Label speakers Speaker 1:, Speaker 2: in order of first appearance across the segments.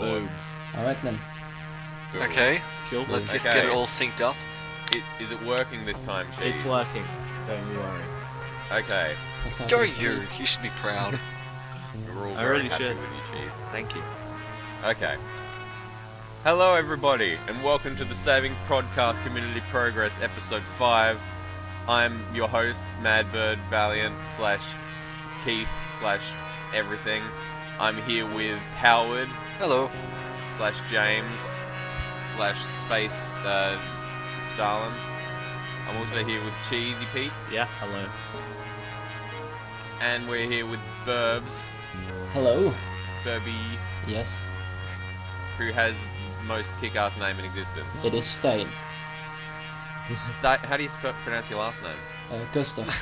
Speaker 1: Boom.
Speaker 2: Alright then.
Speaker 1: Cool.
Speaker 3: Okay,
Speaker 1: Cool.
Speaker 3: let's just get it all synced up.
Speaker 4: Is it working this time, Cheese?
Speaker 1: It's working. Don't you worry.
Speaker 4: Okay.
Speaker 2: That's not
Speaker 3: Go
Speaker 2: good for
Speaker 3: you,
Speaker 2: me.
Speaker 3: you should be proud.
Speaker 4: We're all
Speaker 1: I
Speaker 4: very
Speaker 1: really
Speaker 4: happy
Speaker 1: should.
Speaker 4: with you, Cheese.
Speaker 1: Thank you.
Speaker 4: Okay. Hello, everybody, and welcome to the Saving Podcast Community Progress, Episode 5. I'm your host, Madbird-Valiant / Keith / everything. I'm here with Hallward
Speaker 3: Hello.
Speaker 4: / James / Space Stalin. I'm also here with Cheesy-Peate,
Speaker 1: Yeah, hello.
Speaker 4: and we're here with Burbs,
Speaker 2: Hello.
Speaker 4: Burby,
Speaker 2: Yes,
Speaker 4: who has the most kick-ass name in existence.
Speaker 2: it is Stein.
Speaker 4: How do you pronounce your last name?
Speaker 2: Gustav.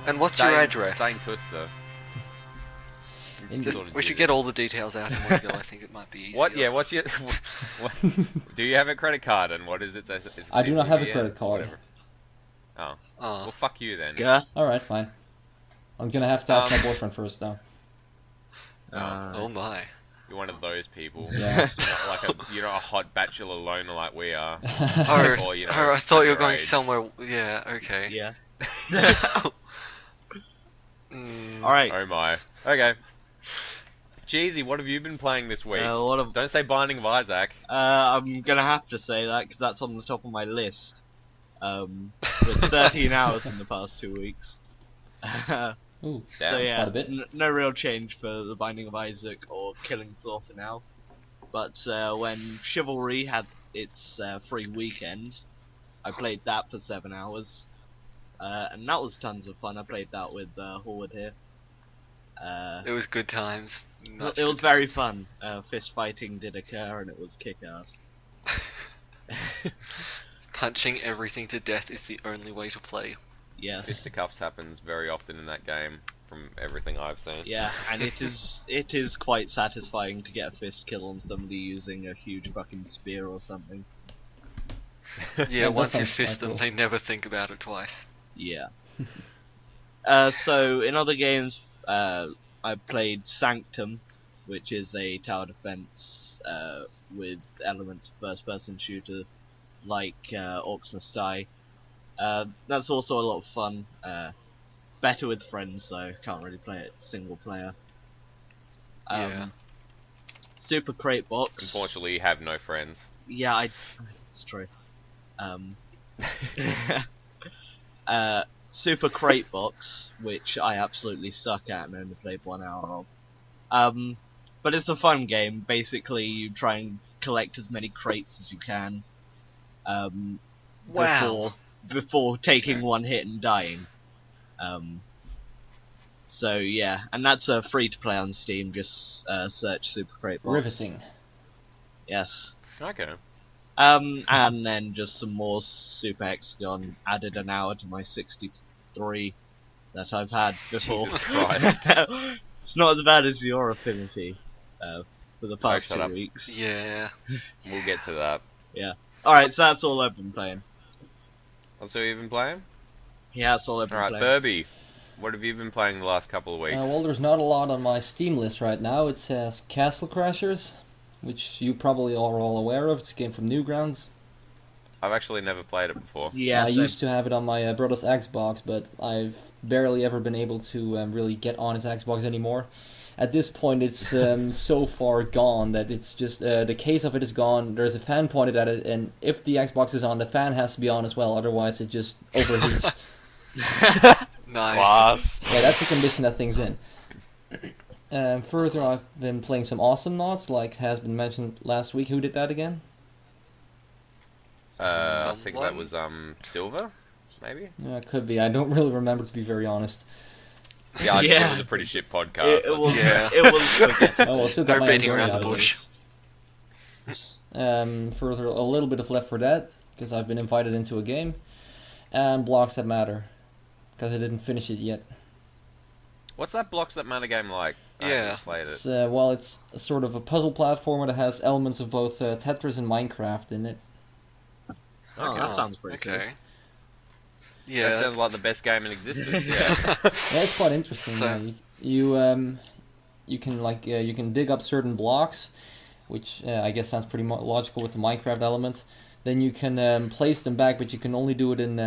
Speaker 3: And what's your address?
Speaker 4: Stein Kuster.
Speaker 2: In-
Speaker 3: Just-
Speaker 4: Sort of
Speaker 3: we should
Speaker 4: use
Speaker 3: get
Speaker 4: it.
Speaker 3: all the details out in one go. I think it might be easier.
Speaker 4: What? Yeah. What's your? What, do you have a credit card? And what is it?
Speaker 2: I do not have a
Speaker 4: CCBN?
Speaker 2: credit card.
Speaker 4: Whatever. Oh.
Speaker 3: Oh.
Speaker 4: Well, fuck you then.
Speaker 1: Gah.
Speaker 2: Alright, fine. I'm gonna have to ask my boyfriend first though.
Speaker 3: Oh my.
Speaker 4: You're one of those people.
Speaker 2: Yeah.
Speaker 4: You're not a hot bachelor loner like we are.
Speaker 3: Oh,
Speaker 4: Or, you know,
Speaker 3: I thought you were going
Speaker 4: underage.
Speaker 3: somewhere. Yeah, okay.
Speaker 1: Yeah.
Speaker 3: Mm,
Speaker 1: Alright.
Speaker 4: Oh my. Okay. Cheesy, what have you been playing this week?
Speaker 1: What have...
Speaker 4: Don't say Binding of Isaac.
Speaker 1: I'm gonna have to say that because that's on the top of my list. With 13 hours in the past 2 weeks.
Speaker 2: Ooh,
Speaker 4: Damn.
Speaker 1: So
Speaker 2: that's
Speaker 1: yeah,
Speaker 2: quite a bit.
Speaker 1: no real change for The Binding of Isaac or Killing Floor for now. But when Chivalry had its free weekend, I played that for 7 hours. And that was tons of fun. I played that with Hallward here.
Speaker 3: it was good times.
Speaker 1: It was very fun. Fist fighting did occur and it was kick-ass.
Speaker 3: Punching everything to death is the only way to play.
Speaker 1: Yes.
Speaker 4: Fisticuffs happens very often in that game, from everything I've seen.
Speaker 1: Yeah, and it is quite satisfying to get a fist kill on somebody using a huge fucking spear or something.
Speaker 3: Yeah,
Speaker 2: that
Speaker 3: once you
Speaker 2: sounds
Speaker 3: fist
Speaker 2: quite
Speaker 3: them,
Speaker 2: cool.
Speaker 3: they never think about it twice.
Speaker 1: Yeah. So in other games, I played Sanctum, which is a tower defense with elements of first-person shooter, like Orcs Must Die. That's also a lot of fun. Better with friends, though. Can't really play it single player.
Speaker 3: Yeah.
Speaker 1: Super Crate Box.
Speaker 4: Unfortunately, you have no friends.
Speaker 1: Yeah, it's true. Super Crate Box, which I absolutely suck at and only played 1 hour of. But it's a fun game. Basically, you try and collect as many crates as you can.
Speaker 3: Wow.
Speaker 1: Before taking one hit and dying. So yeah, and that's free to play on Steam. Just search Super Crate Box.
Speaker 2: Riveting.
Speaker 1: Yes.
Speaker 4: Okay.
Speaker 1: And then just some more Super Hexagon. Added an hour to my 63 that I've had before.
Speaker 4: Jesus Christ.
Speaker 1: It's not as bad as your Affinity for the past
Speaker 4: shut
Speaker 1: 2
Speaker 4: up.
Speaker 1: weeks.
Speaker 3: Yeah.
Speaker 4: We'll get to that.
Speaker 1: Alright, so that's all I've been playing.
Speaker 4: That's what you've been playing?
Speaker 1: Yeah, that's all I've been
Speaker 4: Alright,
Speaker 1: playing.
Speaker 4: Burby, what have you been playing the last couple of weeks?
Speaker 2: Well, there's not a lot on my Steam list right now. It says Castle Crashers, which you probably are all aware of. It's a game from Newgrounds.
Speaker 4: I've actually never played it before.
Speaker 1: Yeah,
Speaker 2: I
Speaker 1: so-
Speaker 2: used to have it on my brother's Xbox, but I've barely ever been able to really get on his Xbox anymore. At this point, it's so far gone that it's just the case of it is gone. There's a fan pointed at it, and if the Xbox is on, the fan has to be on as well. Otherwise, it just overheats.
Speaker 3: Nice.
Speaker 4: Class.
Speaker 2: Yeah, that's the condition that thing's in. Further, I've been playing some Awesome Knots, like has been mentioned last week. Who did that again?
Speaker 4: I think that
Speaker 3: Someone?
Speaker 4: was Silver, maybe?
Speaker 2: Yeah, it could be. I don't really remember, to be very honest.
Speaker 4: Yeah,
Speaker 1: Yeah.
Speaker 4: it was a pretty shit podcast.
Speaker 1: It was.
Speaker 3: Yeah.
Speaker 1: It was. forgettable.
Speaker 2: Oh, well, still got
Speaker 3: No
Speaker 2: my
Speaker 3: beating
Speaker 2: enjoyment
Speaker 3: around the
Speaker 2: out of it.
Speaker 3: bush.
Speaker 2: Further, a little bit of Left 4 Dead, because I've been invited into a game. And Blocks That Matter, because I didn't finish it yet.
Speaker 4: What's that Blocks That Matter game like? I
Speaker 3: Yeah.
Speaker 4: haven't played it.
Speaker 2: It's, well, it's a sort of a puzzle platformer that has elements of both Tetris and Minecraft in it.
Speaker 1: Oh, that
Speaker 4: Okay.
Speaker 1: sounds pretty
Speaker 3: Okay.
Speaker 4: That
Speaker 3: Yeah.
Speaker 4: sounds like the best game in existence, yeah.
Speaker 2: Yeah, it's quite interesting.
Speaker 3: So-
Speaker 2: You can dig up certain blocks, which I guess sounds pretty logical with the Minecraft element. Then you can place them back, but you can only do it in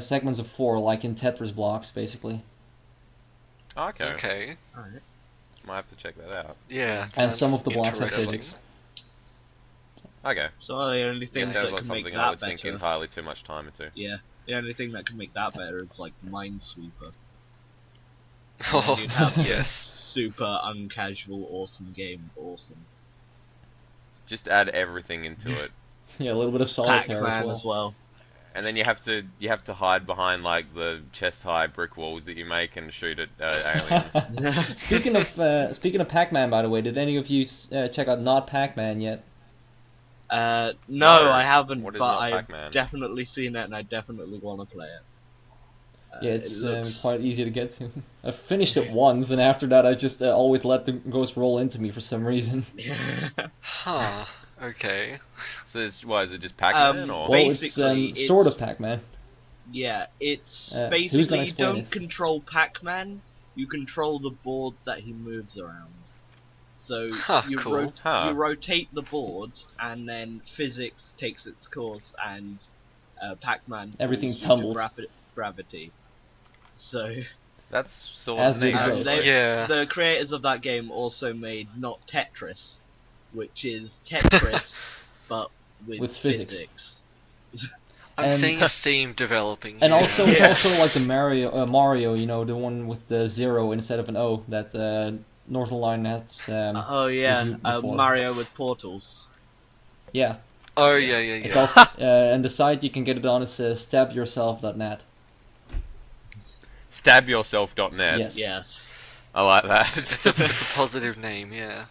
Speaker 2: segments of 4, like in Tetris blocks, basically.
Speaker 4: Okay.
Speaker 3: Okay.
Speaker 1: Alright.
Speaker 4: Might have to check that out.
Speaker 3: Yeah.
Speaker 2: And some
Speaker 3: sounds
Speaker 2: of the blocks have
Speaker 3: interesting.
Speaker 2: physics.
Speaker 4: Okay.
Speaker 1: So the only
Speaker 4: Yeah,
Speaker 1: thing
Speaker 4: sounds
Speaker 1: that
Speaker 4: like
Speaker 1: can make
Speaker 4: something I
Speaker 1: that
Speaker 4: would sink
Speaker 1: better.
Speaker 4: entirely too much time into.
Speaker 1: Yeah. The only thing that can make that better is like Minesweeper.
Speaker 3: Oh,
Speaker 1: You'd have this
Speaker 3: yes.
Speaker 1: super uncasual, awesome game. Awesome.
Speaker 4: Just add everything into it.
Speaker 2: Yeah, a little bit of solitaire
Speaker 1: Pac-Man
Speaker 2: as well.
Speaker 4: And then you have to hide behind like the chest-high brick walls that you make and shoot at aliens.
Speaker 2: Speaking of Pac-Man, by the way, did any of you check out Not Pac-Man yet?
Speaker 1: No,
Speaker 4: No.
Speaker 1: I haven't,
Speaker 4: What is
Speaker 1: but
Speaker 4: Not
Speaker 1: I've
Speaker 4: Pac-Man?
Speaker 1: definitely seen it and I definitely want to play it.
Speaker 2: Yeah, it's
Speaker 1: it looks...
Speaker 2: quite easy to get to. I finished it once, and after that I just always let the ghost roll into me for some reason.
Speaker 3: Huh. Okay.
Speaker 4: So is it just Pac-Man or?
Speaker 2: Well,
Speaker 1: Basically,
Speaker 2: it's sort
Speaker 1: it's-
Speaker 2: of Pac-Man.
Speaker 1: Yeah, it's
Speaker 2: who's gonna
Speaker 1: basically you
Speaker 2: explain
Speaker 1: don't
Speaker 2: it?
Speaker 1: control Pac-Man, you control the board that he moves around. So
Speaker 3: Huh,
Speaker 1: you,
Speaker 3: cool.
Speaker 4: Huh.
Speaker 1: you rotate the boards, and then physics takes its course, and Pac-Man
Speaker 2: Everything
Speaker 1: pulls you to
Speaker 2: tumbles.
Speaker 1: gravity. So
Speaker 4: That's sort
Speaker 2: As
Speaker 4: of
Speaker 2: it
Speaker 4: neat.
Speaker 2: goes.
Speaker 4: actually.
Speaker 3: Yeah.
Speaker 1: the creators of that game also made Not Tetris, which is Tetris but with
Speaker 2: physics.
Speaker 3: I'm
Speaker 2: And-
Speaker 3: seeing a theme developing.
Speaker 2: And
Speaker 3: here.
Speaker 2: also,
Speaker 1: Yeah.
Speaker 2: also like the Mario, you know, the one with the 0 instead of an O that Northern Line has.
Speaker 1: Oh yeah,
Speaker 2: reviewed before.
Speaker 1: Mario with portals.
Speaker 2: Yeah,
Speaker 3: Oh yeah, yeah,
Speaker 2: it's
Speaker 3: yeah.
Speaker 2: also and the site you can get it on is stabyourself.net.
Speaker 4: Stabyourself.net.
Speaker 2: Yes.
Speaker 1: Yes.
Speaker 4: I like that.
Speaker 3: It's a positive name, yeah.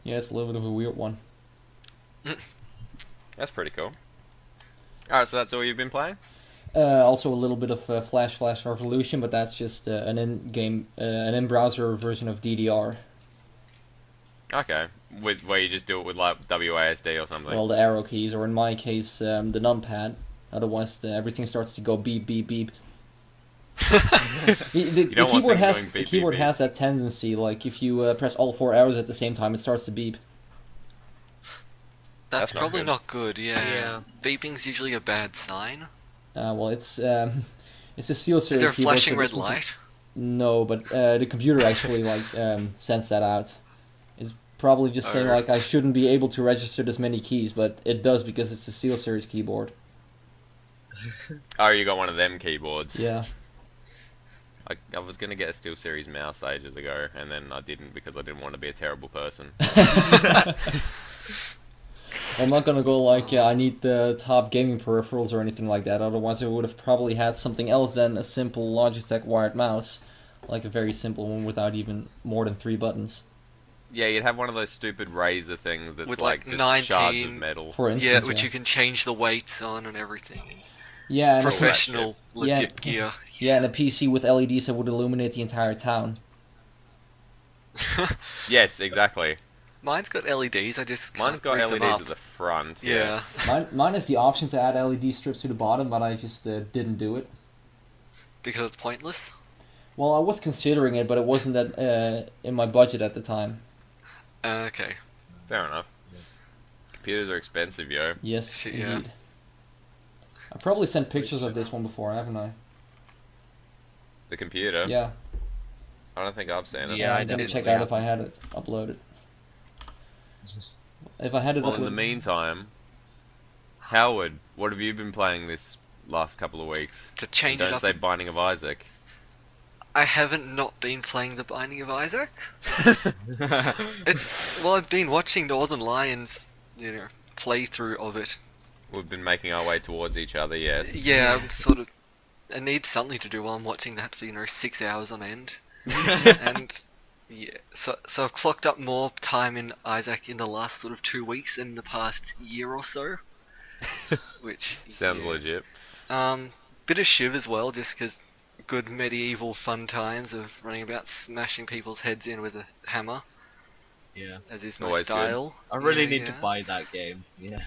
Speaker 2: Yeah, it's a little bit of a weird one.
Speaker 4: That's pretty cool. Alright, so that's all you've been playing?
Speaker 2: Also a little bit of Flash Revolution, but that's just an in-browser version of DDR.
Speaker 4: Okay. Where you just do it with like WASD or something.
Speaker 2: Well, the arrow keys, or in my case, the numpad. Otherwise, everything starts to go beep, beep, beep. The
Speaker 4: don't want
Speaker 2: keyboard
Speaker 4: things
Speaker 2: has
Speaker 4: going beep,
Speaker 2: the keyboard
Speaker 4: beep, beep.
Speaker 2: has that tendency. Like if you press all 4 arrows at the same time, it starts to beep.
Speaker 3: That's
Speaker 4: not
Speaker 3: probably
Speaker 4: good.
Speaker 3: not good, yeah.
Speaker 1: Yeah.
Speaker 3: Beeping's usually a bad sign.
Speaker 2: Well, it's a Steel
Speaker 3: Is
Speaker 2: Series
Speaker 3: there a
Speaker 2: keyboard,
Speaker 3: flashing
Speaker 2: so
Speaker 3: red
Speaker 2: this one-
Speaker 3: light?
Speaker 2: No, but the computer actually sends that out. It's probably just saying
Speaker 3: Oh.
Speaker 2: like I shouldn't be able to register this many keys, but it does because it's a Steel Series keyboard.
Speaker 4: Oh, you got one of them keyboards.
Speaker 2: Yeah.
Speaker 4: I was going to get a SteelSeries mouse ages ago, and then I didn't because I didn't want to be a terrible person.
Speaker 2: I'm not gonna go like, yeah, I need the top gaming peripherals or anything like that. Otherwise, I would have probably had something else than a simple Logitech wired mouse, like a very simple one without even more than 3 buttons.
Speaker 4: Yeah, you'd have one of those stupid razor things that's
Speaker 3: With,
Speaker 4: like
Speaker 3: like,
Speaker 4: just shards of
Speaker 3: 19
Speaker 4: metal.
Speaker 2: For instance,
Speaker 3: Yeah, which you can change the weights on and everything.
Speaker 2: yeah, and
Speaker 3: Professional,
Speaker 2: Yeah.
Speaker 3: legit gear.
Speaker 2: yeah, and a PC with LEDs that would illuminate the entire town.
Speaker 4: Yes, exactly.
Speaker 3: Mine's got LEDs, I just
Speaker 4: Mine's
Speaker 3: can't
Speaker 4: got
Speaker 3: rig them
Speaker 4: LEDs
Speaker 3: up.
Speaker 4: at the front.
Speaker 3: Yeah.
Speaker 2: Mine has the option to add LED strips to the bottom, but I just didn't do it.
Speaker 3: Because it's pointless.
Speaker 2: Well, I was considering it, but it wasn't that in my budget at the time.
Speaker 3: Okay.
Speaker 4: Fair enough. Computers are expensive, yo.
Speaker 2: Yes,
Speaker 3: Shit,
Speaker 2: indeed.
Speaker 3: yeah.
Speaker 2: I probably sent pictures of this one before, haven't I?
Speaker 4: The computer.
Speaker 2: Yeah.
Speaker 4: I don't think I've seen it.
Speaker 1: Yeah, I
Speaker 2: I'm gonna
Speaker 1: definitely
Speaker 2: check out
Speaker 1: have.
Speaker 2: if I had it uploaded. If I had it
Speaker 4: Well, in the
Speaker 2: uploaded.
Speaker 4: meantime, Howard, what have you been playing this last couple of weeks?
Speaker 3: To change
Speaker 4: Don't
Speaker 3: it up.
Speaker 4: say Binding of Isaac.
Speaker 3: I haven't not been playing The Binding of Isaac. Well, I've been watching Northern Lions, playthrough of it.
Speaker 4: We've been making our way towards each other, yes.
Speaker 3: Yeah, I'm sort of. I need something to do while I'm watching that for 6 hours on end. And yeah, so I've clocked up more time in Isaac in the last sort of 2 weeks than the past year or so. Which
Speaker 4: Sounds
Speaker 3: yeah.
Speaker 4: legit.
Speaker 3: Bit of Shiv as well, just because good medieval fun times of running about smashing people's heads in with a hammer,
Speaker 1: Yeah.
Speaker 3: as is my
Speaker 4: Always good.
Speaker 3: style.
Speaker 1: I really
Speaker 3: Yeah,
Speaker 1: need to
Speaker 3: yeah.
Speaker 1: buy that game. Yeah.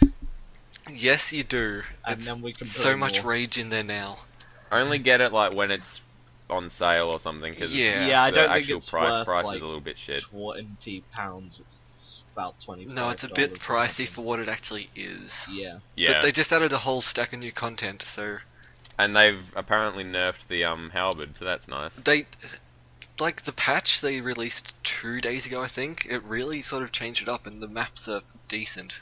Speaker 3: Yes, you do.
Speaker 1: And
Speaker 3: It's
Speaker 1: then we can put
Speaker 3: so
Speaker 1: in
Speaker 3: much
Speaker 1: more.
Speaker 3: rage in there now.
Speaker 4: Only get it like when it's on sale or something because
Speaker 3: Yeah.
Speaker 1: I
Speaker 4: the
Speaker 1: don't think
Speaker 4: actual
Speaker 1: it's
Speaker 4: price
Speaker 1: worth,
Speaker 4: is
Speaker 1: like,
Speaker 4: a little bit shit.
Speaker 1: £20. It's about $25.
Speaker 3: No, it's a bit
Speaker 1: or
Speaker 3: pricey
Speaker 1: something.
Speaker 3: for what it actually is.
Speaker 1: Yeah.
Speaker 4: Yeah,
Speaker 3: But they just added a whole stack of new content, so
Speaker 4: and they've apparently nerfed the Hallward, so that's nice.
Speaker 3: they like the patch they released 2 days ago. I think it really sort of changed it up, and the maps are decent.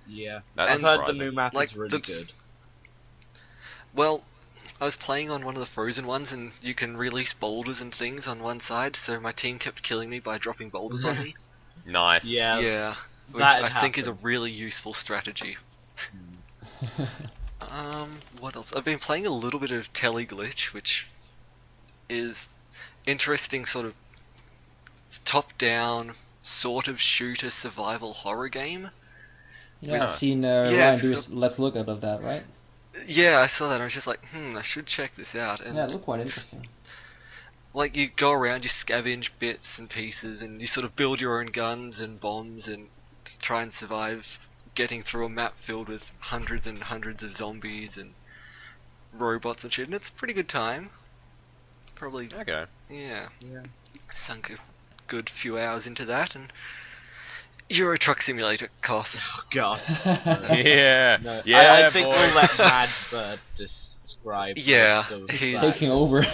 Speaker 1: Yeah.
Speaker 4: That's
Speaker 1: I've heard the
Speaker 4: surprising.
Speaker 1: new map
Speaker 3: Like,
Speaker 1: is really
Speaker 3: the-
Speaker 1: good.
Speaker 3: Well, I was playing on one of the frozen ones, and you can release boulders and things on one side. So my team kept killing me by dropping boulders on me.
Speaker 4: Nice.
Speaker 1: Yeah.
Speaker 3: Yeah, which
Speaker 1: that'd
Speaker 3: I think is a
Speaker 1: happen.
Speaker 3: really useful strategy.
Speaker 1: Hmm.
Speaker 3: What else? I've been playing a little bit of Teleglitch, which is interesting, sort of top-down, sort of shooter survival horror game.
Speaker 2: Yeah,
Speaker 4: Yeah.
Speaker 2: I've seen
Speaker 3: Yeah,
Speaker 2: Ryan
Speaker 3: it's
Speaker 2: do
Speaker 3: the-
Speaker 2: Let's Look out of that, right?
Speaker 3: Yeah, I saw that. I was just like, I should check this out. And
Speaker 2: Yeah, it looked quite interesting.
Speaker 3: like you go around, you scavenge bits and pieces, and you sort of build your own guns and bombs and try and survive getting through a map filled with hundreds and hundreds of zombies and robots and shit. And it's a pretty good time. Probably,
Speaker 4: Okay.
Speaker 3: yeah.
Speaker 1: Yeah.
Speaker 3: Sunk a good few hours into that, and Euro Truck Simulator, cough.
Speaker 1: Oh, God.
Speaker 4: Yeah.
Speaker 1: No,
Speaker 4: Yeah,
Speaker 1: I think
Speaker 4: boy.
Speaker 1: we'll let Madbird describe
Speaker 3: Yeah,
Speaker 1: most of
Speaker 3: he's-
Speaker 1: that.
Speaker 2: Taking over.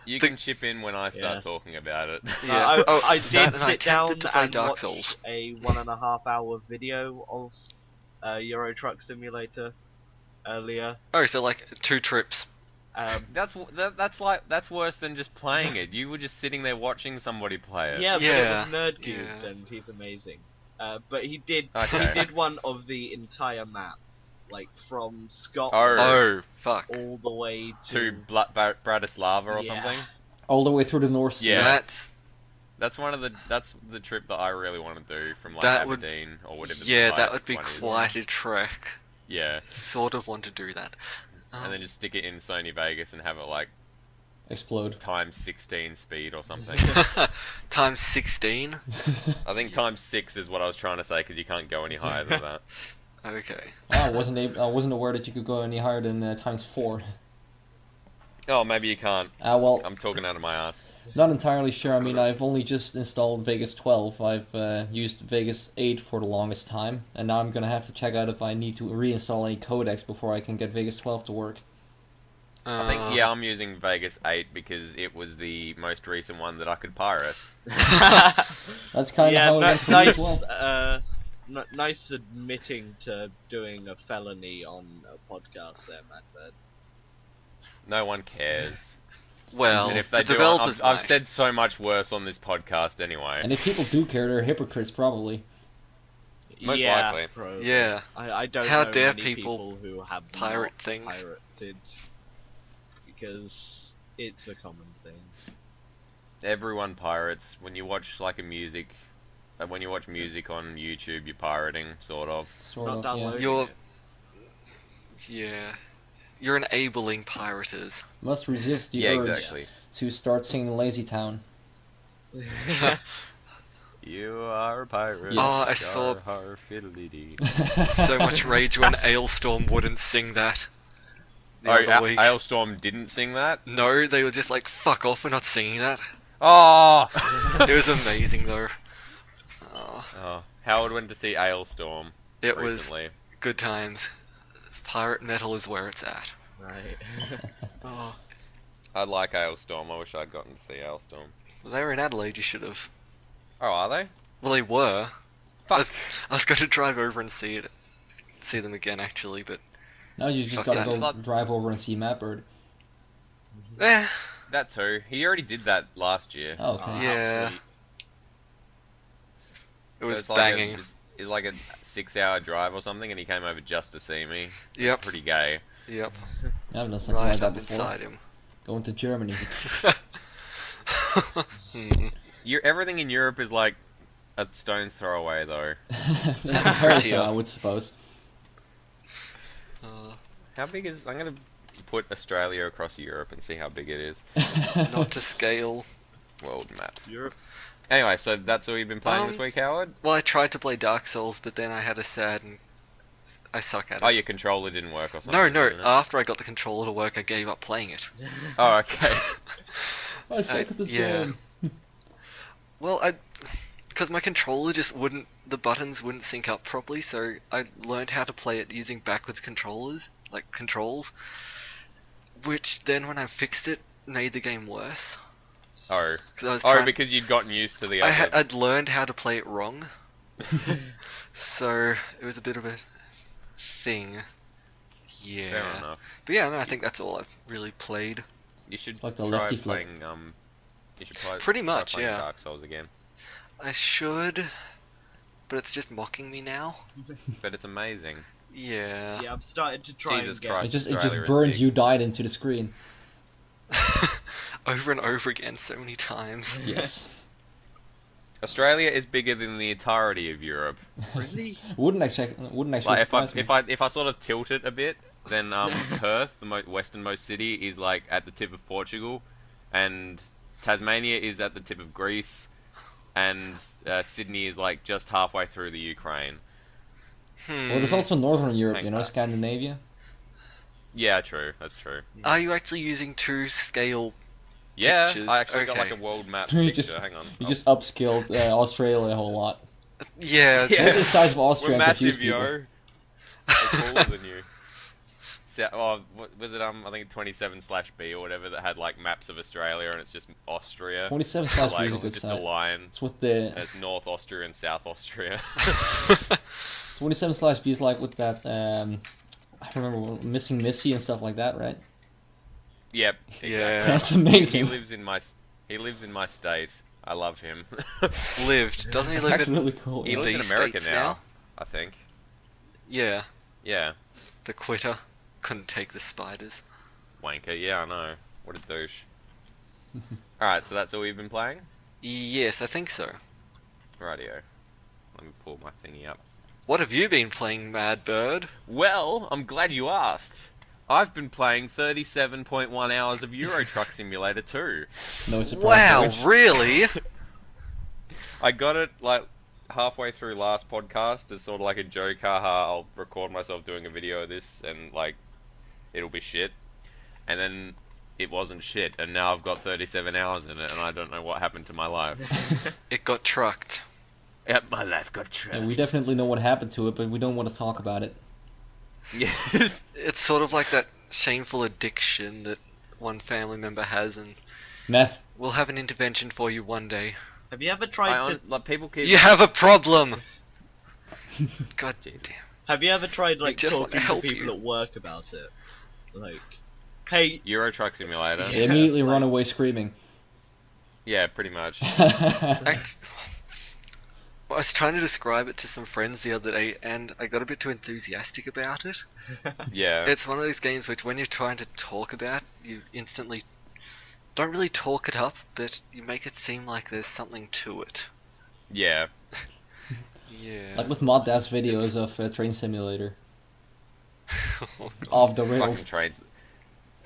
Speaker 4: You
Speaker 3: The-
Speaker 4: can chip in when I start
Speaker 1: Yes.
Speaker 4: talking about it.
Speaker 3: Yeah.
Speaker 1: I
Speaker 3: that
Speaker 1: did
Speaker 3: and I
Speaker 1: sit down
Speaker 3: attempted to play
Speaker 1: and
Speaker 3: Dark
Speaker 1: watch
Speaker 3: Souls.
Speaker 1: a 1.5 hour video of Euro Truck Simulator earlier.
Speaker 3: Oh, so like 2 trips.
Speaker 4: That's worse than just playing it. You were just sitting there watching somebody play it.
Speaker 1: Yeah, but
Speaker 3: Yeah,
Speaker 1: it was Nerd Cubed,
Speaker 3: yeah.
Speaker 1: and he's amazing. But he did
Speaker 4: Okay.
Speaker 1: one of the entire map, like from Scotland
Speaker 3: Oh, fuck.
Speaker 1: all the way
Speaker 4: To
Speaker 1: to
Speaker 4: Bratislava or
Speaker 1: Yeah.
Speaker 4: something.
Speaker 2: All the way through the North Sea.
Speaker 4: Yeah.
Speaker 3: That's
Speaker 4: That's the trip that I really want to do from like
Speaker 3: That would-
Speaker 4: Aberdeen or whatever. the
Speaker 3: yeah, that
Speaker 4: highest
Speaker 3: would be
Speaker 4: one is.
Speaker 3: quite a trek.
Speaker 4: Yeah,
Speaker 3: Sort of want to do that.
Speaker 4: and then just stick it in Sony Vegas and have it like
Speaker 2: Explode.
Speaker 4: times 16 speed or something.
Speaker 3: Times 16.
Speaker 4: I think times 6 is what I was trying to say because you can't go any higher than that.
Speaker 3: Okay.
Speaker 2: I wasn't aware that you could go any higher than ×4.
Speaker 4: Oh, maybe you can't.
Speaker 2: Well,
Speaker 4: I'm talking out of my ass.
Speaker 2: not entirely sure. I mean, I've only just installed Vegas 12. I've used Vegas 8 for the longest time, and now I'm gonna have to check out if I need to reinstall any codecs before I can get Vegas 12 to work.
Speaker 4: I think, yeah, I'm using Vegas 8 because it was the most recent one that I could pirate.
Speaker 2: That's kind of how it went for me
Speaker 1: nice.
Speaker 2: as well.
Speaker 1: Nice admitting to doing a felony on a podcast there, Madbird.
Speaker 4: No one cares.
Speaker 3: Well,
Speaker 4: And if they
Speaker 3: the
Speaker 4: do,
Speaker 3: developers
Speaker 4: I've
Speaker 3: might.
Speaker 4: said so much worse on this podcast anyway.
Speaker 2: And if people do care, they're hypocrites probably.
Speaker 4: Most
Speaker 1: yeah,
Speaker 4: likely.
Speaker 1: Probably.
Speaker 3: Yeah.
Speaker 1: I don't
Speaker 3: How
Speaker 1: know
Speaker 3: dare
Speaker 1: many
Speaker 3: people
Speaker 1: who have
Speaker 3: pirate
Speaker 1: not
Speaker 3: things.
Speaker 1: pirated because it's a common thing.
Speaker 4: Everyone pirates. When you watch like when you watch music on YouTube, you're pirating, sort of.
Speaker 2: Sort
Speaker 1: Not
Speaker 2: of, yeah.
Speaker 1: downloading
Speaker 3: You're-
Speaker 1: it.
Speaker 3: Yeah. You're enabling pirators.
Speaker 2: Must resist the
Speaker 4: Yeah,
Speaker 2: urge
Speaker 4: exactly.
Speaker 2: to start singing Lazy Town.
Speaker 4: You are a pirate.
Speaker 2: Yes.
Speaker 3: Oh, I saw-
Speaker 4: Yar, har, fiddly-dee.
Speaker 3: So much rage when Ailstorm wouldn't sing that. The
Speaker 4: Oh,
Speaker 3: other week.
Speaker 4: Ailstorm didn't sing that?
Speaker 3: No, they were just like, fuck off, we're not singing that.
Speaker 4: Oh!
Speaker 3: It was amazing though. Oh,
Speaker 4: Oh, Howard went to see Ailstorm
Speaker 3: it was
Speaker 4: recently.
Speaker 3: good times. Pirate metal is where it's at.
Speaker 1: Right.
Speaker 3: Oh,
Speaker 4: I like Ailstorm. I wish I'd gotten to see Ailstorm.
Speaker 3: well, they were in Adelaide, you should have.
Speaker 4: Oh, are they?
Speaker 3: Well, they were.
Speaker 4: Fuck.
Speaker 3: I was going to drive over and see them again actually, but
Speaker 2: Now you just
Speaker 3: Fuck
Speaker 2: gotta
Speaker 3: that.
Speaker 2: go drive over and see Madbird.
Speaker 3: eh,
Speaker 4: That too. He already did that last year.
Speaker 2: Oh, okay.
Speaker 1: Oh, how
Speaker 3: Yeah.
Speaker 1: sweet.
Speaker 3: it was
Speaker 4: It's like
Speaker 3: banging.
Speaker 4: It's like a 6-hour drive or something, and he came over just to see me.
Speaker 3: Yep,
Speaker 4: Pretty gay.
Speaker 3: yep.
Speaker 2: I haven't done something
Speaker 3: Right
Speaker 2: like that
Speaker 3: up
Speaker 2: before.
Speaker 3: inside him.
Speaker 2: Going to Germany.
Speaker 3: Hmm.
Speaker 4: Everything in Europe is like a stone's throw away, though.
Speaker 2: In comparison,
Speaker 3: Yeah.
Speaker 2: I would suppose.
Speaker 4: How big is? I'm gonna put Australia across Europe and see how big it is.
Speaker 3: Not to scale.
Speaker 4: World map.
Speaker 1: Europe.
Speaker 4: Anyway, so that's all you've been playing this
Speaker 3: Um,
Speaker 4: week, Howard?
Speaker 3: Well, I tried to play Dark Souls, but then I had a sad I suck at it.
Speaker 4: Oh, your controller didn't work or something?
Speaker 3: No,
Speaker 4: didn't it?
Speaker 3: after I got the controller to work, I gave up playing it.
Speaker 4: Oh, okay.
Speaker 2: I suck at this game.
Speaker 3: Well, because my controller just the buttons wouldn't sync up properly, so I learned how to play it using backwards controls, which then when I fixed it, made the game worse.
Speaker 4: Oh.
Speaker 3: 'Cause I was
Speaker 4: Because you'd gotten used to the other...
Speaker 3: I'd learned how to play it wrong. So, it was a bit of a thing. Yeah.
Speaker 4: Fair enough.
Speaker 3: But yeah, no, I think that's all I've really played.
Speaker 4: You should
Speaker 2: Like the
Speaker 4: try
Speaker 2: lefty flip.
Speaker 4: playing, you should try
Speaker 3: Pretty
Speaker 4: try
Speaker 3: much,
Speaker 4: playing
Speaker 3: yeah.
Speaker 4: Dark Souls again.
Speaker 3: I should, but it's just mocking me now.
Speaker 4: But it's amazing.
Speaker 3: Yeah.
Speaker 1: Yeah, I've started to try
Speaker 4: Jesus
Speaker 1: and get...
Speaker 4: Christ.
Speaker 2: It just
Speaker 4: Australia is
Speaker 2: burned
Speaker 4: big.
Speaker 2: you died into the screen.
Speaker 3: Over and over again, so many times.
Speaker 2: Yes.
Speaker 4: Australia is bigger than the entirety of Europe.
Speaker 1: Really?
Speaker 2: Wouldn't actually
Speaker 4: Like
Speaker 2: surprise me.
Speaker 4: if I sort of tilt it a bit, then Perth, the westernmost city, is like at the tip of Portugal, and Tasmania is at the tip of Greece, and Sydney is like just halfway through the Ukraine.
Speaker 2: Well, there's also Northern Europe,
Speaker 4: Thank
Speaker 2: you know,
Speaker 4: God.
Speaker 2: Scandinavia.
Speaker 4: Yeah, true. That's true.
Speaker 3: Are you actually using to scale?
Speaker 4: Yeah,
Speaker 3: Pictures,
Speaker 4: I actually got like a
Speaker 3: okay.
Speaker 4: world map
Speaker 2: You
Speaker 4: picture.
Speaker 2: just-
Speaker 4: Hang on.
Speaker 2: You just upskilled Australia a whole lot.
Speaker 3: Yeah.
Speaker 4: Yeah.
Speaker 2: Look at the size of
Speaker 4: We're
Speaker 2: Austria and confuse
Speaker 4: massive,
Speaker 2: people.
Speaker 4: yo. We're cooler than you. What was it? I think 27/B or whatever that had like maps of Australia, and it's just Austria.
Speaker 2: 27 slash B
Speaker 4: like
Speaker 2: is a good
Speaker 4: just a
Speaker 2: site.
Speaker 4: line.
Speaker 2: It's with the
Speaker 4: And it's North Austria and South Austria.
Speaker 2: 27 slash B is like with that. I remember Missing Missy and stuff like that, right?
Speaker 4: Yep.
Speaker 3: Yeah.
Speaker 2: That's
Speaker 4: He
Speaker 2: amazing.
Speaker 4: lives in my state. I love him.
Speaker 3: Lived. Doesn't he live
Speaker 2: That's
Speaker 3: in?
Speaker 2: really cool.
Speaker 4: He
Speaker 2: Yeah.
Speaker 4: lives in
Speaker 3: these
Speaker 4: America
Speaker 3: states
Speaker 4: now,
Speaker 3: now?
Speaker 4: I think.
Speaker 3: Yeah.
Speaker 4: Yeah.
Speaker 3: The quitter couldn't take the spiders.
Speaker 4: Wanker. Yeah, I know. What a douche. Alright, so that's all you've been playing?
Speaker 3: Yes, I think so.
Speaker 4: Rightio. Let me pull my thingy up.
Speaker 3: What have you been playing, Madbird?
Speaker 4: Well, I'm glad you asked. I've been playing 37.1 hours of Euro Truck Simulator 2.
Speaker 2: No surprise.
Speaker 3: Wow,
Speaker 2: Rich.
Speaker 3: really?
Speaker 4: I got it like halfway through last podcast as sort of like a joke, haha, I'll record myself doing a video of this and like it'll be shit. And then it wasn't shit, and now I've got 37 hours in it and I don't know what happened to my life.
Speaker 3: It got trucked.
Speaker 4: Yep, my life got trapped.
Speaker 2: Yeah, we definitely know what happened to it, but we don't want to talk about it.
Speaker 4: Yes.
Speaker 3: It's sort of like that shameful addiction that one family member has, and
Speaker 2: Meth.
Speaker 3: we'll have an intervention for you one day.
Speaker 1: Have you ever tried to...
Speaker 4: Like people keep
Speaker 3: You have a problem! God
Speaker 4: Jeez.
Speaker 3: damn.
Speaker 1: Have you ever tried like
Speaker 3: just want to
Speaker 1: talking to
Speaker 3: help
Speaker 1: people
Speaker 3: you.
Speaker 1: at work about it? Like, hey,
Speaker 4: Euro Truck Simulator.
Speaker 2: They
Speaker 1: Yeah,
Speaker 2: immediately
Speaker 1: like-
Speaker 2: run away screaming.
Speaker 4: Yeah, pretty much.
Speaker 3: I was trying to describe it to some friends the other day, and I got a bit too enthusiastic about it.
Speaker 4: Yeah.
Speaker 3: It's one of those games which, when you're trying to talk about, you instantly don't really talk it up, but you make it seem like there's something to it.
Speaker 4: Yeah.
Speaker 3: Yeah.
Speaker 2: Like with Mod Dad's videos of Train Simulator.
Speaker 3: Oh, God.
Speaker 2: Off the
Speaker 4: Fucking
Speaker 2: rails.
Speaker 4: trains.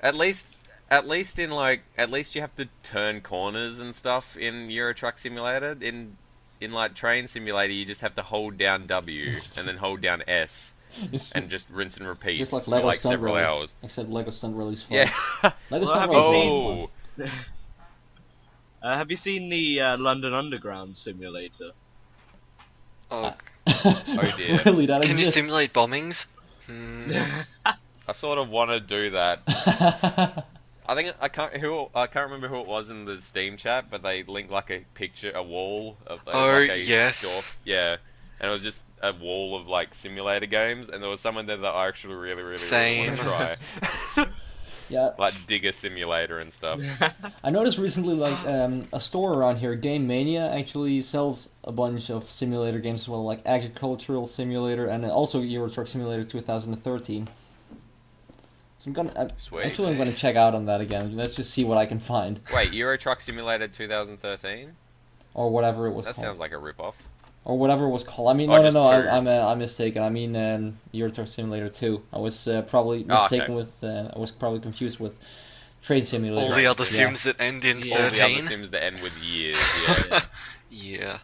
Speaker 4: At least you have to turn corners and stuff in Euro Truck Simulator. In like Train Simulator, you just have to hold down W and then hold down S and just rinse and repeat
Speaker 2: Just like
Speaker 4: for
Speaker 2: Lego
Speaker 4: like
Speaker 2: Stunt
Speaker 4: several
Speaker 2: Rally.
Speaker 4: hours.
Speaker 2: Except Lego Stunt Rally's fun.
Speaker 4: Yeah.
Speaker 2: Lego
Speaker 1: Well,
Speaker 2: Stunt
Speaker 1: have
Speaker 2: Rally's
Speaker 1: you
Speaker 2: really
Speaker 4: Oh.
Speaker 2: fun.
Speaker 1: have you seen the London Underground simulator?
Speaker 3: Oh,
Speaker 4: Oh, dear.
Speaker 2: Really, that
Speaker 3: can you
Speaker 2: exists?
Speaker 3: simulate bombings? Hmm.
Speaker 4: I sort of want to do that. I can't remember who it was in the Steam chat, but they linked like a picture, a wall of
Speaker 3: Oh,
Speaker 4: like a
Speaker 3: yes.
Speaker 4: store. Yeah, and it was just a wall of like simulator games, and there was someone there that I actually really want
Speaker 3: Same.
Speaker 4: to try,
Speaker 2: Yeah,
Speaker 4: like Digger Simulator and stuff.
Speaker 2: I noticed recently, like, a store around here, Game Mania, actually sells a bunch of simulator games as well, like Agricultural Simulator and also Euro Truck Simulator 2013. So
Speaker 4: Sweet.
Speaker 2: I'm gonna check out on that again. Let's just see what I can find,
Speaker 4: Wait, Euro Truck Simulator 2013?
Speaker 2: or whatever it was
Speaker 4: That
Speaker 2: called,
Speaker 4: sounds like a rip-off.
Speaker 2: or whatever it was called. I mean,
Speaker 4: Or
Speaker 2: no,
Speaker 4: just two.
Speaker 2: I'm mistaken. I mean, Euro Truck Simulator 2. I was probably
Speaker 4: Oh, okay.
Speaker 2: mistaken with. I was probably confused with Train Simulator.
Speaker 3: All the other
Speaker 2: Yeah.
Speaker 3: Sims that end in
Speaker 1: Yeah.
Speaker 4: All the
Speaker 3: 13?
Speaker 4: other Sims that end with years. Yeah.
Speaker 3: Yeah.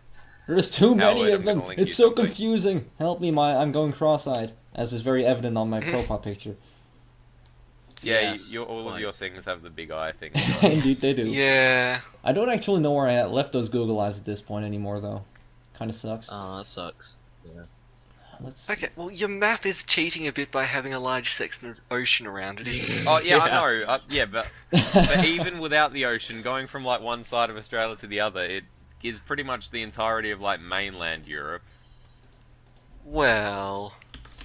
Speaker 2: There's too many
Speaker 4: Hallward,
Speaker 2: of
Speaker 4: I'm
Speaker 2: them.
Speaker 4: gonna link
Speaker 2: It's
Speaker 4: you
Speaker 2: so
Speaker 4: something.
Speaker 2: confusing. Help me, I'm going cross-eyed. as is very evident on my profile picture.
Speaker 4: Yeah,
Speaker 1: Yes,
Speaker 4: all of
Speaker 1: quite.
Speaker 4: your things have the big eye thing.
Speaker 2: Indeed, they do.
Speaker 3: Yeah.
Speaker 2: I don't actually know where I left those Google eyes at this point anymore, though. Kind of sucks.
Speaker 1: Oh, that sucks. Yeah.
Speaker 2: Let's.
Speaker 3: Okay, well, your map is cheating a bit by having a large section of ocean around it.
Speaker 4: Oh yeah,
Speaker 1: Yeah.
Speaker 4: I know. But even without the ocean, going from like one side of Australia to the other, it is pretty much the entirety of like mainland Europe,
Speaker 3: Well,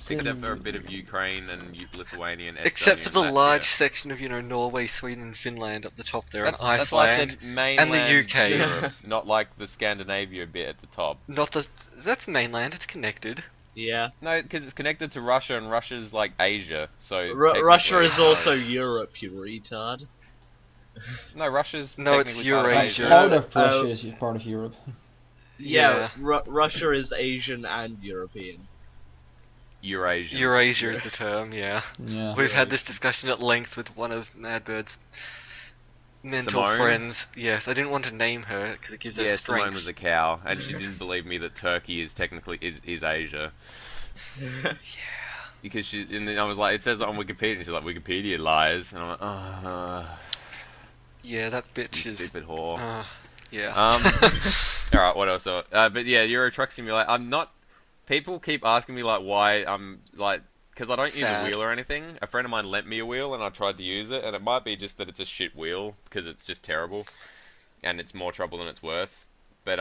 Speaker 4: except for a bit of Ukraine and Lithuania and Estonia.
Speaker 3: except for the
Speaker 4: and Latvia.
Speaker 3: large section of, Norway, Sweden, and Finland up the top there,
Speaker 4: That's
Speaker 3: and
Speaker 4: why I
Speaker 3: Iceland.
Speaker 4: said mainland
Speaker 3: UK.
Speaker 4: Europe, not like the Scandinavia bit at the top.
Speaker 3: That's mainland. It's connected.
Speaker 1: Yeah.
Speaker 4: No, because it's connected to Russia, and Russia's like Asia, so
Speaker 1: Russia
Speaker 4: technically-
Speaker 1: is also Europe, you retard.
Speaker 4: No, Russia's
Speaker 3: No, it's
Speaker 4: technically part of
Speaker 3: Eurasia.
Speaker 4: Asia.
Speaker 2: Part of Russia is part of Europe.
Speaker 1: Yeah, Russia is Asian and European.
Speaker 4: Eurasian.
Speaker 3: Eurasia is the term. Yeah.
Speaker 2: Yeah.
Speaker 3: We've had this discussion at length with one of Madbird's mental
Speaker 4: Simone?
Speaker 3: friends. Yes, I didn't want to name her because it gives her
Speaker 4: Yeah,
Speaker 3: strength.
Speaker 4: Simone was a cow, and she didn't believe me that Turkey is technically is Asia. Because and then I was like, it says it on Wikipedia, and she's like, Wikipedia lies, and I'm like, oh,
Speaker 3: Yeah, that bitch
Speaker 4: you
Speaker 3: is.
Speaker 4: stupid whore.
Speaker 3: Yeah.
Speaker 4: All right, what else? But yeah, Euro Truck Simulator. I'm not. People keep asking me like why I'm like, because I don't use a
Speaker 3: Sad.
Speaker 4: wheel or anything. A friend of mine lent me a wheel, and I tried to use it, and it might be just that it's a shit wheel because it's just terrible, and it's more trouble than it's worth. But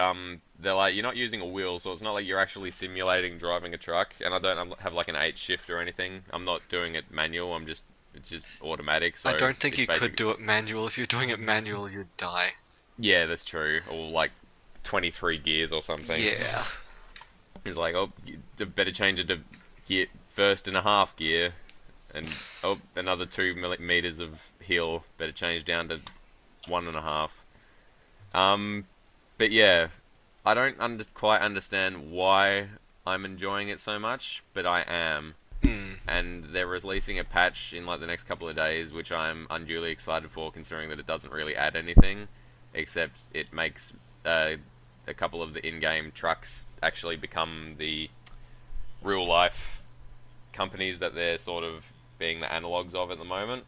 Speaker 4: they're like, you're not using a wheel, so it's not like you're actually simulating driving a truck. And I don't have like an 8 shift or anything. I'm not doing it manual. It's just automatic. So
Speaker 3: I don't think
Speaker 4: it's
Speaker 3: you could
Speaker 4: basically-
Speaker 3: do it manual. If you're doing it manual, you'd die.
Speaker 4: Yeah, that's true. Or like 23 gears or something.
Speaker 3: Yeah.
Speaker 4: He's like, oh, you better change it to gear, 1.5 gear, and oh, another 2 meters of hill. Better change down to 1.5. But yeah, I don't quite understand why I'm enjoying it so much, but I am. And they're releasing a patch in like the next couple of days, which I'm unduly excited for, considering that it doesn't really add anything, except it makes a couple of the in-game trucks actually become the real-life companies that they're sort of being the analogues of at the moment.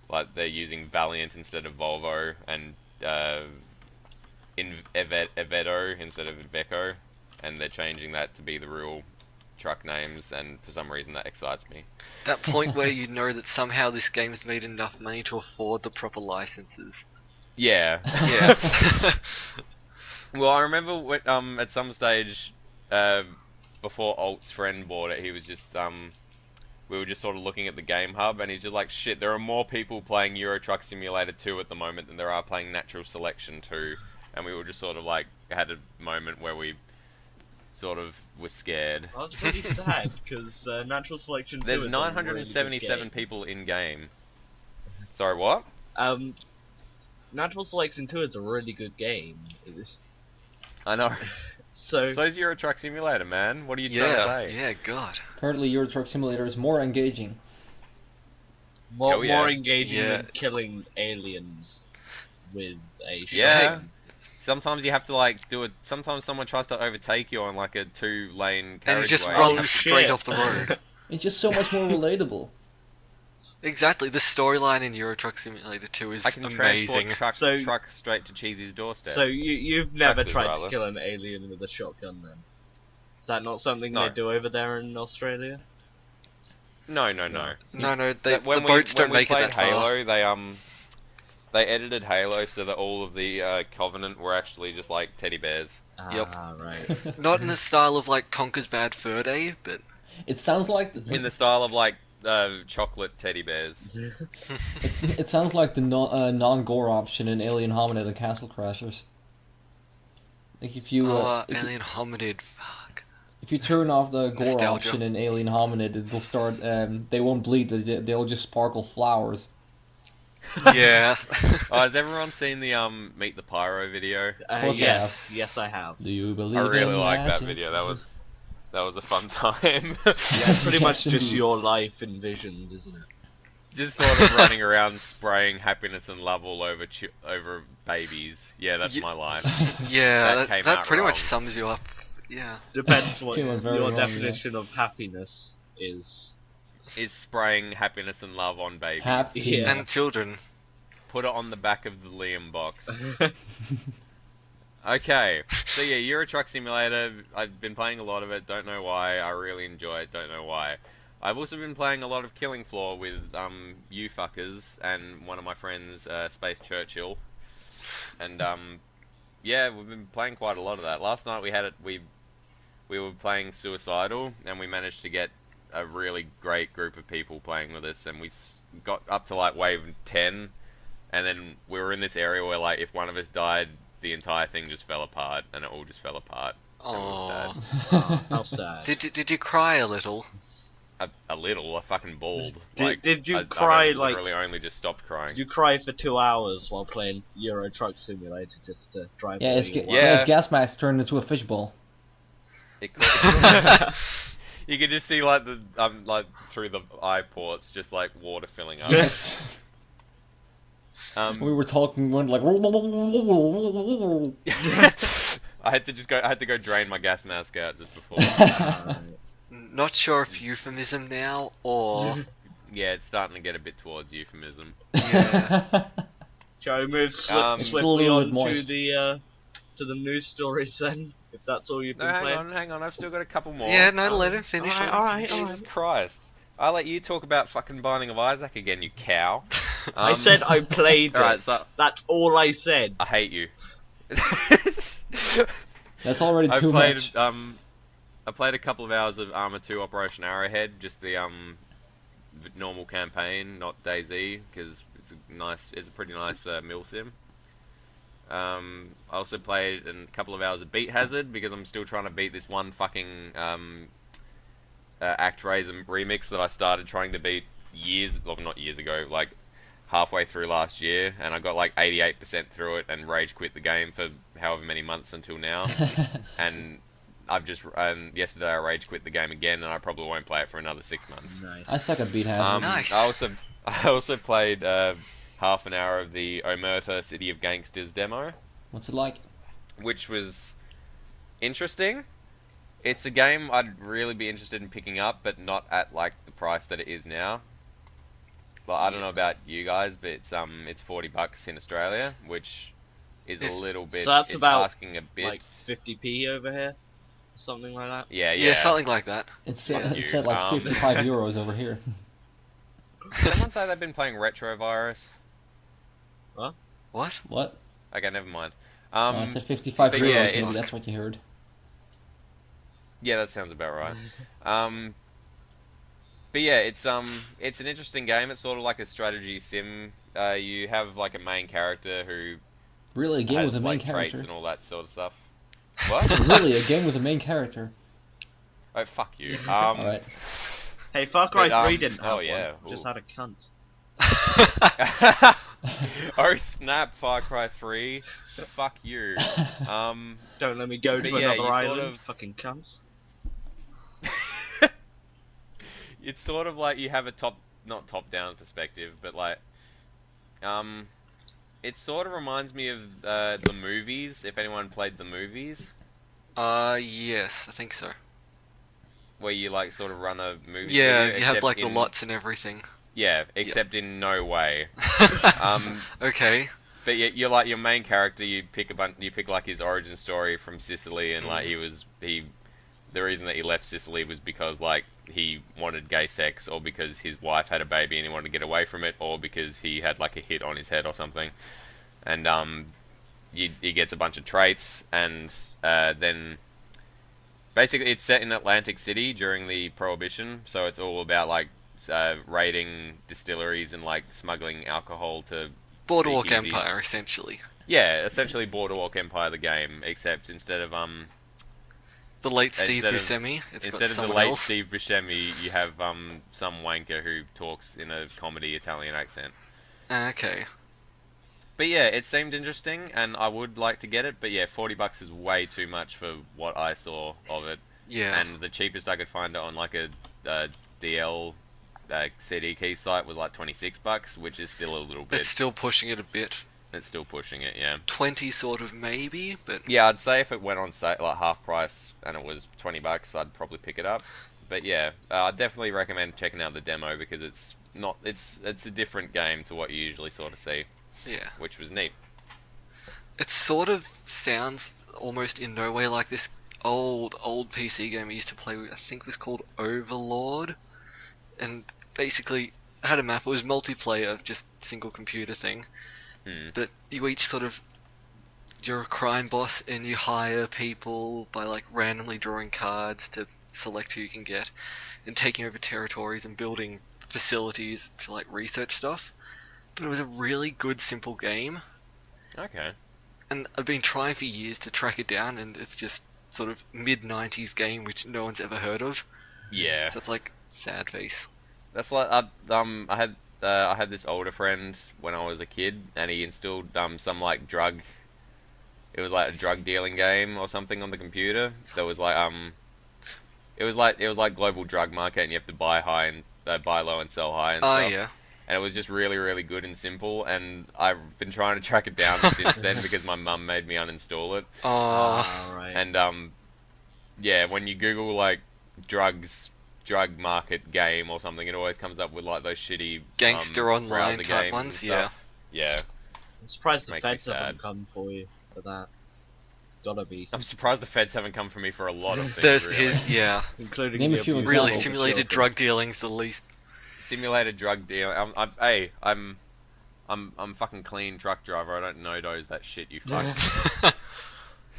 Speaker 4: Like they're using Valiant instead of Volvo, and Iveco instead of Iveco, and they're changing that to be the real truck names, and for some reason that excites me.
Speaker 3: That point where you know that somehow this game's made enough money to afford the proper licenses.
Speaker 4: Yeah.
Speaker 3: Yeah.
Speaker 4: Well, I remember when, at some stage, before Alt's friend bought it, he was just, we were just sort of looking at the Game Hub, and he's just like, shit, there are more people playing Euro Truck Simulator 2 at the moment than there are playing Natural Selection 2, and we were just sort of like, had a moment where we sort of were scared.
Speaker 1: I was pretty sad because Natural Selection 2
Speaker 4: There's
Speaker 1: is a
Speaker 4: 977
Speaker 1: really good
Speaker 4: people in game. Sorry, what?
Speaker 1: game. Natural Selection 2 is a really good game.
Speaker 4: I know.
Speaker 1: So
Speaker 4: So's Euro Truck Simulator, man. What are you trying to say?
Speaker 3: Yeah, God.
Speaker 2: Apparently, Euro Truck Simulator is more engaging.
Speaker 1: more
Speaker 4: yeah.
Speaker 1: more engaging
Speaker 3: Yeah.
Speaker 1: than killing aliens with a
Speaker 4: Yeah.
Speaker 1: shotgun.
Speaker 4: Sometimes you have to like do it. Sometimes someone tries to overtake you on like a 2-lane carriageway.
Speaker 3: And you just
Speaker 1: Oh,
Speaker 3: run
Speaker 1: shit.
Speaker 3: straight off the road.
Speaker 2: It's just so much more relatable.
Speaker 3: Exactly, the storyline in Euro Truck Simulator 2 is
Speaker 4: I can
Speaker 3: amazing.
Speaker 4: transport
Speaker 1: So-
Speaker 4: truck straight to Cheesy's doorstep.
Speaker 1: So you've never
Speaker 4: Tractors,
Speaker 1: tried
Speaker 4: rather.
Speaker 1: to kill an alien with a shotgun then? Is that not something
Speaker 4: No.
Speaker 1: they do over there in Australia?
Speaker 4: no.
Speaker 3: No,
Speaker 4: When
Speaker 3: the
Speaker 4: we-
Speaker 3: boats don't
Speaker 4: when we
Speaker 3: make it
Speaker 4: played
Speaker 3: that far.
Speaker 4: Halo, they edited Halo so that all of the Covenant were actually just like teddy bears.
Speaker 3: Yep.
Speaker 1: Ah, right.
Speaker 3: Not in the style of like Conker's Bad Fur Day, but
Speaker 2: It sounds like
Speaker 4: In the style of like chocolate teddy bears.
Speaker 2: it sounds like the non-gore option in Alien Hominid and Castle Crashers. Like if you
Speaker 3: Alien Hominid, fuck.
Speaker 2: if you turn off the gore
Speaker 3: Nostalgia.
Speaker 2: option in Alien Hominid, it will start. They won't bleed. They'll just sparkle flowers.
Speaker 3: Yeah.
Speaker 4: Oh, has everyone seen the Meet the Pyro video?
Speaker 2: course I
Speaker 1: Yes, yes, I have.
Speaker 2: Do you believe?
Speaker 4: I really
Speaker 2: in
Speaker 4: like that
Speaker 2: magic?
Speaker 4: video. That was a fun time.
Speaker 1: Yeah, pretty much
Speaker 2: Yes,
Speaker 1: just
Speaker 2: indeed.
Speaker 1: your life envisioned, isn't it?
Speaker 4: Just sort of running around spraying happiness and love all over over babies. Yeah, that's
Speaker 3: Ye-
Speaker 4: my life.
Speaker 3: Yeah,
Speaker 4: That came
Speaker 3: that
Speaker 4: out
Speaker 3: pretty much
Speaker 4: wrong.
Speaker 3: sums you up. Yeah.
Speaker 1: Depends what
Speaker 2: Came out very
Speaker 1: your
Speaker 2: wrong, yeah.
Speaker 1: definition of happiness. is.
Speaker 4: Is spraying happiness and love on babies.
Speaker 2: Happy.
Speaker 1: Yeah.
Speaker 3: And children.
Speaker 4: Put it on the back of the Liam box. Okay, so yeah, Euro Truck Simulator, I've been playing a lot of it, don't know why, I really enjoy it, don't know why. I've also been playing a lot of Killing Floor with you fuckers and one of my friends, Space Churchill. And yeah, we've been playing quite a lot of that. Last night we were playing Suicidal, and we managed to get a really great group of people playing with us, and we got up to like wave 10, and then we were in this area where like if one of us died, the entire thing just fell apart, and it all just fell apart. And we were sad.
Speaker 1: Oh, how sad.
Speaker 3: Did you cry a little?
Speaker 4: A little, I fucking bawled.
Speaker 1: Did you
Speaker 4: I
Speaker 1: cry, like...
Speaker 4: literally only just stopped crying.
Speaker 1: Did you cry for 2 hours while playing Euro Truck Simulator just to drive?
Speaker 2: Yeah, his
Speaker 4: Yeah.
Speaker 2: gas mask turned into a fishbowl.
Speaker 4: You could just see like the like through the eye ports, just like water filling up.
Speaker 2: Yes. We were talking when like.
Speaker 4: I had to go drain my gas mask out just before.
Speaker 3: Not sure if euphemism now or
Speaker 4: Yeah, it's starting to get a bit towards euphemism.
Speaker 3: yeah.
Speaker 1: Shall we move
Speaker 2: Still a
Speaker 1: swiftly
Speaker 2: little
Speaker 1: on
Speaker 2: bit moist.
Speaker 1: to the news stories then? If that's all you've
Speaker 4: No,
Speaker 1: been playing.
Speaker 4: hang on, I've still got a couple more.
Speaker 3: Yeah, no, let him finish it.
Speaker 1: Alright.
Speaker 4: Jesus Christ. I'll let you talk about fucking Binding of Isaac again, you cow.
Speaker 1: I said I played it.
Speaker 4: Alright, so
Speaker 1: That's all I said.
Speaker 4: I hate you.
Speaker 2: That's already too much.
Speaker 4: I played a couple of hours of Arma 2 Operation Arrowhead, just the normal campaign, not DayZ, because it's a pretty nice mill sim. I also played a couple of hours of Beat Hazard because I'm still trying to beat this one fucking ActRaiser remix that I started trying to beat not years ago, like halfway through last year, and I got like 88% through it and rage quit the game for however many months until now. And yesterday I rage quit the game again, and I probably won't play it for another 6 months.
Speaker 1: Nice.
Speaker 2: I suck at Beat Hazard.
Speaker 3: Nice.
Speaker 4: I also played half an hour of the Omerta City of Gangsters demo,
Speaker 2: What's it like?
Speaker 4: which was interesting. It's a game I'd really be interested in picking up, but not at like the price that it is now. Well, I don't know about you guys, but it's $40 in Australia, which is a little bit.
Speaker 1: So that's
Speaker 4: it's
Speaker 1: about,
Speaker 4: asking a bit.
Speaker 1: Like 50p over here, something like that.
Speaker 4: Yeah,
Speaker 3: Yeah, something like that.
Speaker 2: It's
Speaker 4: Fuck
Speaker 2: it's
Speaker 4: you.
Speaker 2: at like 55 euros over here.
Speaker 4: Someone say they've been playing Retrovirus.
Speaker 3: What?
Speaker 2: What?
Speaker 4: Okay, never mind.
Speaker 2: I said 55
Speaker 4: but
Speaker 2: euros.
Speaker 4: yeah,
Speaker 2: Maybe
Speaker 4: it's-
Speaker 2: that's what you heard.
Speaker 4: Yeah, that sounds about right. But yeah, it's an interesting game. It's sort of like a strategy sim. You have like a main character who
Speaker 2: Really, a game
Speaker 4: has
Speaker 2: with a main
Speaker 4: like traits
Speaker 2: character.
Speaker 4: and all that sort of stuff. What?
Speaker 2: Really, a game with a main character.
Speaker 4: Oh, fuck you.
Speaker 2: All right.
Speaker 1: Hey, Far Cry
Speaker 4: But,
Speaker 1: 3 didn't have
Speaker 4: oh, yeah,
Speaker 1: one. Just
Speaker 4: ooh.
Speaker 1: had a cunt.
Speaker 4: Oh snap! Far Cry 3. Fuck you.
Speaker 1: Don't let me go
Speaker 4: But
Speaker 1: to
Speaker 4: yeah,
Speaker 1: another
Speaker 4: you
Speaker 1: island,
Speaker 4: sort of-
Speaker 1: fucking cunts.
Speaker 4: It's sort of like you have a not top-down perspective, but like, it sort of reminds me of the movies. If anyone played the movies,
Speaker 3: Yes, I think so.
Speaker 4: where you like sort of run a movie.
Speaker 3: Yeah,
Speaker 4: studio,
Speaker 3: you have
Speaker 4: except
Speaker 3: like the
Speaker 4: in-
Speaker 3: lots and everything.
Speaker 4: Yeah, except in no way.
Speaker 3: Okay.
Speaker 4: But you're like your main character. You pick like his origin story from Sicily, and like the reason that he left Sicily was because like he wanted gay sex, or because his wife had a baby and he wanted to get away from it, or because he had like a hit on his head or something. And he gets a bunch of traits, and then basically it's set in Atlantic City during the Prohibition, so it's all about like raiding distilleries and like smuggling alcohol to
Speaker 3: Boardwalk
Speaker 4: speakeasies.
Speaker 3: Empire, essentially.
Speaker 4: Yeah, essentially Boardwalk Empire the game, except instead of
Speaker 3: The late Steve
Speaker 4: Instead of-
Speaker 3: Buscemi. It's
Speaker 4: instead
Speaker 3: got
Speaker 4: of the
Speaker 3: someone
Speaker 4: late
Speaker 3: else.
Speaker 4: Steve Buscemi, you have some wanker who talks in a comedy Italian accent.
Speaker 3: Okay.
Speaker 4: But yeah, it seemed interesting, and I would like to get it. But yeah, $40 is way too much for what I saw of it.
Speaker 3: Yeah.
Speaker 4: And the cheapest I could find it on like a DL CD key site was like $26, which is still a little bit.
Speaker 3: It's still pushing it a bit.
Speaker 4: It's still pushing it, yeah.
Speaker 3: 20 sort of maybe, but
Speaker 4: Yeah, I'd say if it went on sale like half price and it was $20, I'd probably pick it up. But yeah, I definitely recommend checking out the demo because it's a different game to what you usually sort of see,
Speaker 3: Yeah.
Speaker 4: which was neat.
Speaker 3: It sort of sounds almost in no way like this old PC game I used to play with. I think it was called Overlord, and basically had a map. It was multiplayer, just single computer thing. But you each sort of, you're a crime boss and you hire people by like randomly drawing cards to select who you can get, and taking over territories and building facilities to like research stuff. But it was a really good simple game.
Speaker 4: Okay.
Speaker 3: And I've been trying for years to track it down, and it's just sort of mid-90s game which no one's ever heard of.
Speaker 4: Yeah.
Speaker 3: So it's like sad face.
Speaker 4: That's like I had this older friend when I was a kid, and he installed some like drug. It was like a drug dealing game or something on the computer. That was like it was like global drug market, and you have to buy high and buy low and sell high and stuff.
Speaker 3: Yeah.
Speaker 4: And it was just really, really good and simple, and I've been trying to track it down since then because my mum made me uninstall it.
Speaker 1: Right.
Speaker 4: And yeah, when you Google like drug market game or something, it always comes up with like those shitty
Speaker 3: Gangster online
Speaker 4: browser
Speaker 3: type
Speaker 4: games
Speaker 3: ones,
Speaker 4: and stuff. Yeah.
Speaker 1: I'm surprised the
Speaker 4: Makes me
Speaker 1: feds haven't
Speaker 4: sad.
Speaker 1: come for you for that. It's gotta be.
Speaker 4: I'm surprised the feds haven't come for me for a lot of things.
Speaker 3: There's
Speaker 4: Really.
Speaker 3: yeah.
Speaker 1: Including
Speaker 2: Name
Speaker 1: the
Speaker 2: a few
Speaker 1: abuse
Speaker 3: Really
Speaker 2: examples.
Speaker 1: of
Speaker 3: simulated
Speaker 1: children.
Speaker 3: drug dealing's the least.
Speaker 4: Simulated drug deal. I'm fucking clean truck driver. I don't know that shit, you fucks.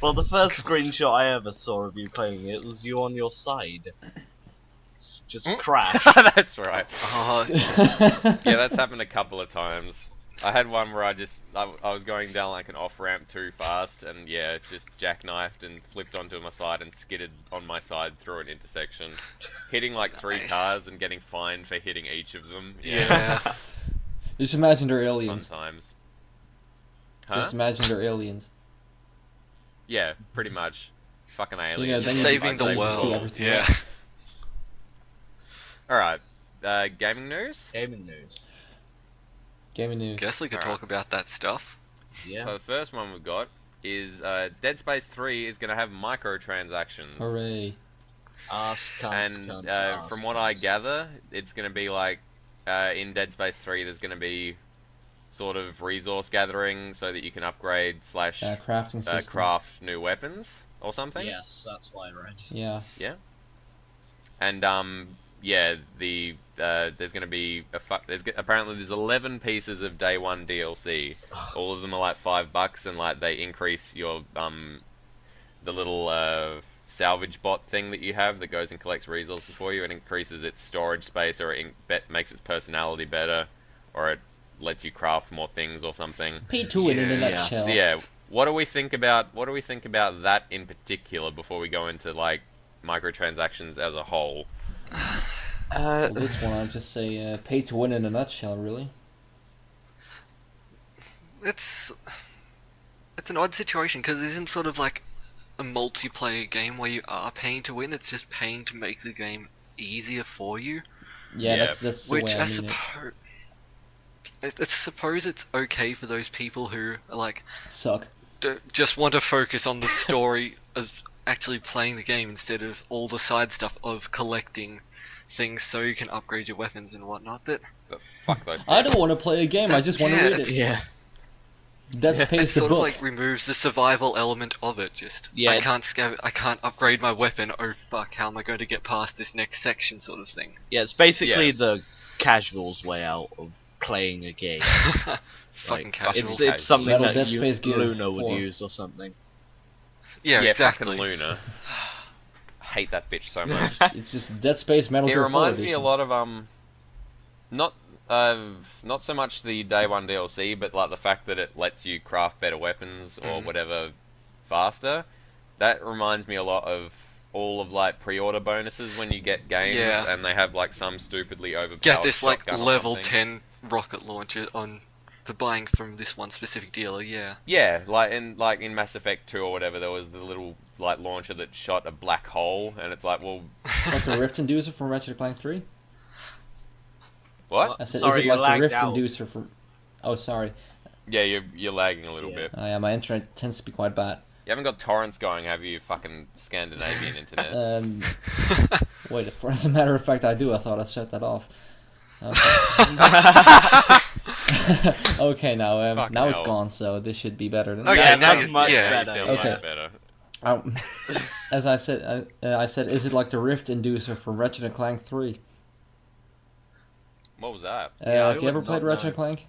Speaker 1: Well, the first screenshot I ever saw of you playing it was you on your side. Just crash.
Speaker 4: That's right.
Speaker 3: Oh,
Speaker 4: Yeah, that's happened a couple of times. I had one where I was going down like an off ramp too fast, and yeah, just jackknifed and flipped onto my side and skidded on my side through an intersection, hitting like 3
Speaker 3: Nice.
Speaker 4: cars and getting fined for hitting each of them.
Speaker 3: yeah.
Speaker 2: Just imagine they're
Speaker 4: Fun
Speaker 2: aliens.
Speaker 4: times. Huh?
Speaker 2: Just imagine they're aliens.
Speaker 4: Yeah, pretty much. Fucking
Speaker 2: You know,
Speaker 4: aliens.
Speaker 2: then you
Speaker 3: Saving
Speaker 2: just
Speaker 3: the
Speaker 2: do
Speaker 3: world.
Speaker 2: everything
Speaker 3: Yeah.
Speaker 2: else.
Speaker 4: Alright, gaming news?
Speaker 1: Gaming news.
Speaker 2: Gaming news.
Speaker 3: Guess we could
Speaker 4: Alright.
Speaker 3: talk about that stuff.
Speaker 1: Yeah.
Speaker 4: So the first one we've got is Deadspace 3 is going to have microtransactions.
Speaker 2: Hooray.
Speaker 1: Ask, cunt,
Speaker 4: And
Speaker 1: cunt, ask,
Speaker 4: from what I
Speaker 1: cunt.
Speaker 4: gather, it's going to be like in Dead Space 3 there's going to be sort of resource gathering so that you can upgrade slash
Speaker 2: Crafting system.
Speaker 4: craft new weapons or something.
Speaker 1: Yes, that's what I read.
Speaker 2: Yeah.
Speaker 4: And yeah, there's going to be apparently there's 11 pieces of day one DLC. All of them are like $5, and like they increase your the little salvage bot thing that you have that goes and collects resources for you. It increases its storage space, or it makes its personality better, or it lets you craft more things or something.
Speaker 2: Pay to it in a
Speaker 3: Yeah.
Speaker 2: nutshell.
Speaker 4: So yeah, what do we think about that in particular before we go into like microtransactions as a whole?
Speaker 2: Well, this one, I'd just say pay to win in a nutshell, really.
Speaker 3: It's an odd situation because it isn't sort of like a multiplayer game where you are paying to win. It's just paying to make the game easier for you.
Speaker 2: Yeah,
Speaker 4: Yeah.
Speaker 2: that's the
Speaker 3: Which
Speaker 2: way
Speaker 3: I
Speaker 2: I mean
Speaker 3: suppose it's okay for those people who are like
Speaker 2: it. Suck.
Speaker 3: just want to focus on the story of actually playing the game instead of all the side stuff of collecting things so you can upgrade your weapons and whatnot. But
Speaker 4: But fuck those.
Speaker 2: I don't want to play a game, I just want to
Speaker 3: Yeah,
Speaker 2: read it.
Speaker 1: Yeah.
Speaker 2: That's
Speaker 3: it
Speaker 2: pays the
Speaker 3: sort of
Speaker 2: book.
Speaker 3: like removes the survival element of it. Just
Speaker 1: Yeah.
Speaker 3: I can't upgrade my weapon. Oh fuck, how am I going to get past this next section? Sort of thing.
Speaker 1: Yeah, it's basically
Speaker 4: Yeah.
Speaker 1: the casual's way out of playing a game.
Speaker 3: Fucking
Speaker 1: Like,
Speaker 3: casual.
Speaker 1: It's something
Speaker 2: Metal
Speaker 1: that
Speaker 2: Dead
Speaker 1: you,
Speaker 2: Space Gear
Speaker 1: Luna would
Speaker 2: 4.
Speaker 1: use or something.
Speaker 3: yeah, exactly.
Speaker 4: Fucking Luna. I hate that bitch so much.
Speaker 2: It's just Dead Space Metal
Speaker 4: It
Speaker 2: Gear 4
Speaker 4: reminds me a
Speaker 2: edition.
Speaker 4: lot of not so much the day one DLC, but like the fact that it lets you craft better weapons or whatever faster. That reminds me a lot of all of like pre-order bonuses when you get games,
Speaker 3: Yeah.
Speaker 4: and they have like some stupidly overpowered
Speaker 3: Get this like
Speaker 4: shotgun or
Speaker 3: level
Speaker 4: something.
Speaker 3: 10 rocket launcher on for buying from this one specific dealer. Yeah.
Speaker 4: Yeah, like in Mass Effect 2 or whatever, there was the little like launcher that shot a black hole, and it's like, well,
Speaker 2: Like the Rift Inducer from Ratchet & Clank 3?
Speaker 4: what?
Speaker 2: I said,
Speaker 1: Sorry,
Speaker 2: is it
Speaker 1: you
Speaker 2: like the
Speaker 1: lagged
Speaker 2: Rift
Speaker 1: out.
Speaker 2: Inducer from... Oh, sorry.
Speaker 4: Yeah, you're lagging a little
Speaker 1: Yeah.
Speaker 4: bit.
Speaker 2: Yeah, my internet tends to be quite bad.
Speaker 4: You haven't got torrents going, have you? Fucking Scandinavian internet.
Speaker 2: Wait, as a matter of fact, I do. I thought I shut that off. Okay, now
Speaker 4: Fucking
Speaker 2: it's
Speaker 4: hell.
Speaker 2: gone, so this should be better. Than
Speaker 3: Okay,
Speaker 1: Yeah,
Speaker 3: now
Speaker 1: that's
Speaker 3: you-
Speaker 1: much
Speaker 3: yeah,
Speaker 1: better.
Speaker 4: Sound
Speaker 2: Okay.
Speaker 4: much better.
Speaker 2: As I said, is it like the Rift Inducer from Ratchet & Clank 3?
Speaker 4: What was that?
Speaker 1: Yeah, I
Speaker 2: Have you ever
Speaker 1: would
Speaker 2: played
Speaker 1: not
Speaker 2: Ratchet
Speaker 1: know.
Speaker 2: & Clank?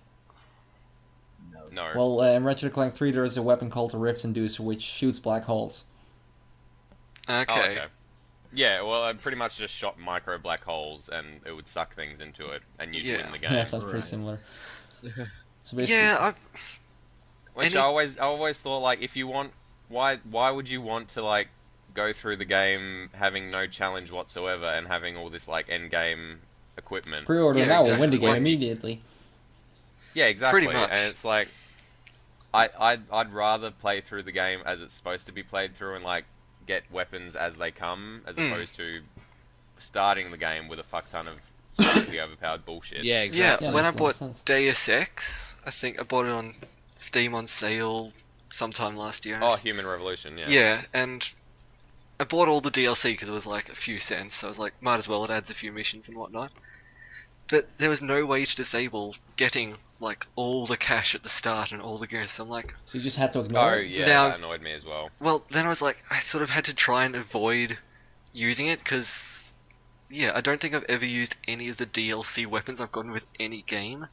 Speaker 1: No.
Speaker 4: No.
Speaker 2: Well, in Ratchet & Clank 3, there is a weapon called the Rift Inducer, which shoots black holes.
Speaker 4: Oh,
Speaker 3: Okay.
Speaker 4: Yeah, well, I pretty much just shot micro black holes, and it would suck things into it, and you'd
Speaker 3: Yeah.
Speaker 4: win the game.
Speaker 2: Yeah, sounds pretty
Speaker 1: Right.
Speaker 2: similar. So basically,
Speaker 3: Yeah,
Speaker 4: Which
Speaker 3: Any-
Speaker 4: I always thought, like, if you want, why would you want to, like, go through the game having no challenge whatsoever and having all this, like, end game equipment?
Speaker 2: pre-order
Speaker 3: Yeah,
Speaker 2: now will win the
Speaker 3: exactly.
Speaker 2: game
Speaker 3: Well,
Speaker 2: immediately.
Speaker 4: Yeah, exactly.
Speaker 3: Pretty much.
Speaker 4: And it's like, I'd rather play through the game as it's supposed to be played through and, like, get weapons as they come, as opposed to starting the game with a fuck ton of stupidly overpowered bullshit.
Speaker 1: Yeah,
Speaker 3: yeah.
Speaker 1: exactly.
Speaker 2: Yeah,
Speaker 3: When I
Speaker 2: makes a lot of
Speaker 3: bought
Speaker 2: sense.
Speaker 3: Deus Ex, I think I bought it on Steam on sale sometime last year.
Speaker 4: Oh, Human Revolution, yeah.
Speaker 3: Yeah, and I bought all the DLC because it was like a few cents, so I was like, might as well, it adds a few missions and whatnot. But there was no way to disable getting like all the cash at the start and all the gear, so I'm like,
Speaker 2: So you just had to ignore
Speaker 4: Oh,
Speaker 2: it.
Speaker 4: yeah,
Speaker 3: Now-
Speaker 4: that annoyed me as well.
Speaker 3: well, then I was like, I sort of had to try and avoid using it because, yeah, I don't think I've ever used any of the DLC weapons I've gotten with any game.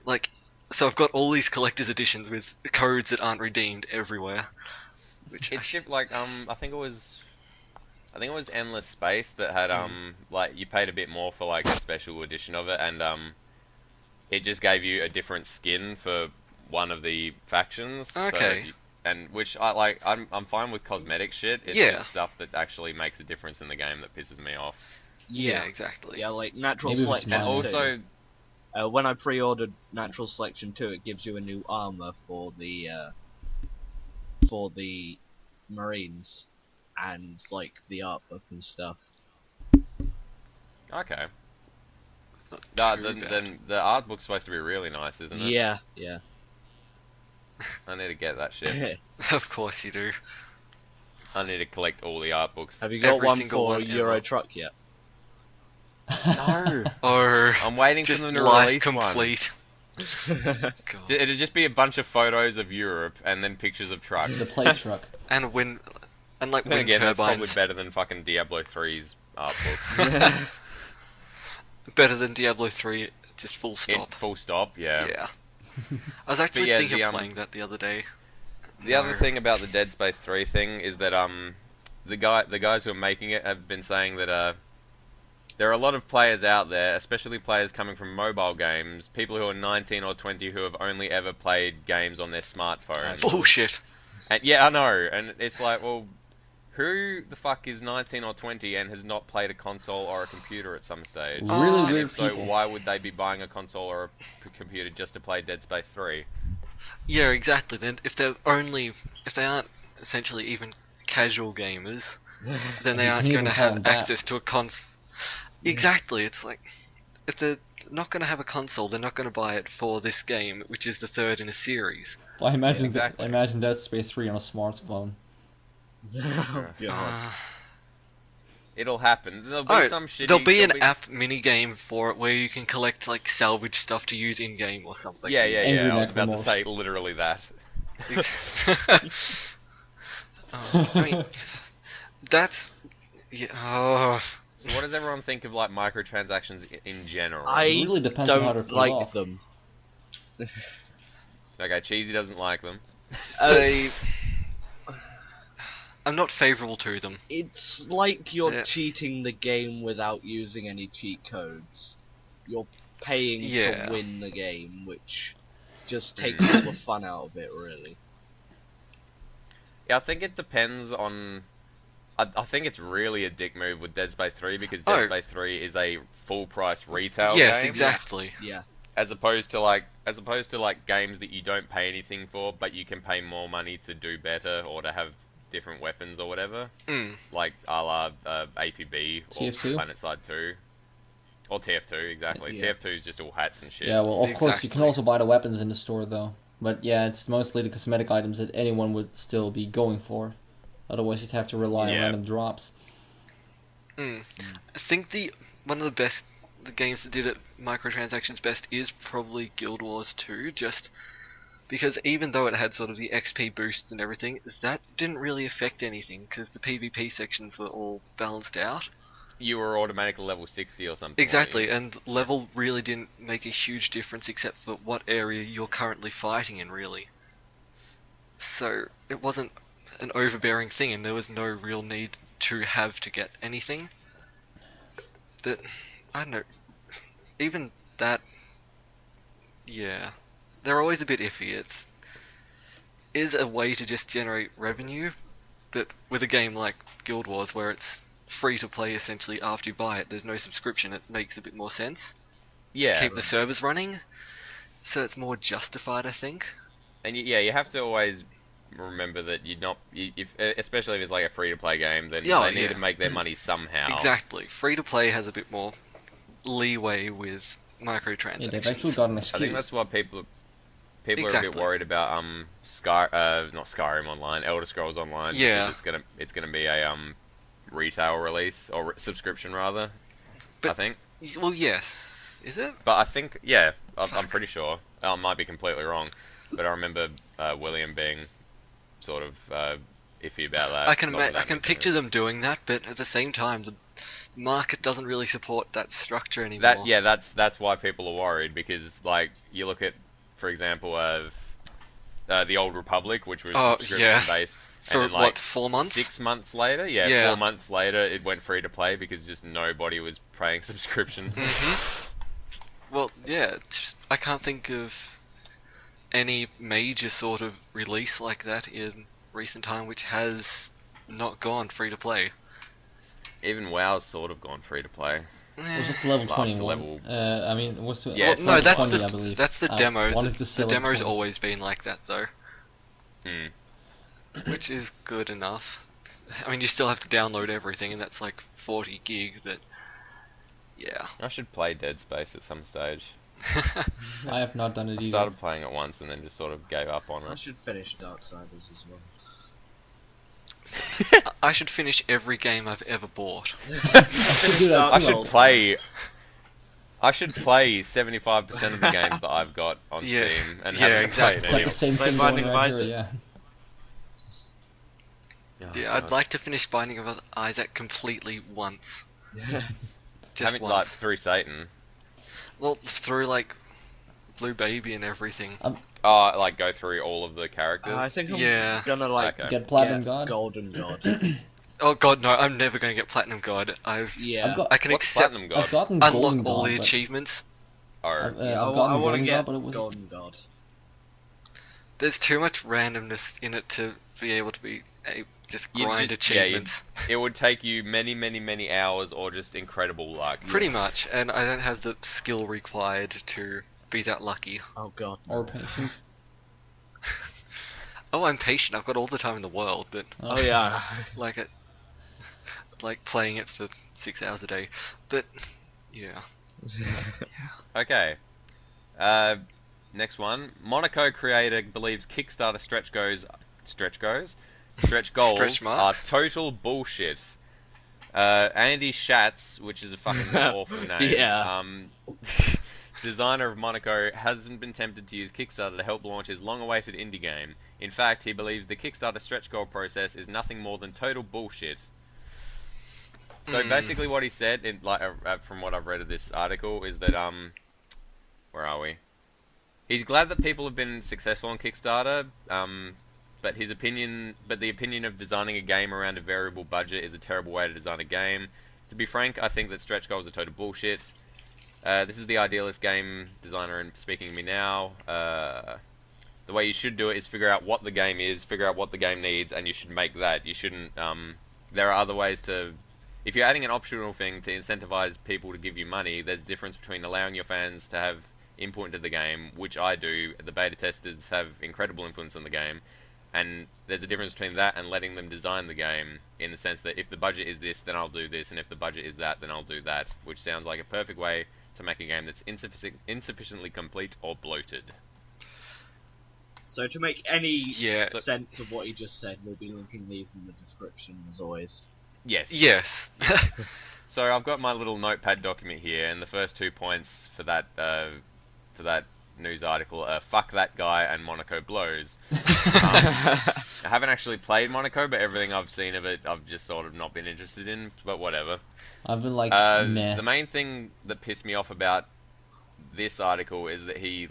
Speaker 3: Like, so I've got all these collector's editions with codes that aren't redeemed everywhere. Which
Speaker 4: It's like I think it was Endless Space that had like you paid a bit more for like a special edition of it, and it just gave you a different skin for one of the factions.
Speaker 3: Okay.
Speaker 4: And which I like. I'm fine with cosmetic shit. It's
Speaker 3: Yeah.
Speaker 4: just stuff that actually makes a difference in the game that pisses me off.
Speaker 3: yeah, exactly.
Speaker 1: Yeah, like Natural
Speaker 2: Maybe if it's
Speaker 1: Selection
Speaker 2: minor.
Speaker 4: And
Speaker 1: 2.
Speaker 4: also,
Speaker 1: When I pre-ordered Natural Selection 2, it gives you a new armor for the Marines and like the art book and stuff.
Speaker 4: okay.
Speaker 3: It's not
Speaker 4: Nah,
Speaker 3: too bad.
Speaker 4: then the art book's supposed to be really nice, isn't it?
Speaker 1: Yeah, yeah.
Speaker 4: I need to get that shit.
Speaker 3: Of course you do.
Speaker 4: I need to collect all the art books.
Speaker 1: Have you got
Speaker 3: Every
Speaker 1: one
Speaker 3: single
Speaker 1: for
Speaker 3: one
Speaker 1: Euro
Speaker 3: ever.
Speaker 1: Truck yet?
Speaker 4: No.
Speaker 3: Or
Speaker 4: I'm waiting
Speaker 3: just
Speaker 4: for them to
Speaker 3: life
Speaker 4: release one.
Speaker 3: complete. God.
Speaker 4: It'd just be a bunch of photos of Europe and then pictures of trucks.
Speaker 2: The plate truck.
Speaker 3: And like
Speaker 4: Then
Speaker 3: wind
Speaker 4: again, that's probably
Speaker 3: turbines.
Speaker 4: better than fucking Diablo 3's art book.
Speaker 3: Better than Diablo 3, just full stop.
Speaker 4: Full stop, yeah.
Speaker 3: Yeah. I was actually
Speaker 4: yeah,
Speaker 3: thinking
Speaker 4: the,
Speaker 3: of playing that the other day.
Speaker 4: The other
Speaker 3: No.
Speaker 4: thing about the Deadspace 3 thing is that the guys who are making it have been saying that there are a lot of players out there, especially players coming from mobile games, people who are 19 or 20 who have only ever played games on their smartphones.
Speaker 3: Bullshit.
Speaker 4: And yeah, I know, and it's like, well, who the fuck is 19 or 20 and has not played a console or a computer at some stage?
Speaker 2: Really
Speaker 3: Oh,
Speaker 2: weird
Speaker 4: And if so,
Speaker 2: people.
Speaker 4: why would they be buying a console or a computer just to play Dead Space 3?
Speaker 3: Yeah, exactly. Then if they aren't essentially even casual gamers, then they
Speaker 2: You
Speaker 3: aren't
Speaker 2: can
Speaker 3: going
Speaker 2: even
Speaker 3: to
Speaker 2: call
Speaker 3: have
Speaker 2: them that.
Speaker 3: access to a console. Exactly. It's like if they're not going to have a console, they're not going to buy it for this game, which is the third in a series.
Speaker 2: Well, I imagine
Speaker 4: exactly.
Speaker 2: imagine Dead Space 3 on a smartphone.
Speaker 1: Oh, God.
Speaker 3: Uh,
Speaker 4: It'll happen. There'll be
Speaker 3: oh,
Speaker 4: some shitty...
Speaker 3: there'll be an app mini game for it where you can collect like salvage stuff to use in game or something.
Speaker 4: Yeah,
Speaker 2: Angry
Speaker 4: I was about to
Speaker 2: Necromorph.
Speaker 4: say literally that.
Speaker 3: I mean, that's yeah. Oh.
Speaker 4: So what does everyone think of like microtransactions in general?
Speaker 1: I
Speaker 2: It really depends on how they're
Speaker 1: don't
Speaker 2: pulled
Speaker 1: like
Speaker 2: off.
Speaker 1: them.
Speaker 4: Okay, Cheesy doesn't like them.
Speaker 3: I'm not favourable to them.
Speaker 1: It's like you're
Speaker 3: Yeah.
Speaker 1: cheating the game without using any cheat codes. You're paying
Speaker 3: Yeah.
Speaker 1: to win the game, which just takes all the fun out of it, really.
Speaker 4: Yeah, I think it depends on... I think it's really a dick move with Dead Space 3 because
Speaker 3: Oh.
Speaker 4: Dead Space 3 is a full price retail
Speaker 3: Yes,
Speaker 4: game.
Speaker 3: exactly.
Speaker 1: Yeah.
Speaker 4: As opposed to like games that you don't pay anything for, but you can pay more money to do better or to have different weapons or whatever.
Speaker 3: Mm.
Speaker 4: Like a la APB or
Speaker 2: TF2?
Speaker 4: PlanetSide 2. Or TF2, exactly.
Speaker 1: Yeah.
Speaker 4: TF2 is just all hats and shit.
Speaker 2: Yeah, well, of course, you can
Speaker 3: Exactly.
Speaker 2: also buy the weapons in the store, though. But yeah, it's mostly the cosmetic items that anyone would still be going for. Otherwise, you'd have to rely on
Speaker 4: Yeah.
Speaker 2: random drops.
Speaker 3: I think one of the games that did it microtransactions best is probably Guild Wars 2, just because even though it had sort of the XP boosts and everything, that didn't really affect anything because the PvP sections were all balanced out.
Speaker 4: You were automatically level 60 or something.
Speaker 3: Exactly, and level really didn't make a huge difference except for what area you're currently fighting in, really. So it wasn't an overbearing thing, and there was no real need to have to get anything. But I don't know, even that, yeah, they're always a bit iffy. It is a way to just generate revenue, but with a game like Guild Wars where it's free to play essentially after you buy it, there's no subscription, it makes a bit more sense
Speaker 4: Yeah.
Speaker 3: to keep the servers running, so it's more justified, I think.
Speaker 4: And you have to always remember that especially if it's like a free-to-play game, then they need to make their money somehow.
Speaker 3: Exactly. Free to play has a bit more leeway with microtransactions.
Speaker 2: Yeah, they've actually got an
Speaker 4: I
Speaker 2: excuse.
Speaker 4: think that's why people are a bit
Speaker 3: Exactly.
Speaker 4: worried about not Skyrim Online, Elder Scrolls Online.
Speaker 3: Yeah.
Speaker 4: Because it's gonna be a retail release or subscription rather.
Speaker 3: But-
Speaker 4: I think.
Speaker 3: Well, yes. Is it?
Speaker 4: But I think I'm pretty sure. I might be completely wrong, but I remember William being sort of iffy about that.
Speaker 3: I can
Speaker 4: Not that that
Speaker 3: I can
Speaker 4: makes
Speaker 3: picture
Speaker 4: sense.
Speaker 3: them doing that, but at the same time, the market doesn't really support that structure anymore.
Speaker 4: That's why people are worried, because like you look at, for example, the Old Republic, which was subscription based.
Speaker 3: For
Speaker 4: and then, like,
Speaker 3: 4 months?
Speaker 4: 6 months later,
Speaker 3: Yeah.
Speaker 4: 4 months later, it went free to play because just nobody was paying subscriptions.
Speaker 3: Well, yeah, I can't think of any major sort of release like that in recent time which has not gone free to play.
Speaker 4: Even WoW's sort of gone free to play.
Speaker 2: Was it level
Speaker 4: Up to
Speaker 2: 21?
Speaker 4: level-
Speaker 2: I mean, was it?
Speaker 4: Yeah,
Speaker 3: Well,
Speaker 4: it's
Speaker 3: no,
Speaker 4: level
Speaker 3: that's
Speaker 2: 20, I
Speaker 3: the
Speaker 2: believe.
Speaker 3: that's the
Speaker 2: I
Speaker 3: demo.
Speaker 2: wanted to
Speaker 3: The
Speaker 2: sell it
Speaker 3: demo's
Speaker 2: 20.
Speaker 3: always been like that though,
Speaker 4: Hmm.
Speaker 3: which is good enough. I mean, you still have to download everything, and that's like 40 gig. But yeah,
Speaker 4: I should play Deadspace at some stage.
Speaker 2: I have not done it
Speaker 4: I
Speaker 2: either.
Speaker 4: started playing it once and then just sort of gave up on
Speaker 1: I
Speaker 4: it.
Speaker 1: should finish Darksiders as well.
Speaker 3: I should finish every game I've ever bought.
Speaker 2: I should do that
Speaker 4: I
Speaker 2: too.
Speaker 4: should play. I should play 75% of the games that I've got on
Speaker 3: Yeah.
Speaker 4: Steam and
Speaker 3: Yeah,
Speaker 4: haven't
Speaker 3: exactly.
Speaker 4: played
Speaker 2: It's
Speaker 4: any
Speaker 2: like the
Speaker 4: of
Speaker 2: same
Speaker 1: Play
Speaker 2: thing
Speaker 1: Binding
Speaker 2: going on
Speaker 1: of
Speaker 2: here,
Speaker 1: Isaac.
Speaker 2: yeah.
Speaker 4: them.
Speaker 3: Yeah, I'd like to finish Binding of Isaac completely once. Just
Speaker 4: Haven't
Speaker 3: once.
Speaker 4: like through Satan.
Speaker 3: Well, through like Blue Baby and everything.
Speaker 4: Like go through all of the characters.
Speaker 1: I think I'm
Speaker 3: Yeah.
Speaker 1: gonna like
Speaker 4: Okay.
Speaker 2: Get Platinum
Speaker 1: get
Speaker 2: God?
Speaker 1: Golden God.
Speaker 3: Oh god, no! I'm never gonna get Platinum God.
Speaker 1: Yeah.
Speaker 2: I've got,
Speaker 3: I can
Speaker 4: What's
Speaker 3: accept
Speaker 4: Platinum God?
Speaker 2: I've gotten
Speaker 3: unlock
Speaker 2: Golden
Speaker 3: all
Speaker 2: God,
Speaker 3: the
Speaker 2: but
Speaker 3: achievements.
Speaker 2: I've,
Speaker 4: Oh,
Speaker 1: Yeah, I
Speaker 2: I've gotten
Speaker 1: want to
Speaker 2: Golden
Speaker 1: get
Speaker 2: God, but it was
Speaker 1: Golden God.
Speaker 3: There's too much randomness in it to be able to be just
Speaker 4: You
Speaker 3: grind
Speaker 4: just- yeah, you-
Speaker 3: achievements.
Speaker 4: it would take you many, many, many hours or just incredible luck.
Speaker 3: Pretty much, and I don't have the skill required to be that lucky.
Speaker 1: Oh God.
Speaker 2: or patient.
Speaker 3: Oh, I'm patient. I've got all the time in the world, but
Speaker 1: Oh yeah.
Speaker 3: like it, like playing it for 6 hours a day. But yeah,
Speaker 4: Okay. Next one. Monaco creator believes Kickstarter stretch goals
Speaker 3: Stretch
Speaker 4: are
Speaker 3: marks?
Speaker 4: total bullshit. Andy Schatz, which is a fucking awful name.
Speaker 1: Yeah.
Speaker 4: Designer of Monaco hasn't been tempted to use Kickstarter to help launch his long-awaited indie game. In fact, he believes the Kickstarter stretch goal process is nothing more than total bullshit. So basically, what he said, from what I've read of this article, is that where are we? He's glad that people have been successful on Kickstarter, but the opinion of designing a game around a variable budget is a terrible way to design a game. To be frank, I think that stretch goals are total bullshit. This is the idealist game designer and speaking to me now. The way you should do it is figure out what the game is, figure out what the game needs, and you should make that. You shouldn't. There are other ways to. If you're adding an optional thing to incentivize people to give you money, there's a difference between allowing your fans to have input into the game, which I do. The beta testers have incredible influence on the game, and there's a difference between that and letting them design the game in the sense that if the budget is this, then I'll do this, and if the budget is that, then I'll do that, which sounds like a perfect way to make a game that's insufficiently complete or bloated.
Speaker 1: So to make any
Speaker 3: Yeah.
Speaker 1: sense of what he just said, we'll be linking these in the description as always.
Speaker 4: Yes.
Speaker 3: Yes.
Speaker 4: So I've got my little notepad document here, and the first 2 points for that news article are "fuck that guy" and "Monaco blows." I haven't actually played Monaco, but everything I've seen of it, I've just sort of not been interested in. But whatever.
Speaker 2: I've been like, meh.
Speaker 4: The main thing that pissed me off about this article is that he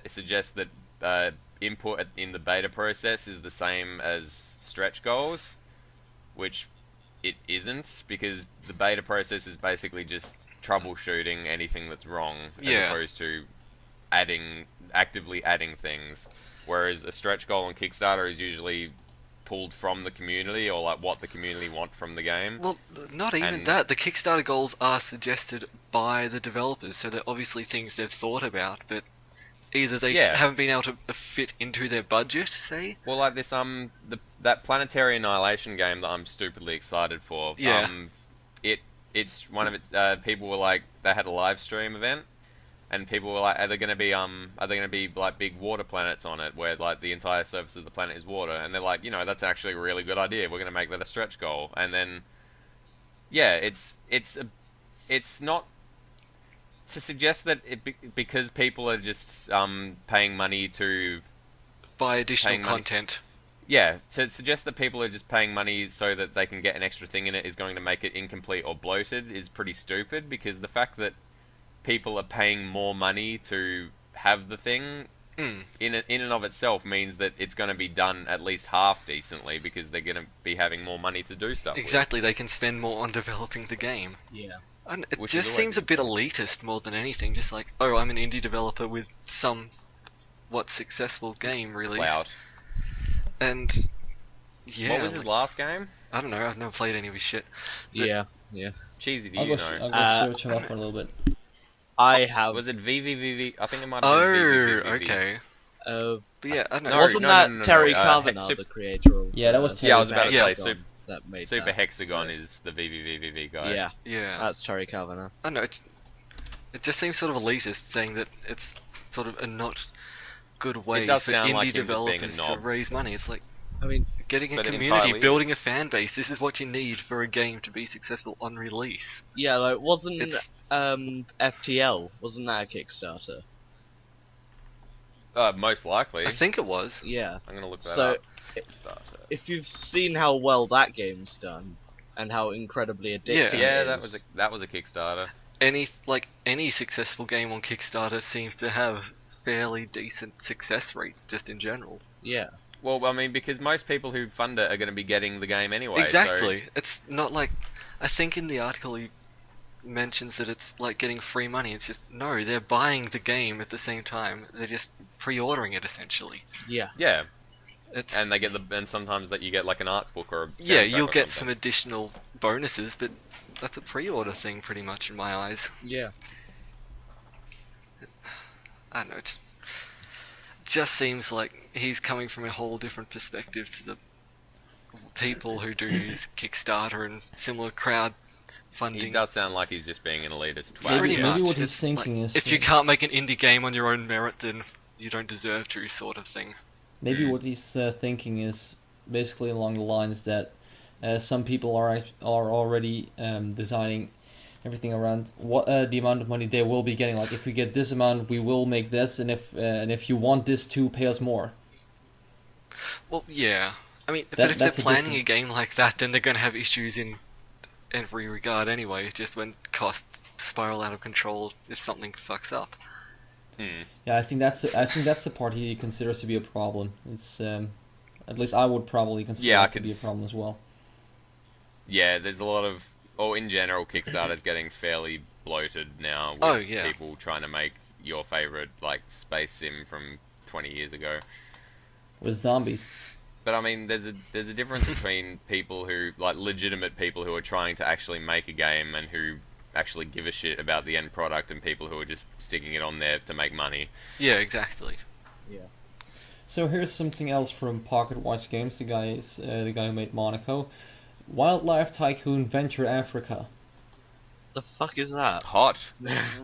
Speaker 4: suggests that input in the beta process is the same as stretch goals, which it isn't, because the beta process is basically just troubleshooting anything that's wrong, as opposed to actively adding things. Whereas a stretch goal on Kickstarter is usually pulled from the community, or like what the community want from the game.
Speaker 3: Well, not even that. The Kickstarter goals are suggested by the developers, so they're obviously things they've thought about, but either they haven't been able to fit into their budget, say.
Speaker 4: Well, like this that Planetary Annihilation game that I'm stupidly excited for.
Speaker 3: Yeah.
Speaker 4: It's one of its people were like, they had a live stream event, and people were like, are there going to be like big water planets on it where like the entire surface of the planet is water? And they're like, that's actually a really good idea. We're going to make that a stretch goal. And then it's not to suggest that because people are just paying money to
Speaker 3: buy additional content.
Speaker 4: Yeah, to suggest that people are just paying money so that they can get an extra thing in it is going to make it incomplete or bloated is pretty stupid, because the fact that people are paying more money to have the thing in and of itself means that it's going to be done at least half decently, because they're going to be having more money to do stuff
Speaker 3: Exactly, they can spend more on developing the game.
Speaker 1: Yeah.
Speaker 3: And it just seems a bit elitist more than anything, just like, oh, I'm an indie developer with somewhat successful game release.
Speaker 4: Clout.
Speaker 3: And yeah,
Speaker 4: what was his last game?
Speaker 3: I don't know. I've never played any of his shit.
Speaker 1: Yeah.
Speaker 4: Cheesy, do
Speaker 2: I'll
Speaker 4: you
Speaker 2: go,
Speaker 4: know?
Speaker 2: I'll go search him up for a little bit.
Speaker 1: I have.
Speaker 4: Was it VVVV? I think it might have been VVVV.
Speaker 3: Okay. But yeah, I don't know.
Speaker 4: No,
Speaker 1: Wasn't that Terry
Speaker 4: no.
Speaker 1: Kavanagh, the creator of?
Speaker 2: Yeah, that was Terry.
Speaker 4: Yeah, I was about to say
Speaker 1: Hexagon that made
Speaker 4: Super
Speaker 1: that,
Speaker 4: Hexagon
Speaker 1: so-
Speaker 4: is the VVVV guy.
Speaker 1: Yeah,
Speaker 3: Yeah.
Speaker 1: that's Terry Kavanagh.
Speaker 3: I don't know. It just seems sort of elitist, saying that it's sort of a not good way
Speaker 4: does
Speaker 3: for
Speaker 4: sound
Speaker 3: indie
Speaker 4: like him just being a
Speaker 3: developers to
Speaker 4: knob.
Speaker 3: raise money. It's like,
Speaker 1: I mean,
Speaker 3: getting a
Speaker 4: But it
Speaker 3: community,
Speaker 4: entirely
Speaker 3: building
Speaker 4: is.
Speaker 3: a fan base. This is what you need for a game to be successful on release.
Speaker 1: yeah, like wasn't
Speaker 3: It's-
Speaker 1: FTL? Wasn't that a Kickstarter?
Speaker 4: Most likely.
Speaker 3: I think it was.
Speaker 1: Yeah.
Speaker 4: I'm gonna look that
Speaker 1: So,
Speaker 4: up.
Speaker 1: it-
Speaker 4: Kickstarter.
Speaker 1: If you've seen how well that game's done and how incredibly addicting
Speaker 4: Yeah,
Speaker 1: it
Speaker 4: that
Speaker 1: is,
Speaker 4: was a Kickstarter.
Speaker 3: Any successful game on Kickstarter seems to have fairly decent success rates, just in general.
Speaker 1: yeah.
Speaker 4: Well, I mean, because most people who fund it are going to be getting the game anyway.
Speaker 3: Exactly. It's not like, I think in the article he mentions that it's like getting free money. It's just, no, they're buying the game at the same time. They're just pre-ordering it essentially.
Speaker 1: Yeah.
Speaker 4: So, yeah,
Speaker 3: It's
Speaker 4: and they get and sometimes that you get like an art book or a
Speaker 3: yeah,
Speaker 4: soundtrack
Speaker 3: you'll
Speaker 4: or
Speaker 3: get some
Speaker 4: something.
Speaker 3: additional bonuses, but that's a pre-order thing pretty much in my eyes.
Speaker 1: Yeah.
Speaker 3: I don't know. It just seems like he's coming from a whole different perspective to the people who do use Kickstarter and similar crowd funding.
Speaker 4: He does sound like he's just being an elitist twat.
Speaker 3: Pretty
Speaker 2: Maybe
Speaker 3: much.
Speaker 2: what he's
Speaker 3: It's
Speaker 2: thinking
Speaker 3: like,
Speaker 2: is,
Speaker 3: if you can't make an indie game on your own merit, then you don't deserve to, sort of thing.
Speaker 2: maybe what he's thinking is basically along the lines that some people are already designing everything around what the amount of money they will be getting. Like, if we get this amount, we will make this, and if you want this too, pay us more.
Speaker 3: Well, yeah. I mean,
Speaker 2: That-
Speaker 3: but if they're
Speaker 2: that's a
Speaker 3: planning a
Speaker 2: different-
Speaker 3: game like that, then they're going to have issues in every regard anyway, just when costs spiral out of control if something fucks up.
Speaker 2: Yeah, I think that's the part he considers to be a problem. It's at least I would probably consider
Speaker 4: Yeah, I
Speaker 2: it to
Speaker 4: could
Speaker 2: be a
Speaker 4: s-
Speaker 2: problem as well.
Speaker 4: Yeah, there's a lot of, in general, Kickstarter's getting fairly bloated now with
Speaker 3: Oh, yeah.
Speaker 4: people trying to make your favorite like space sim from 20 years ago.
Speaker 2: With zombies.
Speaker 4: But I mean, there's a difference between people who, like, legitimate people who are trying to actually make a game and who actually give a shit about the end product, and people who are just sticking it on there to make money.
Speaker 3: Yeah, exactly.
Speaker 2: So here's something else from Pocket Watch Games, the guy who made Monaco. Wildlife Tycoon Venture Africa.
Speaker 1: The fuck is that?
Speaker 4: Hot.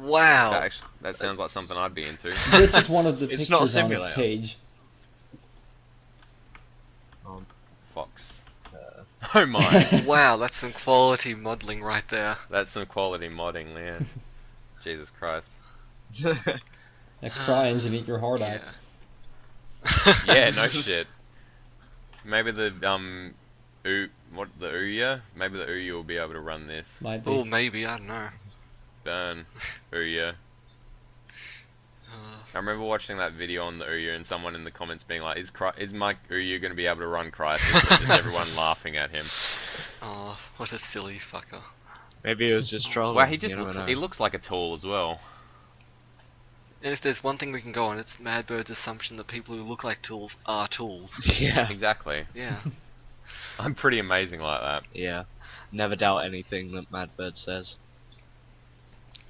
Speaker 3: Wow.
Speaker 4: That sounds like something I'd be into.
Speaker 2: This is one of the
Speaker 1: It's not a
Speaker 2: pictures on this
Speaker 1: simulator.
Speaker 2: page.
Speaker 4: Fox. Oh my.
Speaker 3: Wow, that's some quality modelling right there.
Speaker 4: That's some quality modding, man. Jesus Christ.
Speaker 2: A cringe and eat your heart out.
Speaker 4: Yeah, no shit. Maybe the the Ouya? Maybe the Ouya will be able to run this.
Speaker 2: Might be.
Speaker 3: Oh, maybe, I don't know.
Speaker 4: Burn. Ouya. I remember watching that video on the Ouya and someone in the comments being like, is my Ouya going to be able to run Crisis? And just everyone laughing at him.
Speaker 3: Oh, what a silly fucker.
Speaker 1: Maybe it was just trolling.
Speaker 4: Well, he just
Speaker 1: you never
Speaker 4: looks,
Speaker 1: know.
Speaker 4: he looks like a tool as well.
Speaker 3: And if there's one thing we can go on, it's Madbird's assumption that people who look like tools are tools.
Speaker 1: Yeah.
Speaker 4: Exactly.
Speaker 3: Yeah.
Speaker 4: I'm pretty amazing like that.
Speaker 1: Yeah. Never doubt anything that Madbird says.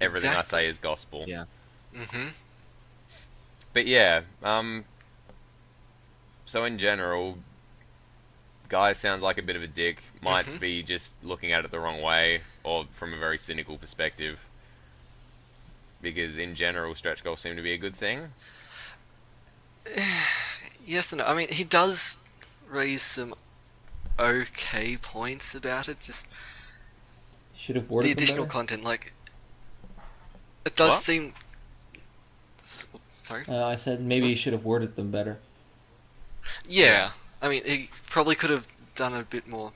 Speaker 4: Everything
Speaker 3: Exactly.
Speaker 4: I say is gospel.
Speaker 1: Yeah.
Speaker 3: Mm-hmm.
Speaker 4: But yeah, so in general, Guy sounds like a bit of a dick. Might be just looking at it the wrong way, or from a very cynical perspective. Because in general, stretch goals seem to be a good thing.
Speaker 3: Yes and no. I mean, he does raise some okay points about it, just
Speaker 2: Should have worded
Speaker 3: the
Speaker 2: them
Speaker 3: additional
Speaker 2: better.
Speaker 3: content, like... It does
Speaker 4: What?
Speaker 3: seem... Sorry?
Speaker 2: I said maybe you should have worded them better.
Speaker 3: Yeah. I mean, he probably could have done a bit more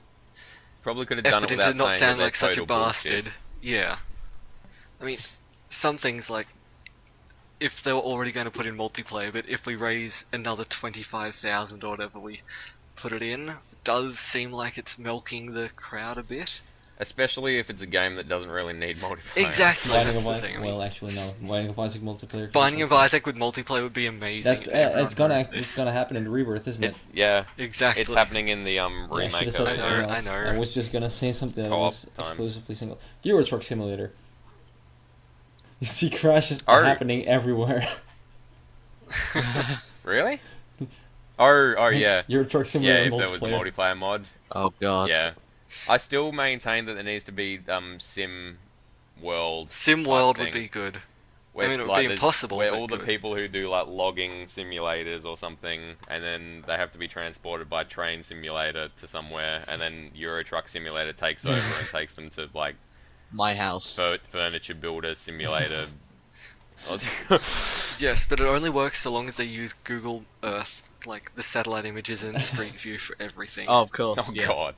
Speaker 4: Probably could have done it
Speaker 3: effort
Speaker 4: without
Speaker 3: into not
Speaker 4: saying
Speaker 3: sound
Speaker 4: that
Speaker 3: like such a
Speaker 4: they're total bullshit.
Speaker 3: bastard. Yeah. I mean, some things like, if they were already going to put in multiplayer, but if we raise another 25,000 or whatever we put it in, it does seem like it's milking the crowd a bit.
Speaker 4: Especially if it's a game that doesn't really need multiplayer.
Speaker 3: Exactly.
Speaker 2: Binding
Speaker 3: That's
Speaker 2: of
Speaker 3: the
Speaker 2: Isaac.
Speaker 3: thing. I mean,
Speaker 2: Well, actually, no. Binding of Isaac multiplayer.
Speaker 3: Binding of Isaac with multiplayer would be amazing.
Speaker 2: That's
Speaker 3: if everyone
Speaker 2: it's gonna
Speaker 3: knows this.
Speaker 2: it's gonna happen in the Rebirth, isn't
Speaker 4: It's
Speaker 2: it?
Speaker 3: Exactly.
Speaker 4: it's happening in the
Speaker 2: Yeah, I
Speaker 4: remake
Speaker 2: should've
Speaker 4: of
Speaker 2: said
Speaker 4: it.
Speaker 2: something
Speaker 3: I
Speaker 2: else.
Speaker 3: know.
Speaker 2: I was just gonna say something that
Speaker 4: Co-op
Speaker 2: was
Speaker 4: times.
Speaker 2: exclusively single. Viewer Truck Simulator. You see crashes
Speaker 4: Oh.
Speaker 2: happening everywhere.
Speaker 4: Really? Oh yeah.
Speaker 2: Euro Truck
Speaker 4: Yeah,
Speaker 2: Simulator
Speaker 4: if there was
Speaker 2: multiplayer.
Speaker 4: multiplayer mod.
Speaker 1: Oh god.
Speaker 4: Yeah. I still maintain that there needs to be Sim World.
Speaker 3: Sim
Speaker 4: type
Speaker 3: World
Speaker 4: thing,
Speaker 3: would be good.
Speaker 4: where
Speaker 3: I mean, it would
Speaker 4: like,
Speaker 3: be
Speaker 4: there's-
Speaker 3: impossible,
Speaker 4: Where
Speaker 3: but
Speaker 4: all the
Speaker 3: good.
Speaker 4: people who do like logging simulators or something, and then they have to be transported by train simulator to somewhere, and then Euro Truck Simulator takes over and takes them to like
Speaker 1: My house.
Speaker 4: furniture builder simulator.
Speaker 3: Yes, but it only works so long as they use Google Earth, like the satellite images and Street View for everything.
Speaker 1: Oh, of course.
Speaker 4: Oh
Speaker 1: yeah.
Speaker 4: god,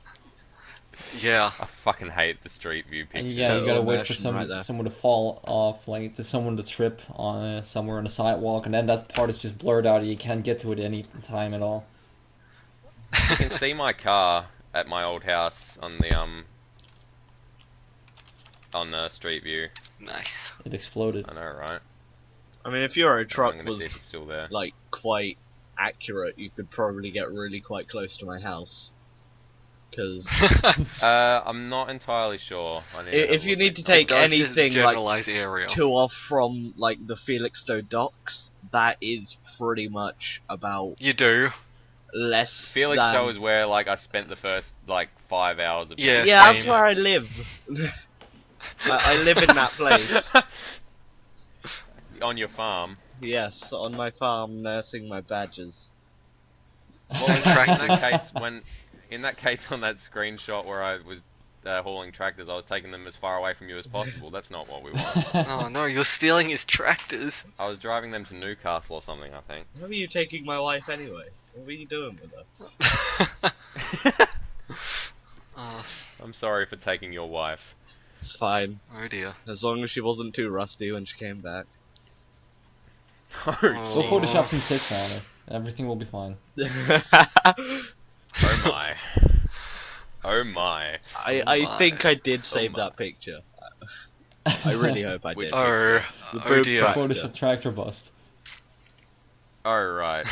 Speaker 3: Yeah.
Speaker 4: I fucking hate the Street View
Speaker 2: And
Speaker 4: pictures.
Speaker 2: yeah, you
Speaker 1: Total
Speaker 2: gotta wait for
Speaker 1: immersion right there.
Speaker 2: someone to fall off, like to someone to trip on somewhere on a sidewalk, and then that part is just blurred out. And you can't get to it any time at all.
Speaker 4: You can see my car at my old house on the Street View.
Speaker 3: Nice.
Speaker 2: It exploded.
Speaker 4: I know, right?
Speaker 1: I mean, if Euro
Speaker 4: I'm
Speaker 1: Truck
Speaker 4: gonna see if
Speaker 1: was
Speaker 4: it's still there.
Speaker 1: like quite accurate, you could probably get really quite close to my house. Because
Speaker 4: I'm not entirely sure. I need to have a
Speaker 1: if you
Speaker 4: look
Speaker 1: need
Speaker 4: next
Speaker 1: to
Speaker 4: time.
Speaker 1: take
Speaker 3: It does just
Speaker 1: anything like
Speaker 3: generalize area.
Speaker 1: to or from like the Felixstowe docks, that is pretty much about
Speaker 3: You do.
Speaker 1: less
Speaker 4: Felixstowe
Speaker 1: than...
Speaker 4: is where like I spent the first like 5 hours of
Speaker 3: Yeah,
Speaker 1: Yeah, that's
Speaker 3: same.
Speaker 1: where I live. I live in that place.
Speaker 4: on your farm.
Speaker 1: Yes, on my farm, nursing my badgers.
Speaker 4: Well, in that case, on that screenshot where I was hauling tractors, I was taking them as far away from you as possible. That's not what we want.
Speaker 3: Oh no, you're stealing his tractors.
Speaker 4: I was driving them to Newcastle or something, I think.
Speaker 1: Why were you taking my wife anyway? What were you doing with her?
Speaker 3: Oh,
Speaker 4: I'm sorry for taking your wife.
Speaker 1: It's fine,
Speaker 3: oh dear.
Speaker 1: as long as she wasn't too rusty when she came back.
Speaker 2: Go
Speaker 3: Oh.
Speaker 2: Photoshop some tits on her. Everything will be fine.
Speaker 4: Oh my. Oh my.
Speaker 1: I think I did
Speaker 4: Oh
Speaker 1: save
Speaker 4: my.
Speaker 1: that picture. I really hope I
Speaker 4: Which
Speaker 1: did.
Speaker 3: Oh,
Speaker 1: The
Speaker 3: oh
Speaker 1: boob
Speaker 3: dear.
Speaker 1: track.
Speaker 2: Photoshop tractor bust.
Speaker 4: Alright.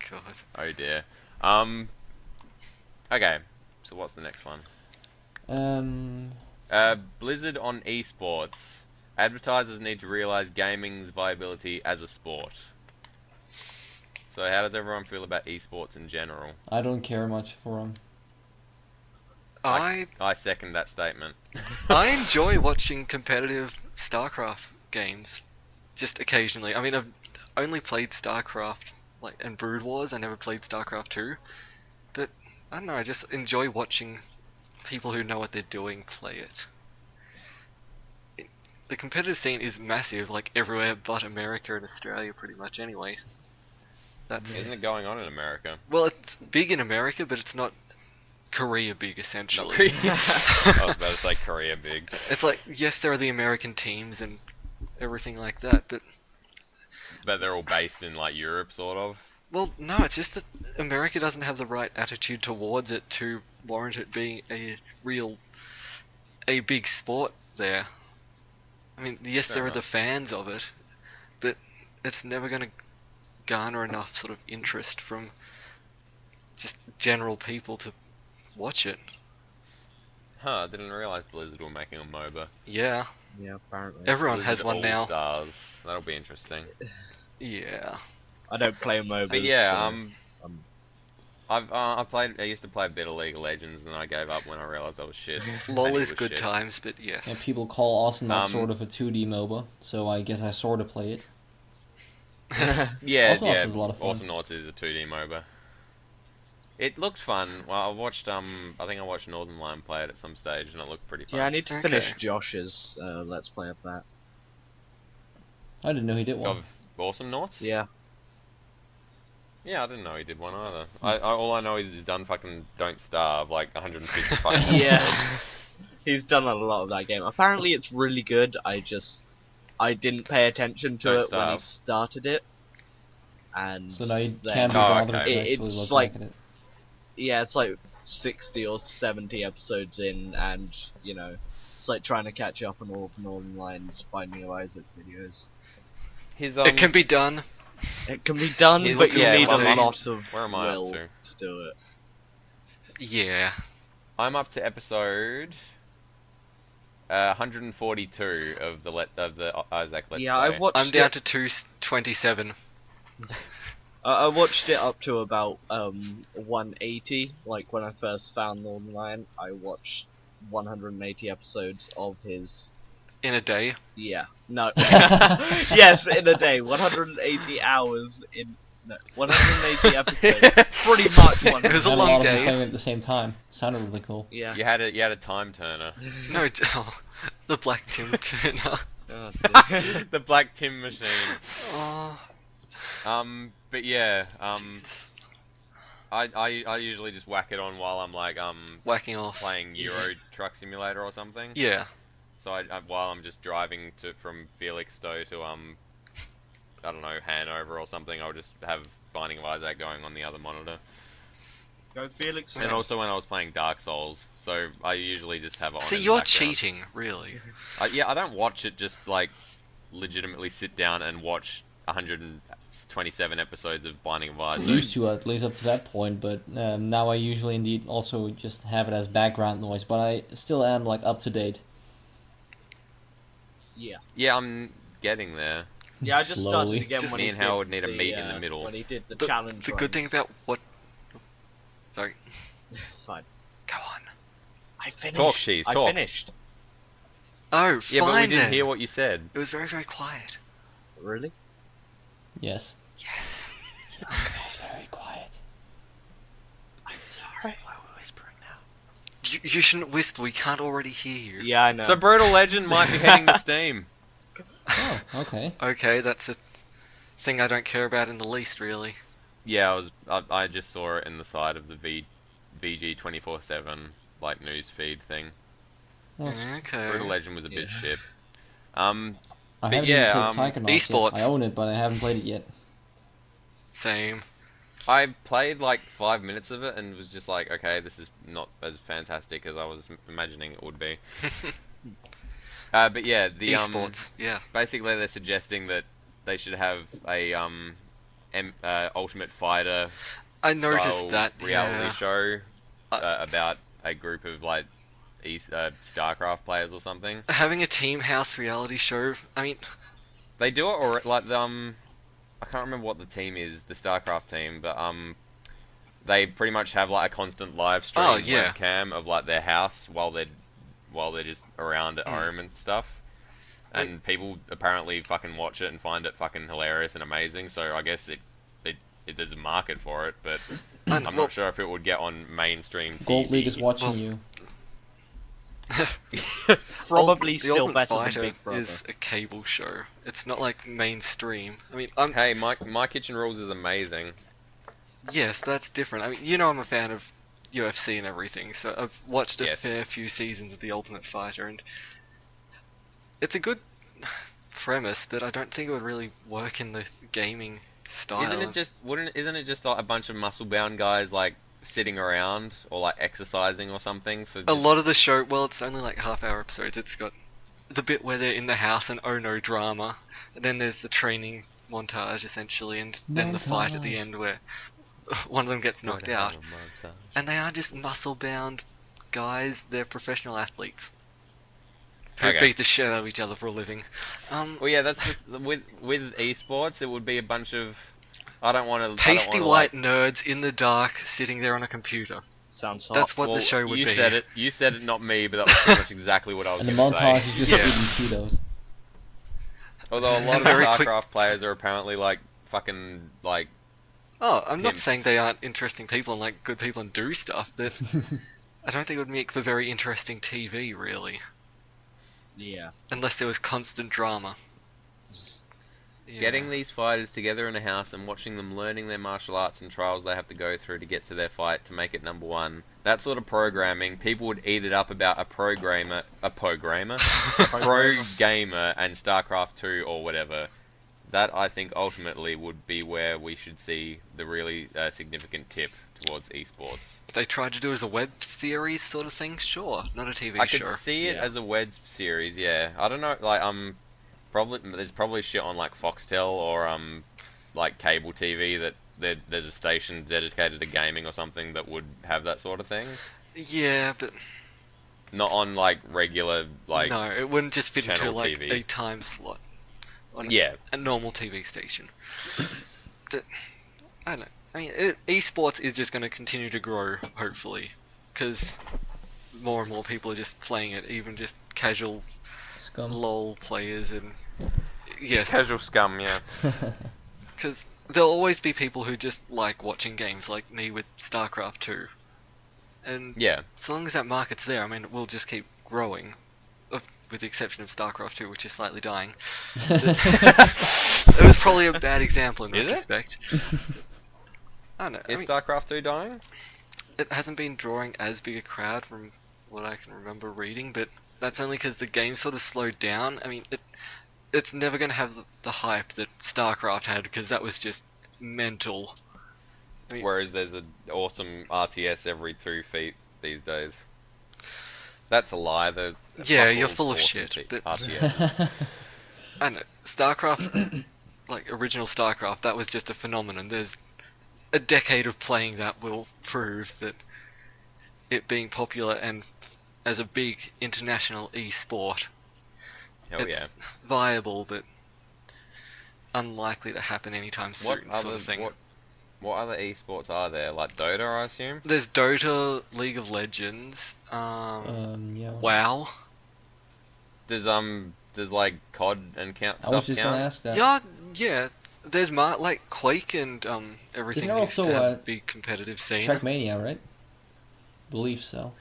Speaker 3: God.
Speaker 4: Oh dear. Okay. So what's the next one? Blizzard on eSports. Advertisers need to realize gaming's viability as a sport. So how does everyone feel about eSports in general?
Speaker 2: I don't care much for them.
Speaker 4: I second that statement.
Speaker 3: I enjoy watching competitive StarCraft games, just occasionally. I mean, I've only played StarCraft and Brood Wars. I never played StarCraft 2, but I don't know. I just enjoy watching people who know what they're doing play it. The competitive scene is massive, like everywhere but America and Australia, pretty much. Anyway,
Speaker 4: Isn't it going on in America?
Speaker 3: well, it's big in America, but it's not Korea big,
Speaker 4: Not
Speaker 3: essentially.
Speaker 4: Korea. I was about to say Korea big.
Speaker 3: It's like, yes, there are the American teams and everything like that, but
Speaker 4: But they're all based in like Europe, sort of.
Speaker 3: well, no, it's just that America doesn't have the right attitude towards it to warrant it being a big sport there. I mean, yes,
Speaker 4: Fair
Speaker 3: there are
Speaker 4: enough.
Speaker 3: the fans of it, but it's never going to garner enough sort of interest from just general people to watch it.
Speaker 4: Huh, I didn't realize Blizzard were making a MOBA.
Speaker 3: Yeah,
Speaker 1: Yeah, apparently.
Speaker 3: everyone has
Speaker 4: Blizzard
Speaker 3: one now.
Speaker 4: All-Stars. That'll be interesting.
Speaker 3: Yeah.
Speaker 1: I don't play MOBAs.
Speaker 4: But yeah,
Speaker 1: so,
Speaker 4: I used to play a bit of League of Legends, and then I gave up when I realized I was shit.
Speaker 3: LOL
Speaker 4: And it
Speaker 3: is
Speaker 4: was
Speaker 3: good
Speaker 4: shit.
Speaker 3: times, but yes.
Speaker 2: And people call Awesome that
Speaker 4: Um,
Speaker 2: sort of a 2D MOBA, so I guess I sort of play it.
Speaker 4: Yeah,
Speaker 2: Awesome Naughts is a lot of fun.
Speaker 4: Awesome Naughts is a 2D MOBA. It looked fun. Well, I watched I think I watched Northern Lion play it at some stage, and it looked pretty fun.
Speaker 1: yeah, I need to
Speaker 3: Okay.
Speaker 1: finish Josh's Let's Play of that.
Speaker 2: I didn't know he did one.
Speaker 4: Of Awesome Naughts?
Speaker 1: Yeah.
Speaker 4: Yeah, I didn't know he did one either. All I know is he's done fucking Don't Starve, like 150 fucking episodes.
Speaker 1: Yeah. He's done a lot of that game. Apparently it's really good, I didn't pay attention to
Speaker 4: Don't
Speaker 1: it when he
Speaker 4: Starve.
Speaker 1: started it. And
Speaker 2: So now you
Speaker 1: then-
Speaker 2: can't be
Speaker 4: Oh,
Speaker 2: bothered
Speaker 4: okay.
Speaker 2: to actually
Speaker 1: It's
Speaker 2: look
Speaker 1: like-
Speaker 2: back at it.
Speaker 1: yeah, it's like 60 or 70 episodes in, and, it's like trying to catch up on all of Northern Lions Binding of Isaac videos.
Speaker 4: His
Speaker 3: It can be done.
Speaker 1: It can be done,
Speaker 4: Is
Speaker 1: but
Speaker 4: it-
Speaker 1: you
Speaker 4: yeah,
Speaker 1: need
Speaker 4: well,
Speaker 1: a
Speaker 4: I'm-
Speaker 1: lot of
Speaker 4: where am I up
Speaker 1: will
Speaker 4: to?
Speaker 1: do it.
Speaker 3: Yeah.
Speaker 4: I'm up to episode 142 of the Isaac Let's
Speaker 1: Yeah,
Speaker 4: Play.
Speaker 1: I watched
Speaker 3: I'm down
Speaker 1: it.
Speaker 3: to 227.
Speaker 1: I watched it up to about 180. Like when I first found Northern Lion, I watched 180 episodes of his.
Speaker 3: In a day.
Speaker 1: Yeah, no. Yes, in a day, 180 hours in. No, 180 episodes. Pretty much one.
Speaker 3: It was a
Speaker 2: Had
Speaker 3: long
Speaker 2: lot of
Speaker 3: day.
Speaker 2: them playing at the same time. Sounded really cool.
Speaker 1: Yeah.
Speaker 4: You had a time turner.
Speaker 3: No, the Black Tim Turner.
Speaker 1: Oh, dear.
Speaker 4: The Black Tim machine.
Speaker 3: Oh,
Speaker 4: But yeah,
Speaker 3: Jesus.
Speaker 4: I usually just whack it on while I'm like
Speaker 3: Whacking off.
Speaker 4: playing Euro Truck Simulator or something.
Speaker 3: Yeah.
Speaker 4: So while I'm just driving from Felixstowe to I don't know, Hanover or something, I'll just have Binding of Isaac going on the other monitor.
Speaker 1: Go Felix.
Speaker 4: And also when I was playing Dark Souls, so I usually just have it on.
Speaker 3: See,
Speaker 4: in the
Speaker 3: you're
Speaker 4: background.
Speaker 3: cheating, really.
Speaker 4: Yeah, I don't watch it. Just like legitimately sit down and watch 127 episodes of Binding of
Speaker 2: I
Speaker 4: Isaac.
Speaker 2: used to at least up to that point, but now I usually indeed also just have it as background noise. But I still am like up to date.
Speaker 1: Yeah.
Speaker 4: Yeah, I'm getting there.
Speaker 1: Yeah, I just started
Speaker 2: Slowly.
Speaker 1: again
Speaker 3: Just
Speaker 1: when
Speaker 4: me
Speaker 1: he
Speaker 4: and
Speaker 1: did
Speaker 4: Howard need to
Speaker 1: the,
Speaker 4: meet in the middle.
Speaker 1: When he did the
Speaker 3: The-
Speaker 1: challenge.
Speaker 3: The good thing
Speaker 1: runs.
Speaker 3: about what... Sorry.
Speaker 1: It's fine.
Speaker 3: Go on.
Speaker 1: I finished.
Speaker 4: Talk, Cheese,
Speaker 1: I
Speaker 4: talk.
Speaker 1: finished.
Speaker 3: Oh,
Speaker 4: Yeah,
Speaker 3: fine
Speaker 4: but we didn't
Speaker 3: then.
Speaker 4: hear what you said.
Speaker 3: It was very, very quiet.
Speaker 1: Really?
Speaker 2: Yes.
Speaker 3: Yes.
Speaker 2: It's very quiet.
Speaker 1: I'm sorry.
Speaker 4: Why are we whispering now?
Speaker 3: You shouldn't whisper, we can't already hear you.
Speaker 1: Yeah, I know.
Speaker 4: So Brutal Legend might be heading to Steam.
Speaker 2: Oh, okay.
Speaker 3: Okay, that's a thing I don't care about in the least, really.
Speaker 4: Yeah, I just saw it in the side of the VG 24/7 like news feed thing.
Speaker 2: Well, it's-
Speaker 3: Okay.
Speaker 4: Brutal Legend was a bit
Speaker 1: Yeah.
Speaker 4: shit.
Speaker 2: I
Speaker 4: But
Speaker 2: haven't
Speaker 4: yeah,
Speaker 2: even played Psychonauts
Speaker 3: eSports.
Speaker 2: yet. I own it, but I haven't played it yet.
Speaker 3: Same.
Speaker 4: I played like 5 minutes of it and was just like, okay, this is not as fantastic as I was imagining it would be. But yeah, the
Speaker 3: eSports, yeah.
Speaker 4: basically they're suggesting that they should have a Ultimate Fighter
Speaker 3: I noticed
Speaker 4: style
Speaker 3: that,
Speaker 4: reality
Speaker 3: yeah.
Speaker 4: show
Speaker 3: Uh,
Speaker 4: about a group of like StarCraft players or something.
Speaker 3: Having a Team House reality show, I mean,
Speaker 4: They do it, or like I can't remember what the team is, the StarCraft team, but they pretty much have like a constant live stream webcam of like their house while they're just around at home and stuff. And people apparently fucking watch it and find it fucking hilarious and amazing. So I guess there's a market for it, but I'm not sure if it would get on mainstream TV.
Speaker 2: Gold League is watching you.
Speaker 1: Probably
Speaker 3: The
Speaker 1: still
Speaker 3: Ultimate
Speaker 1: better
Speaker 3: Fighter
Speaker 1: than Big Brother.
Speaker 3: is a cable show. It's not like mainstream. I mean,
Speaker 4: Hey, My Kitchen Rules is amazing.
Speaker 3: yes, that's different. I mean, you know, I'm a fan of UFC and everything, so I've watched a
Speaker 4: Yes.
Speaker 3: fair few seasons of The Ultimate Fighter, and it's a good premise, but I don't think it would really work in the gaming style.
Speaker 4: Isn't it just like a bunch of muscle-bound guys like sitting around or like exercising or something for
Speaker 3: A lot of the show, well, it's only like half-hour episodes. It's got the bit where they're in the house and oh no drama, and then there's the training montage essentially, and then the fight at the end where one of them gets knocked out. And they are just muscle-bound guys. They're professional athletes who
Speaker 4: Okay.
Speaker 3: beat the shit out of each other for a living.
Speaker 4: Well, yeah, that's with eSports, it would be a bunch of I don't want to
Speaker 3: Pasty white nerds in the dark sitting there on a computer.
Speaker 1: Sounds hot.
Speaker 3: That's what the show would
Speaker 4: you
Speaker 3: be.
Speaker 4: said it. You said it, not me, but that was pretty much exactly what I was
Speaker 2: And the
Speaker 4: going to
Speaker 2: montage
Speaker 4: say.
Speaker 2: is just
Speaker 3: Yeah.
Speaker 2: eating Cheetos.
Speaker 4: Although a lot of
Speaker 3: Very quick-
Speaker 4: StarCraft players are apparently like fucking like
Speaker 3: Oh, I'm not
Speaker 4: Pimps.
Speaker 3: saying they aren't interesting people and like good people and do stuff, but I don't think it would make for very interesting TV, really.
Speaker 1: Yeah.
Speaker 3: Unless there was constant drama. Yeah.
Speaker 4: getting these fighters together in a house and watching them learning their martial arts and trials they have to go through to get to their fight to make it number one. That sort of programming, people would eat it up about pro gamer, and StarCraft 2 or whatever. That, I think, ultimately would be where we should see the really significant tip towards esports.
Speaker 3: They tried to do it as a web series sort of thing, sure. Not a TV
Speaker 4: I
Speaker 3: show.
Speaker 4: could see it
Speaker 1: Yeah.
Speaker 4: as a web series, yeah. I don't know, like, there's probably shit on, like, Foxtel or, like, cable TV that there's a station dedicated to gaming or something that would have that sort of thing.
Speaker 3: Yeah, but
Speaker 4: Not on, like, regular, like...
Speaker 3: no, it wouldn't just fit into
Speaker 4: channel
Speaker 3: like
Speaker 4: TV.
Speaker 3: a time slot on
Speaker 4: Yeah.
Speaker 3: a normal TV station. I don't know. I mean, esports is just going to continue to grow, hopefully, because more and more people are just playing it, even just casual
Speaker 2: Scum.
Speaker 3: LOL players and yes,
Speaker 4: Casual scum, yeah.
Speaker 3: because there'll always be people who just like watching games, like me with StarCraft 2, and
Speaker 4: Yeah.
Speaker 3: so long as that market's there, I mean, it will just keep growing, with the exception of StarCraft 2, which is slightly dying. It was probably a bad example in
Speaker 4: Is it?
Speaker 3: retrospect. I don't know. I
Speaker 4: Is
Speaker 3: mean,
Speaker 4: StarCraft 2 dying?
Speaker 3: it hasn't been drawing as big a crowd from what I can remember reading, but that's only because the game sort of slowed down. I mean, it's never going to have the hype that StarCraft had, because that was just mental. I mean,
Speaker 4: Whereas there's an awesome RTS every 2 feet these days. That's a lie. There's
Speaker 3: Yeah,
Speaker 4: fuck
Speaker 3: you're
Speaker 4: all
Speaker 3: full of
Speaker 4: awesome
Speaker 3: shit, but-
Speaker 4: RTS.
Speaker 3: I don't know. StarCraft, like original StarCraft, that was just a phenomenon. There's a decade of playing that will prove that it being popular and as a big international e-sport,
Speaker 4: Hell
Speaker 3: it's
Speaker 4: yeah.
Speaker 3: viable, but unlikely to happen anytime
Speaker 4: What
Speaker 3: soon, sort
Speaker 4: other
Speaker 3: of thing.
Speaker 4: what other esports are there? Like Dota, I assume.
Speaker 3: There's Dota, League of Legends,
Speaker 2: Yeah.
Speaker 3: WoW.
Speaker 4: There's like COD and
Speaker 2: I was
Speaker 4: stuff
Speaker 2: just gonna
Speaker 4: count.
Speaker 2: ask that.
Speaker 3: Yeah. There's like Quake and everything
Speaker 2: Isn't there
Speaker 3: used to
Speaker 2: also,
Speaker 3: have
Speaker 2: uh,
Speaker 3: a big competitive scene.
Speaker 2: Trackmania, right? Believe so.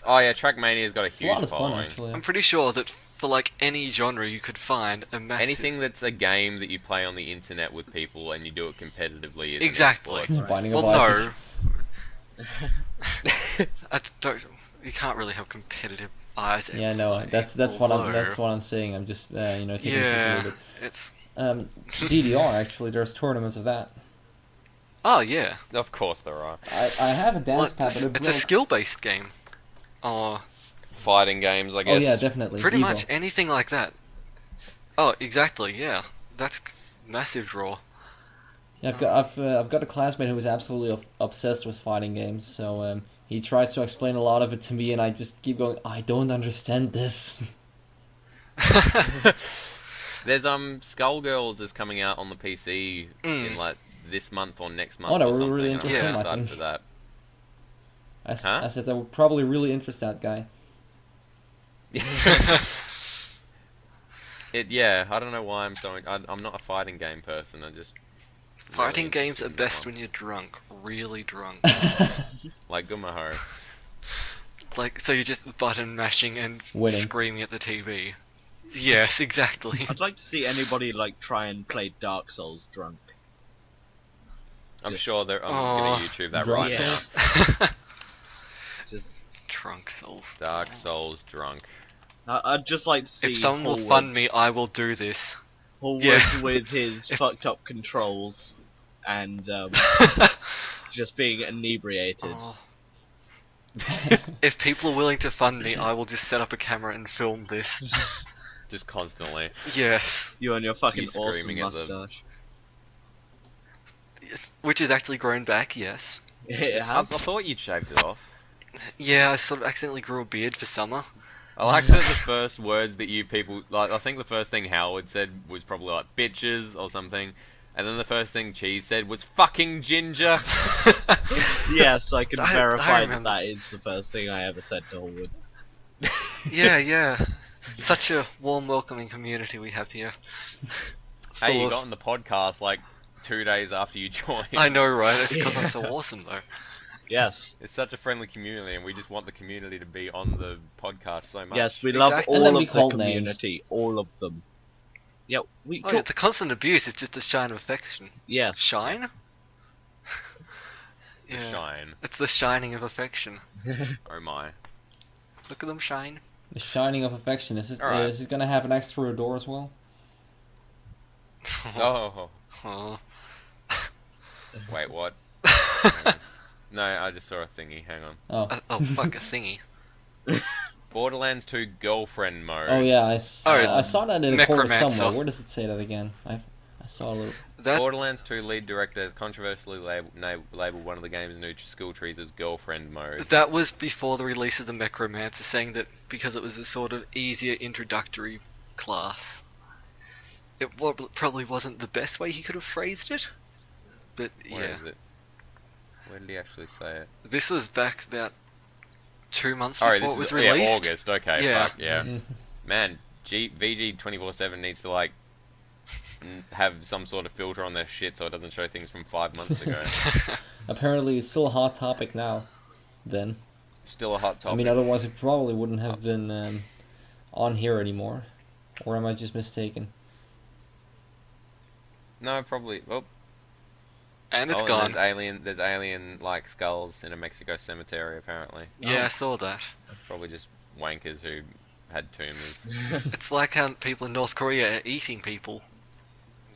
Speaker 4: Oh yeah, Trackmania's got a
Speaker 2: It's a
Speaker 4: huge
Speaker 2: lot of fun,
Speaker 4: following.
Speaker 2: actually.
Speaker 3: I'm pretty sure that for like any genre you could find a massive...
Speaker 4: Anything that's a game that you play on the internet with people and you do it competitively is an
Speaker 3: Exactly.
Speaker 4: esport.
Speaker 2: Binding of
Speaker 3: Well,
Speaker 2: Isaac.
Speaker 3: no. I don't. You can't really have competitive eyes.
Speaker 2: Yeah, no, that's what I'm saying. I'm just taking this a
Speaker 3: Yeah,
Speaker 2: little
Speaker 3: it's.
Speaker 2: bit. DDR actually, there's tournaments of that.
Speaker 3: Oh yeah.
Speaker 4: Of course there are.
Speaker 2: I have a dance
Speaker 3: Well,
Speaker 2: pad, but it
Speaker 3: it's a
Speaker 2: broke.
Speaker 3: skill-based game. Oh,
Speaker 4: Fighve games, I guess.
Speaker 2: Oh yeah, definitely.
Speaker 3: pretty
Speaker 2: Evo.
Speaker 3: much anything like that. Oh, exactly. Yeah, that's massive draw.
Speaker 2: Yeah, I've got a classmate who is absolutely obsessed with fighting games. So he tries to explain a lot of it to me, and I just keep going. I don't understand this.
Speaker 4: There's Skullgirls is coming out on the PC in like this month or next month
Speaker 2: Oh, no,
Speaker 4: or
Speaker 2: we're
Speaker 4: something.
Speaker 2: really
Speaker 4: and I'm
Speaker 2: interested,
Speaker 3: I
Speaker 4: excited
Speaker 2: think.
Speaker 4: for that.
Speaker 2: I said that would probably really interest that guy.
Speaker 4: Yeah, I don't know why I'm not a fighting game person. I just
Speaker 3: Fighting
Speaker 4: really
Speaker 3: games
Speaker 4: interested
Speaker 3: are
Speaker 4: in that
Speaker 3: best
Speaker 4: one.
Speaker 3: when you're drunk, really drunk.
Speaker 4: Like Gumaho.
Speaker 3: Like, so you're just button mashing and
Speaker 2: Winning.
Speaker 3: screaming at the TV. Yes, exactly.
Speaker 1: I'd like to see anybody like try and play Dark Souls drunk.
Speaker 4: I'm
Speaker 1: Just-
Speaker 4: sure I'm
Speaker 3: Aw.
Speaker 4: gonna YouTube that
Speaker 2: Drunk
Speaker 4: right
Speaker 1: Yeah.
Speaker 4: now.
Speaker 1: Just,
Speaker 3: Drunk souls.
Speaker 4: Dark Souls drunk.
Speaker 1: I'd just like to see
Speaker 3: If someone will
Speaker 1: Hallward,
Speaker 3: fund me, I will do this.
Speaker 1: Hallward
Speaker 3: Yeah.
Speaker 1: with his fucked up controls and just being inebriated.
Speaker 3: Oh. If people are willing to fund me, I will just set up a camera and film this.
Speaker 4: Just constantly.
Speaker 3: Yes.
Speaker 1: You and your fucking
Speaker 4: You
Speaker 1: awesome
Speaker 4: screaming at them.
Speaker 1: mustache.
Speaker 3: Which is actually grown back, yes.
Speaker 1: It
Speaker 4: I
Speaker 1: has.
Speaker 4: thought you'd shaved it off.
Speaker 3: Yeah, I sort of accidentally grew a beard for summer.
Speaker 4: I like that the first words that you people like. I think the first thing Hallward said was probably like bitches or something, and then the first thing Cheese said was fucking ginger.
Speaker 1: Yes, I can
Speaker 3: I
Speaker 1: verify that
Speaker 3: remember.
Speaker 1: that is the first thing I ever said to Hallward.
Speaker 3: Yeah. Such a warm, welcoming community we have here.
Speaker 4: Hey,
Speaker 3: Full
Speaker 4: you
Speaker 3: of-
Speaker 4: got on the podcast like 2 days after you joined.
Speaker 3: I know, right? It's because I'm
Speaker 1: Yeah.
Speaker 3: so awesome, though.
Speaker 1: Yes.
Speaker 4: It's such a friendly community, and we just want the community to be on the podcast so much.
Speaker 1: Yes, we love
Speaker 3: Exactly.
Speaker 2: And then
Speaker 1: all
Speaker 2: we
Speaker 1: of the
Speaker 2: call names.
Speaker 1: community. All of them. Yeah, we
Speaker 3: Oh, yeah, the constant abuse is just a shine of affection.
Speaker 1: yes.
Speaker 3: Shine?
Speaker 4: The
Speaker 3: Yeah.
Speaker 4: shine.
Speaker 3: It's the shining of affection.
Speaker 4: Oh my.
Speaker 3: Look at them shine.
Speaker 2: The Shining of Affection.
Speaker 4: Alright.
Speaker 2: Is it gonna have an extra door as well?
Speaker 4: Oh,
Speaker 3: Oh.
Speaker 4: wait, what? Hang on. No, I just saw a thingy. Hang on.
Speaker 2: Oh.
Speaker 3: Oh, fuck, a thingy.
Speaker 4: Borderlands 2 girlfriend mode.
Speaker 2: Oh yeah, I
Speaker 3: Oh,
Speaker 2: saw that in a corner
Speaker 3: Necromancer.
Speaker 2: somewhere. Where does it say that again? I saw a little.
Speaker 3: That
Speaker 4: Borderlands 2 lead director has controversially labeled one of the game's new skill trees as girlfriend mode.
Speaker 3: that was before the release of the Micromancer, saying that because it was a sort of easier introductory class, it probably wasn't the best way he could have phrased it. But
Speaker 4: Where
Speaker 3: yeah,
Speaker 4: is it? Where did he actually say it?
Speaker 3: this was back about 2 months
Speaker 4: Oh,
Speaker 3: before
Speaker 4: this
Speaker 3: it was
Speaker 4: is
Speaker 3: released.
Speaker 4: August. Okay,
Speaker 3: Yeah.
Speaker 4: fuck yeah. Man, VG 24/7 needs to like have some sort of filter on their shit so it doesn't show things from 5 months ago.
Speaker 2: Apparently, it's still a hot topic now. Then.
Speaker 4: Still a hot topic.
Speaker 2: I mean, otherwise it probably wouldn't have been on here anymore. Or am I just mistaken?
Speaker 4: No, probably. Oh,
Speaker 3: And it's
Speaker 4: and
Speaker 3: gone.
Speaker 4: There's alien like skulls in a Mexico cemetery apparently.
Speaker 3: Yeah, I saw that.
Speaker 4: Probably just wankers who had tumors.
Speaker 3: It's like how people in North Korea are eating people.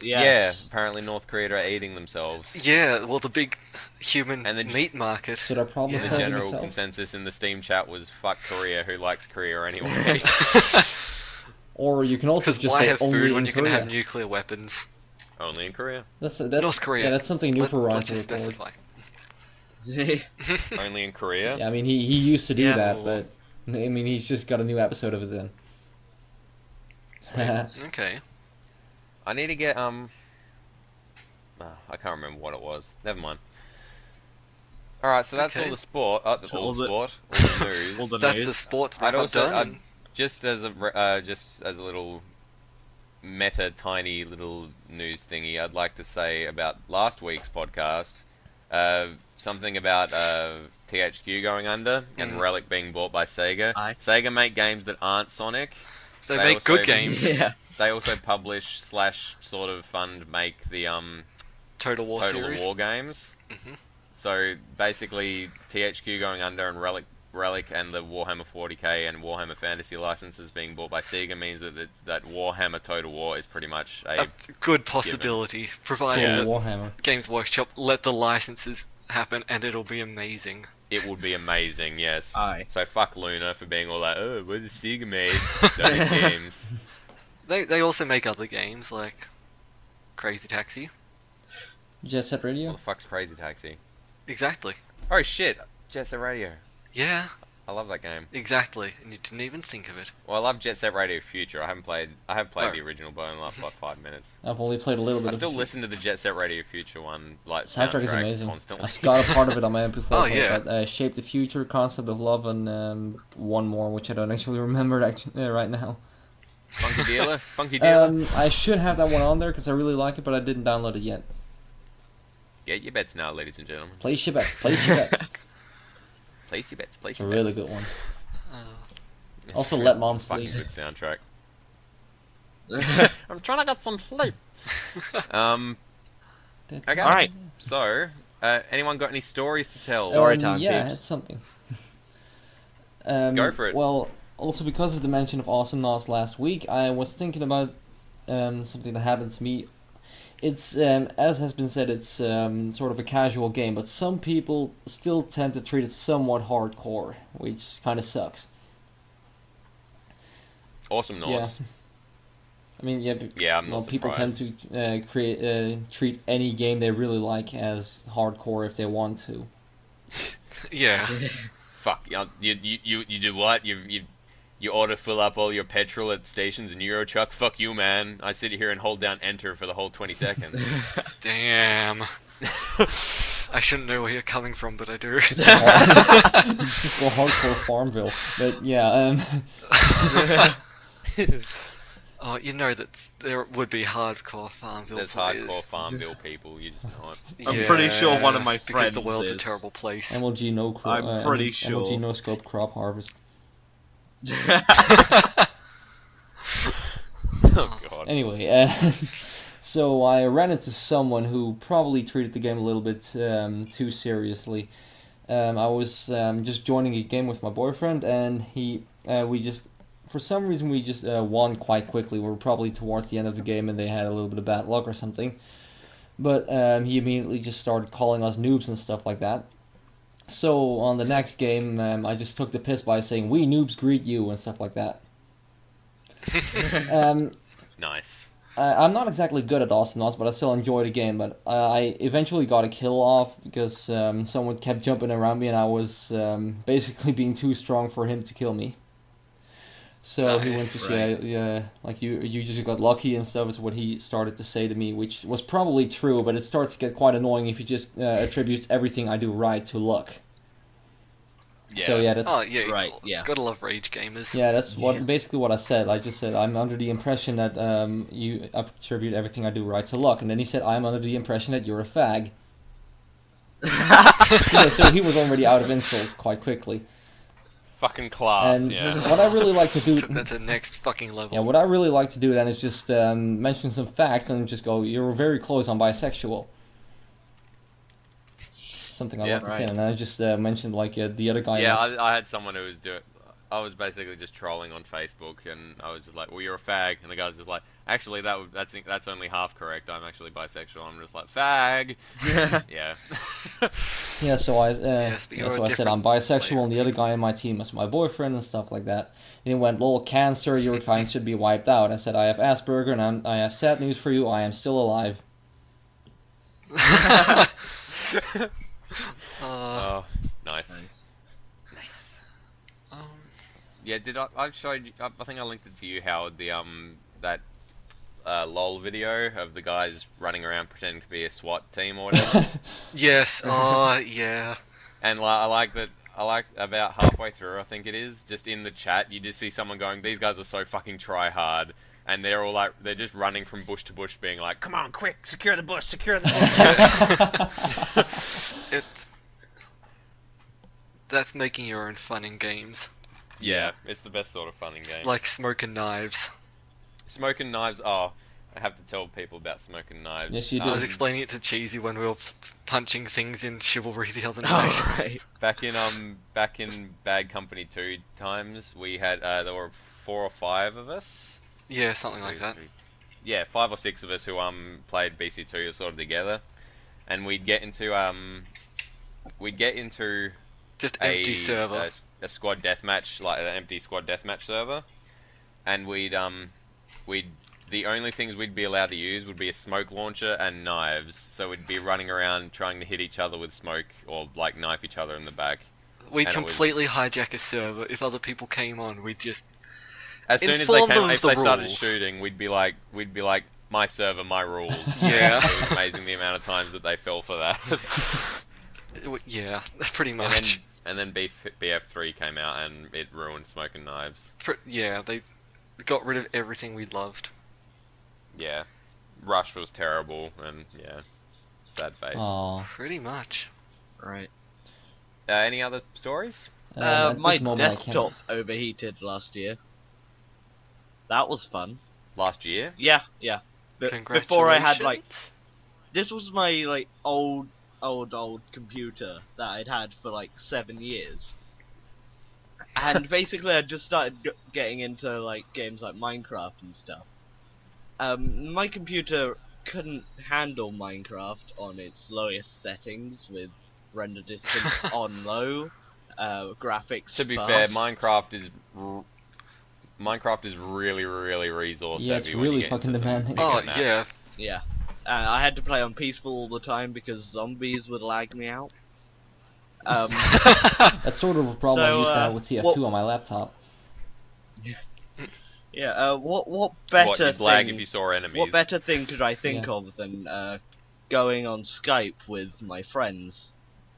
Speaker 1: Yes.
Speaker 4: Yeah, apparently North Korea are eating themselves.
Speaker 3: Yeah, well, the big human
Speaker 4: And the-
Speaker 3: meat market.
Speaker 2: Should I probably
Speaker 3: Yeah.
Speaker 4: The
Speaker 2: sell
Speaker 4: general
Speaker 2: myself?
Speaker 4: consensus in the Steam chat was fuck Korea, who likes Korea anyway.
Speaker 2: Or you can also
Speaker 3: Because
Speaker 2: just
Speaker 3: why
Speaker 2: say
Speaker 3: have
Speaker 2: only
Speaker 3: food
Speaker 2: in
Speaker 3: when you can
Speaker 2: Korea.
Speaker 3: have nuclear weapons?
Speaker 4: Only in Korea.
Speaker 2: That's
Speaker 3: North Korea.
Speaker 2: Yeah, that's something new for Ron
Speaker 3: Let's
Speaker 2: to
Speaker 3: just
Speaker 2: record.
Speaker 3: specify.
Speaker 4: Only in Korea?
Speaker 2: Yeah, I mean he used to do
Speaker 1: Yeah.
Speaker 2: that, but I mean he's just got a new episode of it then.
Speaker 3: Okay.
Speaker 4: I need to get, I can't remember what it was. Never mind. Alright, so that's
Speaker 3: Okay.
Speaker 4: all the sport.
Speaker 1: So
Speaker 4: All
Speaker 1: all
Speaker 4: the
Speaker 1: the-
Speaker 4: sport. All the news.
Speaker 1: All the
Speaker 3: That's
Speaker 1: news.
Speaker 3: the sports
Speaker 4: I'd
Speaker 3: wrap
Speaker 4: also,
Speaker 3: done.
Speaker 4: just as a little meta tiny little news thingy, I'd like to say about last week's podcast, something about THQ going under and Relic being bought by Sega.
Speaker 1: Aye.
Speaker 4: Sega make games that aren't Sonic.
Speaker 3: They
Speaker 4: they
Speaker 3: make
Speaker 4: also-
Speaker 3: good games.
Speaker 1: Yeah.
Speaker 4: They also publish / sort of fund make the
Speaker 3: Total War
Speaker 4: Total
Speaker 3: series.
Speaker 4: War games.
Speaker 3: Mhm.
Speaker 4: So basically, THQ going under and Relic and the Warhammer 40k and Warhammer Fantasy licenses being bought by Sega means that Warhammer Total War is pretty much
Speaker 3: A good possibility, provided
Speaker 4: Yeah.
Speaker 3: that
Speaker 2: Warhammer.
Speaker 3: Games Workshop let the licenses happen, and it'll be amazing.
Speaker 4: it would be amazing. Yes.
Speaker 1: Aye.
Speaker 4: So fuck Luna for being all like, oh, what is Sega made? Sonic games.
Speaker 3: They also make other games like Crazy Taxi.
Speaker 2: Jet Set
Speaker 4: What
Speaker 2: Radio?
Speaker 4: the fuck's Crazy Taxi?
Speaker 3: Exactly.
Speaker 4: Oh shit, Jet Set Radio.
Speaker 3: Yeah.
Speaker 4: I love that game.
Speaker 3: Exactly, and you didn't even think of it.
Speaker 4: Well, I love Jet Set Radio Future. I have played
Speaker 3: Oh.
Speaker 4: the original, but in the last like 5 minutes.
Speaker 2: I've only played a little bit.
Speaker 4: I still listen to the Jet Set Radio Future one, like
Speaker 2: Soundtrack is amazing.
Speaker 4: constantly.
Speaker 2: I've got a part of it on my MP4
Speaker 3: Oh,
Speaker 2: player,
Speaker 3: yeah.
Speaker 2: but Shape the Future, Concept of Love, and one more, which I don't actually remember right now.
Speaker 4: Funky Dealer.
Speaker 2: I should have that one on there because I really like it, but I didn't download it yet.
Speaker 4: Get your bets now, ladies and gentlemen.
Speaker 2: Place your bets. Place your bets.
Speaker 4: Place your bets. Place
Speaker 2: It's a
Speaker 4: your
Speaker 2: really
Speaker 4: bets.
Speaker 2: good one.
Speaker 4: It's
Speaker 2: Also,
Speaker 4: a
Speaker 2: Let Mom
Speaker 4: fucking
Speaker 2: Sleep.
Speaker 4: good soundtrack. I'm trying to get some sleep. Okay.
Speaker 1: Alright.
Speaker 4: So, anyone got any stories to tell?
Speaker 1: Story time,
Speaker 2: Yeah,
Speaker 1: peeps.
Speaker 2: it's something.
Speaker 4: Go for it.
Speaker 2: Well, also because of the mention of Awesome Nos last week, I was thinking about something that happened to me. It's, as has been said, it's sort of a casual game, but some people still tend to treat it somewhat hardcore, which kind of sucks.
Speaker 4: Awesome noise.
Speaker 2: Yeah. I mean, yeah,
Speaker 4: Yeah, I'm not
Speaker 2: well, people tend to
Speaker 4: surprised.
Speaker 2: treat any game they really like as hardcore if they want to.
Speaker 3: Yeah.
Speaker 4: Fuck, you do what? You auto fill up all your petrol at stations in Euro Truck? Fuck you, man. I sit here and hold down enter for the whole 20 seconds.
Speaker 3: Damn. I shouldn't know where you're coming from, but I do.
Speaker 2: Just go hardcore Farmville, but yeah.
Speaker 3: Oh, you know that there would be hardcore Farmville
Speaker 4: There's
Speaker 3: players.
Speaker 4: hardcore Farmville people, you just know it.
Speaker 1: I'm pretty sure one of my
Speaker 3: because the
Speaker 1: friends
Speaker 3: world's a
Speaker 1: is.
Speaker 3: terrible place.
Speaker 2: MLG no crop.
Speaker 1: I'm pretty sure.
Speaker 2: MLG no scope crop harvest.
Speaker 4: Oh god.
Speaker 2: Anyway, so I ran into someone who probably treated the game a little bit too seriously. I was just joining a game with my boyfriend, and for some reason we just won quite quickly. We were probably towards the end of the game, and they had a little bit of bad luck or something. But he immediately just started calling us noobs and stuff like that. So on the next game, I just took the piss by saying, "We noobs greet you," and stuff like that.
Speaker 4: Nice.
Speaker 2: I'm not exactly good at Awesome Nos, but I still enjoy the game. But I eventually got a kill off because someone kept jumping around me, and I was basically being too strong for him to kill me. So he went to say, yeah, like you just got lucky and stuff is what he started to say to me, which was probably true, but it starts to get quite annoying if you just attribute everything I do right to luck.
Speaker 4: Yeah.
Speaker 2: So yeah, that's
Speaker 1: Right, yeah.
Speaker 3: Gotta love rage gamers.
Speaker 2: yeah, that's basically what I said. I just said I'm under the impression that you attribute everything I do right to luck, and then he said I'm under the impression that you're a fag. So he was already out of insults quite quickly.
Speaker 4: Fucking class,
Speaker 2: And
Speaker 4: yeah.
Speaker 2: what I really like to do,
Speaker 3: Took that to the next fucking level.
Speaker 2: yeah, what I really like to do then is just mention some facts and just go, "You're very close on bisexual." Something I
Speaker 4: Yeah,
Speaker 2: like to say,
Speaker 1: right.
Speaker 2: and I just mentioned like the other guy.
Speaker 4: Yeah,
Speaker 2: like-
Speaker 4: I had someone who was I was basically just trolling on Facebook, and I was just like, "Well, you're a fag," and the guy was just like, "Actually, that's only half correct. I'm actually bisexual." I'm just like, "Fag." Yeah.
Speaker 2: Yeah, so I
Speaker 3: Yes, but you're a
Speaker 2: so I said I'm
Speaker 3: different
Speaker 2: bisexual,
Speaker 3: player.
Speaker 2: and the other guy in my team is my boyfriend and stuff like that. And he went, "Lol, cancer, your kind should be wiped out." I said, "I have Asperger, and I have sad news for you. I am still alive."
Speaker 4: Oh, nice. Nice. Yeah, I showed you, I think I linked it to you, Howard, the that LOL video of the guys running around pretending to be a SWAT team or whatever.
Speaker 3: Yes. Oh, yeah.
Speaker 4: And I like that. I like about halfway through, I think it is, just in the chat, you just see someone going, "These guys are so fucking try hard," and they're all like, they're just running from bush to bush, being like, "Come on, quick, secure the bush, secure the bush."
Speaker 3: That's making your own fun in games.
Speaker 4: Yeah, it's the best sort of fun in games.
Speaker 3: Like smoking knives.
Speaker 4: Smoking knives. Oh, I have to tell people about smoking knives.
Speaker 2: Yes, you
Speaker 3: I was
Speaker 2: do.
Speaker 3: explaining it to Cheesy when we were punching things in Chivalry the other night.
Speaker 1: Oh, right.
Speaker 4: Back in Bad Company 2 times, we had there were 4 or 5 of us.
Speaker 3: Yeah, something like that.
Speaker 4: Yeah, 5 or 6 of us who played BC2 sort of together, and we'd get into
Speaker 3: Just empty server.
Speaker 4: a squad deathmatch, like an empty squad deathmatch server, and we'd the only things we'd be allowed to use would be a smoke launcher and knives. So we'd be running around trying to hit each other with smoke or like knife each other in the back.
Speaker 3: We
Speaker 4: And it was-
Speaker 3: completely hijack a server. If other people came on, we'd just
Speaker 4: As soon as they
Speaker 3: inform them
Speaker 4: came,
Speaker 3: of
Speaker 4: if
Speaker 3: the
Speaker 4: they started
Speaker 3: rules.
Speaker 4: shooting, we'd be like, my server, my rules.
Speaker 3: Yeah.
Speaker 4: It was amazing the amount of times that they fell for that.
Speaker 3: yeah, pretty much.
Speaker 4: And then BF3 came out and it ruined Smoke and Knives.
Speaker 3: Yeah, they got rid of everything we loved.
Speaker 4: Yeah. Rush was terrible, and yeah, sad face.
Speaker 2: Aw.
Speaker 3: Pretty much.
Speaker 1: Right.
Speaker 4: Any other stories?
Speaker 2: At
Speaker 1: My
Speaker 2: this moment, I
Speaker 1: desktop overheated last year. That was fun.
Speaker 4: Last year?
Speaker 1: Yeah. Before I had like,
Speaker 3: Congratulations.
Speaker 1: this was my like old computer that I'd had for like 7 years. And basically I just started getting into like games like Minecraft and stuff. My computer couldn't handle Minecraft on its lowest settings with render distance on low, graphics
Speaker 4: To be fair,
Speaker 1: fast.
Speaker 4: Minecraft is really, really resource
Speaker 2: Yeah, it's
Speaker 4: heavy when you
Speaker 2: really
Speaker 4: get
Speaker 2: fucking
Speaker 4: into some
Speaker 2: demanding.
Speaker 4: bigger
Speaker 3: Oh
Speaker 4: maps.
Speaker 3: yeah,
Speaker 1: Yeah. I had to play on peaceful all the time because zombies would lag me out.
Speaker 2: That's sort of a problem I
Speaker 1: So,
Speaker 2: used to have with TF2 on my laptop.
Speaker 1: Yeah, what better
Speaker 4: What, you'd lag
Speaker 1: thing?
Speaker 4: if you saw enemies.
Speaker 1: What better thing could I think
Speaker 2: Yeah.
Speaker 1: of than going on Skype with my friends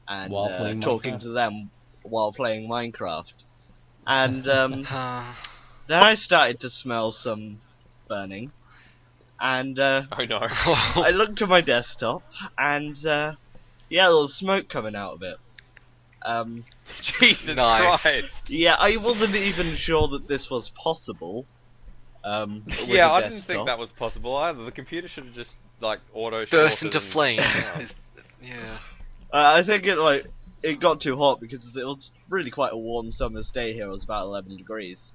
Speaker 1: and
Speaker 2: While playing
Speaker 1: talking
Speaker 2: Minecraft.
Speaker 1: to them while playing Minecraft? And then
Speaker 3: Uh,
Speaker 1: I started to smell some burning, and
Speaker 4: Oh no.
Speaker 1: I looked at my desktop, and yeah, there was smoke coming out of it.
Speaker 4: Jesus
Speaker 3: Nice.
Speaker 4: Christ.
Speaker 1: Yeah, I wasn't even sure that this was possible. With
Speaker 4: Yeah,
Speaker 1: a
Speaker 4: I didn't
Speaker 1: desktop.
Speaker 4: think that was possible either. The computer should have just, like,
Speaker 3: burst
Speaker 4: auto-shorted
Speaker 3: into
Speaker 4: and-
Speaker 3: flames.
Speaker 4: Yeah.
Speaker 3: Yeah.
Speaker 1: I think it got too hot because it was really quite a warm summer's day here. It was about 11 degrees.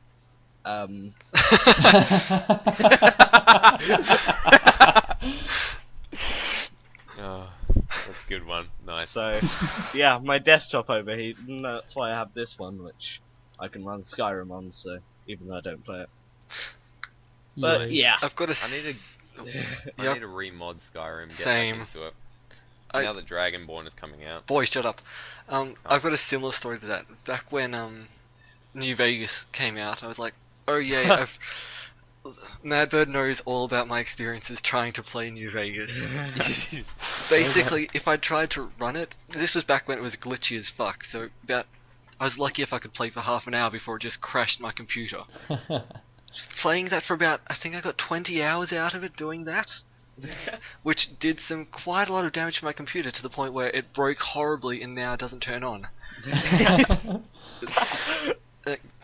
Speaker 4: Oh, that's a good one. Nice.
Speaker 1: So yeah, my desktop overheated, and that's why I have this one, which I can run Skyrim on. So even though I don't play it, but yeah,
Speaker 3: I've got a.
Speaker 4: I need I
Speaker 3: Yep.
Speaker 4: need to remod Skyrim, get
Speaker 3: Same.
Speaker 4: back into it.
Speaker 3: I-
Speaker 4: Now that Dragonborn is coming out.
Speaker 3: Boy, shut up. I've got a similar story to that. Back when New Vegas came out, I was like, oh yeah, Madbird knows all about my experiences trying to play New Vegas. Basically, if I tried to run it, this was back when it was glitchy as fuck. So I was lucky if I could play for half an hour before it just crashed my computer. Playing that for about, I think I got 20 hours out of it doing that. Which did quite a lot of damage to my computer to the point where it broke horribly and now doesn't turn on.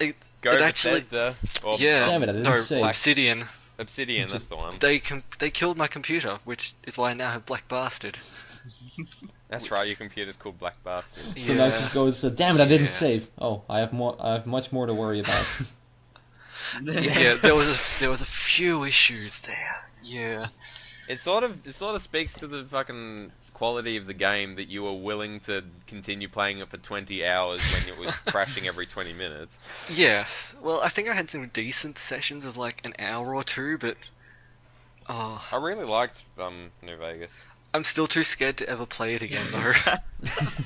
Speaker 3: It
Speaker 4: Go
Speaker 3: actually,
Speaker 4: Bethesda. Or
Speaker 3: yeah,
Speaker 2: Damn it, I didn't
Speaker 3: no,
Speaker 2: save.
Speaker 3: Obsidian.
Speaker 4: Obsidian, that's the one.
Speaker 3: They killed my computer, which is why I now have Black Bastard.
Speaker 4: That's right, your computer's called Black Bastard.
Speaker 2: So now it
Speaker 3: Yeah.
Speaker 2: just goes, damn it, I didn't
Speaker 3: Yeah.
Speaker 2: save. Oh, I have much more to worry about.
Speaker 3: Yeah, there was a few issues there. Yeah.
Speaker 4: It sort of speaks to the fucking quality of the game that you were willing to continue playing it for 20 hours when it was crashing every 20 minutes.
Speaker 3: Yes. Well, I think I had some decent sessions of like an hour or two, but oh,
Speaker 4: I really liked New Vegas.
Speaker 3: I'm still too scared to ever play it again though,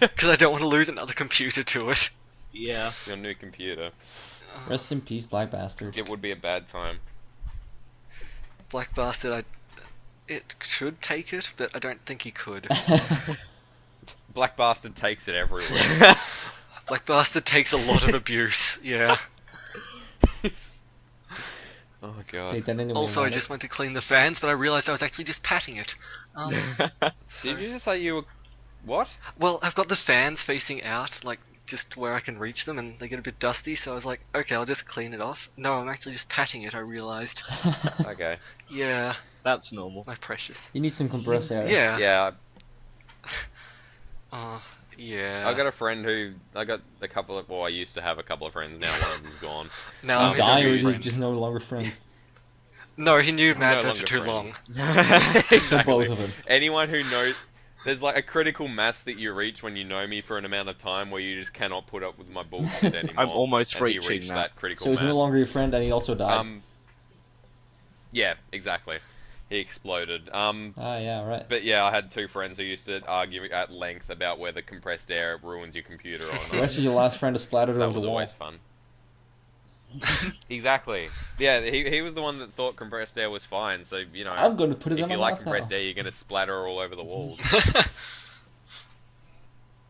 Speaker 3: because I don't want to lose another computer to it.
Speaker 1: yeah.
Speaker 4: Your new computer.
Speaker 2: Rest in peace, Black Bastard.
Speaker 4: It would be a bad time.
Speaker 3: Black Bastard, it should take it, but I don't think he could.
Speaker 4: Black Bastard takes it everywhere.
Speaker 3: Black Bastard takes a lot of abuse. Yeah.
Speaker 4: Oh god.
Speaker 2: Take that anyway,
Speaker 3: Also, I
Speaker 2: Robert.
Speaker 3: just went to clean the fans, but I realized I was actually just patting it.
Speaker 4: Did you just say you were... What?
Speaker 3: Well, I've got the fans facing out, like, just where I can reach them, and they get a bit dusty, so I was like, okay, I'll just clean it off. No, I'm actually just patting it, I realized.
Speaker 4: Okay.
Speaker 3: Yeah,
Speaker 1: That's normal.
Speaker 3: my precious.
Speaker 2: You need some compressed air.
Speaker 3: Yeah.
Speaker 4: Yeah,
Speaker 3: Yeah.
Speaker 4: I got a friend who... I got a couple of... Well, I used to have a couple of friends, now one of them's gone.
Speaker 3: Now
Speaker 2: You
Speaker 3: I'm his
Speaker 2: die or
Speaker 3: only
Speaker 2: is it
Speaker 3: friend.
Speaker 2: just no longer friends?
Speaker 3: No, he knew
Speaker 4: No
Speaker 3: Madbird
Speaker 4: longer
Speaker 3: for too long.
Speaker 4: friends.
Speaker 2: So
Speaker 4: Exactly.
Speaker 2: both of them.
Speaker 4: Anyone who knows... There's like a critical mass that you reach when you know me for an amount of time where you just cannot put up with my bullshit anymore.
Speaker 1: I'm almost
Speaker 4: and he
Speaker 1: reaching
Speaker 4: reached
Speaker 1: that.
Speaker 4: critical
Speaker 2: So he's
Speaker 4: mass.
Speaker 2: no longer your friend and he also died.
Speaker 4: Yeah, exactly. He exploded.
Speaker 2: Yeah, right.
Speaker 4: But yeah, I had two friends who used to argue at length about whether compressed air ruins your computer or
Speaker 2: The
Speaker 4: not.
Speaker 2: rest of your last friend is splattered
Speaker 4: That
Speaker 2: over the
Speaker 4: was
Speaker 2: wall.
Speaker 4: always fun. Exactly. Yeah, he was the one that thought compressed air was fine. So you know,
Speaker 2: I'm going to put it
Speaker 4: if
Speaker 2: in
Speaker 4: you
Speaker 2: my
Speaker 4: like
Speaker 2: mouth
Speaker 4: compressed
Speaker 2: now.
Speaker 4: air, you're gonna splatter all over the walls.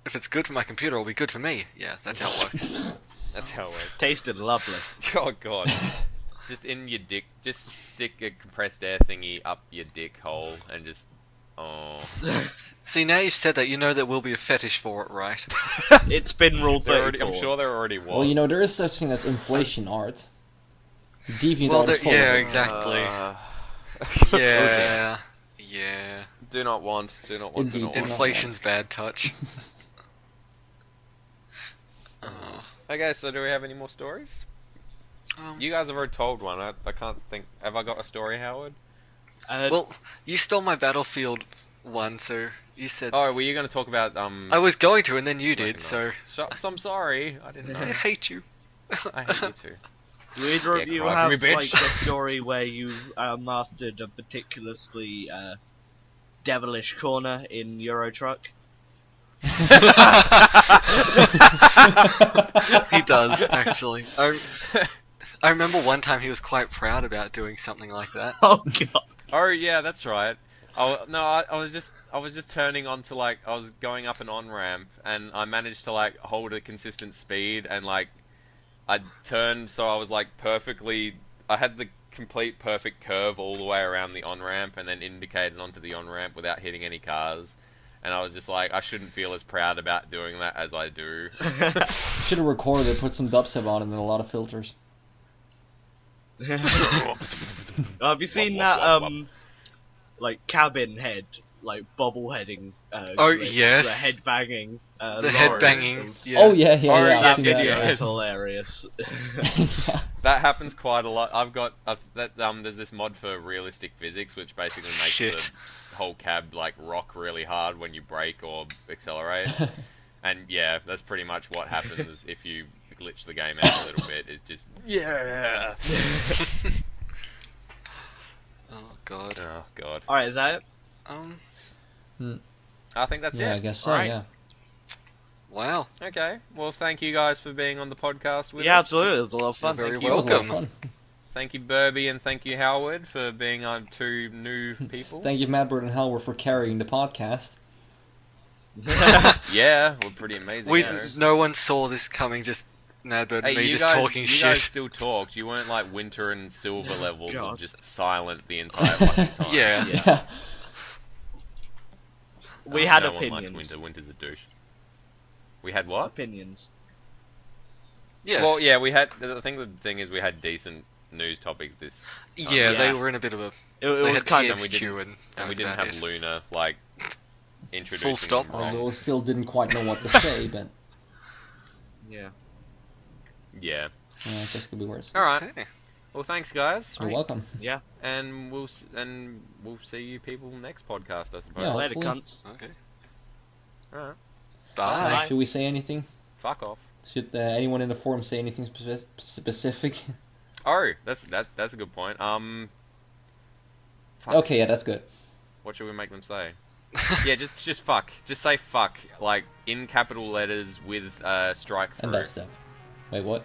Speaker 3: If it's good for my computer, it'll be good for me. Yeah, that's how it works.
Speaker 4: That's how it works.
Speaker 1: Tasted lovely.
Speaker 4: Oh god. Just in your dick. Just stick a compressed air thingy up your dick hole and just. Oh.
Speaker 3: See, now you've said that, you know there will be a fetish for it, right?
Speaker 1: It's been rule
Speaker 4: There
Speaker 1: 34.
Speaker 4: I'm sure there already was.
Speaker 2: Well, you know, there is such thing as inflation art. Deviant
Speaker 3: Well,
Speaker 2: art is full
Speaker 3: yeah,
Speaker 2: of it.
Speaker 3: exactly. Yeah. Yeah.
Speaker 4: Do not want. Do not want. Do
Speaker 2: Indeed,
Speaker 4: not
Speaker 2: do
Speaker 4: want.
Speaker 2: not-
Speaker 3: Inflation's bad touch.
Speaker 4: Okay, so do we have any more stories? You guys have already told one. I can't think. Have I got a story, Howard?
Speaker 3: Well, you stole my Battlefield one, so you said...
Speaker 4: Oh, were you going to talk about
Speaker 3: I was going to, and then you did, so...
Speaker 4: So I'm sorry. I didn't know.
Speaker 3: I hate you.
Speaker 4: I hate you too.
Speaker 1: Do either of
Speaker 4: Yeah,
Speaker 1: you
Speaker 4: cry for
Speaker 1: have
Speaker 4: me, bitch.
Speaker 1: like a story where you mastered a particularly devilish corner in Euro Truck?
Speaker 3: He does, actually. I remember one time he was quite proud about doing something like that.
Speaker 1: Oh god.
Speaker 4: Oh yeah, that's right. I was just turning onto like I was going up an on ramp and I managed to like hold a consistent speed and like I turned so I was like perfectly. I had the complete perfect curve all the way around the on ramp and then indicated onto the on ramp without hitting any cars. And I was just like, I shouldn't feel as proud about doing that as I do.
Speaker 2: Should have recorded it, put some dubstep on it, and then a lot of filters.
Speaker 1: Have you seen that like cabin head, like bobbleheading?
Speaker 3: Oh,
Speaker 1: glitch,
Speaker 3: yes.
Speaker 1: the head banging.
Speaker 3: The head banging,
Speaker 1: It was-
Speaker 3: yeah.
Speaker 2: Oh yeah, yeah,
Speaker 4: Oh,
Speaker 2: yeah. I've
Speaker 1: That
Speaker 2: seen
Speaker 1: video
Speaker 2: that.
Speaker 1: is hilarious.
Speaker 2: Yeah.
Speaker 4: That happens quite a lot. I've got there's this mod for realistic physics, which basically makes
Speaker 3: Shit.
Speaker 4: the whole cab like rock really hard when you brake or accelerate. And yeah, that's pretty much what happens if you glitch the game out a little bit. It's just yeah.
Speaker 3: Oh, God.
Speaker 4: Oh god.
Speaker 1: Alright, is that it?
Speaker 4: I think that's it.
Speaker 2: Yeah, I guess so.
Speaker 4: Alright.
Speaker 2: Yeah.
Speaker 3: Wow.
Speaker 4: Okay. Well, thank you guys for being on the podcast with
Speaker 1: Yeah,
Speaker 4: us.
Speaker 1: absolutely. It was a lot of fun.
Speaker 3: You're very
Speaker 1: Thank you.
Speaker 2: That was a lot of
Speaker 3: welcome.
Speaker 2: fun.
Speaker 4: Thank you, Burby, and thank you, Howard, for being on two new people.
Speaker 2: Thank you, Madbird and Hallward, for carrying the podcast.
Speaker 4: Yeah, we're pretty amazing.
Speaker 3: We,
Speaker 4: yeah.
Speaker 3: no one saw this coming, just Madbird
Speaker 4: Hey,
Speaker 3: and me
Speaker 4: you
Speaker 3: just
Speaker 4: guys,
Speaker 3: talking
Speaker 4: you
Speaker 3: shit.
Speaker 4: guys still talked. You weren't like Winter and Silver levels
Speaker 1: God.
Speaker 4: of just silent the entire fucking time.
Speaker 3: Yeah.
Speaker 2: Yeah.
Speaker 1: We had
Speaker 4: no one likes
Speaker 1: opinions.
Speaker 4: Winter. Winter's a douche. We had what?
Speaker 1: Opinions.
Speaker 3: Yes.
Speaker 4: Well, yeah, we had. The thing is, we had decent news topics this,
Speaker 3: Yeah,
Speaker 1: yeah.
Speaker 3: they were in a bit of a...
Speaker 1: It
Speaker 3: They
Speaker 1: was
Speaker 3: had
Speaker 1: kind of.
Speaker 4: we
Speaker 3: THQ
Speaker 4: didn't-
Speaker 3: and that
Speaker 4: and we
Speaker 3: was
Speaker 4: didn't
Speaker 3: about
Speaker 4: have
Speaker 3: it.
Speaker 4: Luna like introducing
Speaker 3: stop.
Speaker 4: them wrong.
Speaker 2: Although I still didn't quite know what to say, but
Speaker 1: Yeah.
Speaker 4: Yeah.
Speaker 2: I guess it could be worse.
Speaker 4: All right.
Speaker 3: Okay.
Speaker 4: Well, thanks, guys,
Speaker 2: You're welcome.
Speaker 1: Yeah.
Speaker 4: and we'll see you people next podcast, I suppose.
Speaker 2: Yeah.
Speaker 1: Later,
Speaker 2: hopefully.
Speaker 1: cunts.
Speaker 3: Okay.
Speaker 4: All right.
Speaker 3: Bye.
Speaker 1: Bye.
Speaker 2: Should we say anything?
Speaker 4: Fuck off.
Speaker 2: Should anyone in the forum say anything specific?
Speaker 4: Oh, that's a good point. Fuck.
Speaker 2: Okay, yeah, that's good.
Speaker 4: What should we make them say? Yeah, just fuck. Just say fuck, like in capital letters with strike
Speaker 2: And
Speaker 4: through.
Speaker 2: dubstep. Wait, what?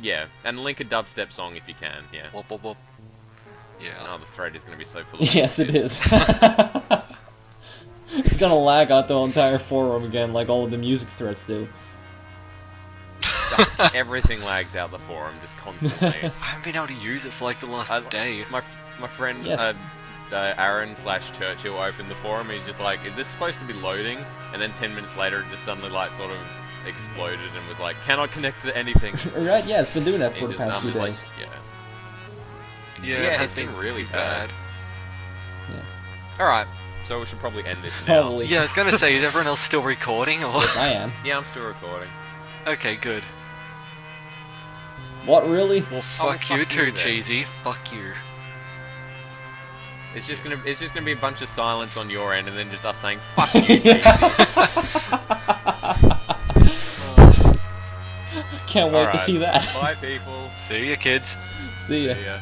Speaker 4: Yeah, and link a dubstep song if you can. Yeah.
Speaker 3: Whoop, whoop, whoop. Yeah.
Speaker 4: Oh, the thread is going to be so full of
Speaker 2: Yes, it is. It's gonna lag out the entire forum again, like all of the music threads do.
Speaker 4: Everything lags out the forum just constantly.
Speaker 3: I haven't been able to use it for like the last day.
Speaker 4: My friend
Speaker 2: Yes.
Speaker 4: Aaron/Churchill opened the forum. He's just like, "Is this supposed to be loading?" And then 10 minutes later, it just suddenly like sort of exploded and was like, "Cannot connect to anything."
Speaker 2: Right? Yeah, it's been doing that for
Speaker 4: He's
Speaker 2: the
Speaker 4: just
Speaker 2: past few
Speaker 4: he's like,
Speaker 2: days.
Speaker 4: yeah.
Speaker 3: Yeah,
Speaker 4: Yeah,
Speaker 3: it has
Speaker 4: it's been
Speaker 3: been
Speaker 4: really
Speaker 3: pretty
Speaker 4: bad.
Speaker 2: Yeah.
Speaker 4: All right, so we should probably end this now.
Speaker 2: Probably.
Speaker 3: Yeah, I was gonna say, is everyone else still recording or?
Speaker 2: Yes, I am.
Speaker 4: Yeah, I'm still recording.
Speaker 3: Okay, good.
Speaker 2: What, really?
Speaker 3: Well,
Speaker 4: Oh,
Speaker 3: fuck
Speaker 4: fuck
Speaker 3: you
Speaker 4: you
Speaker 3: too,
Speaker 4: then.
Speaker 3: Cheesy. Fuck you.
Speaker 4: It's just gonna be a bunch of silence on your end, and then just us saying "fuck you." Cheesy."
Speaker 2: Can't wait to
Speaker 4: Alright.
Speaker 2: see that.
Speaker 4: Bye, people.
Speaker 3: See ya, kids.
Speaker 2: See ya.
Speaker 4: See ya.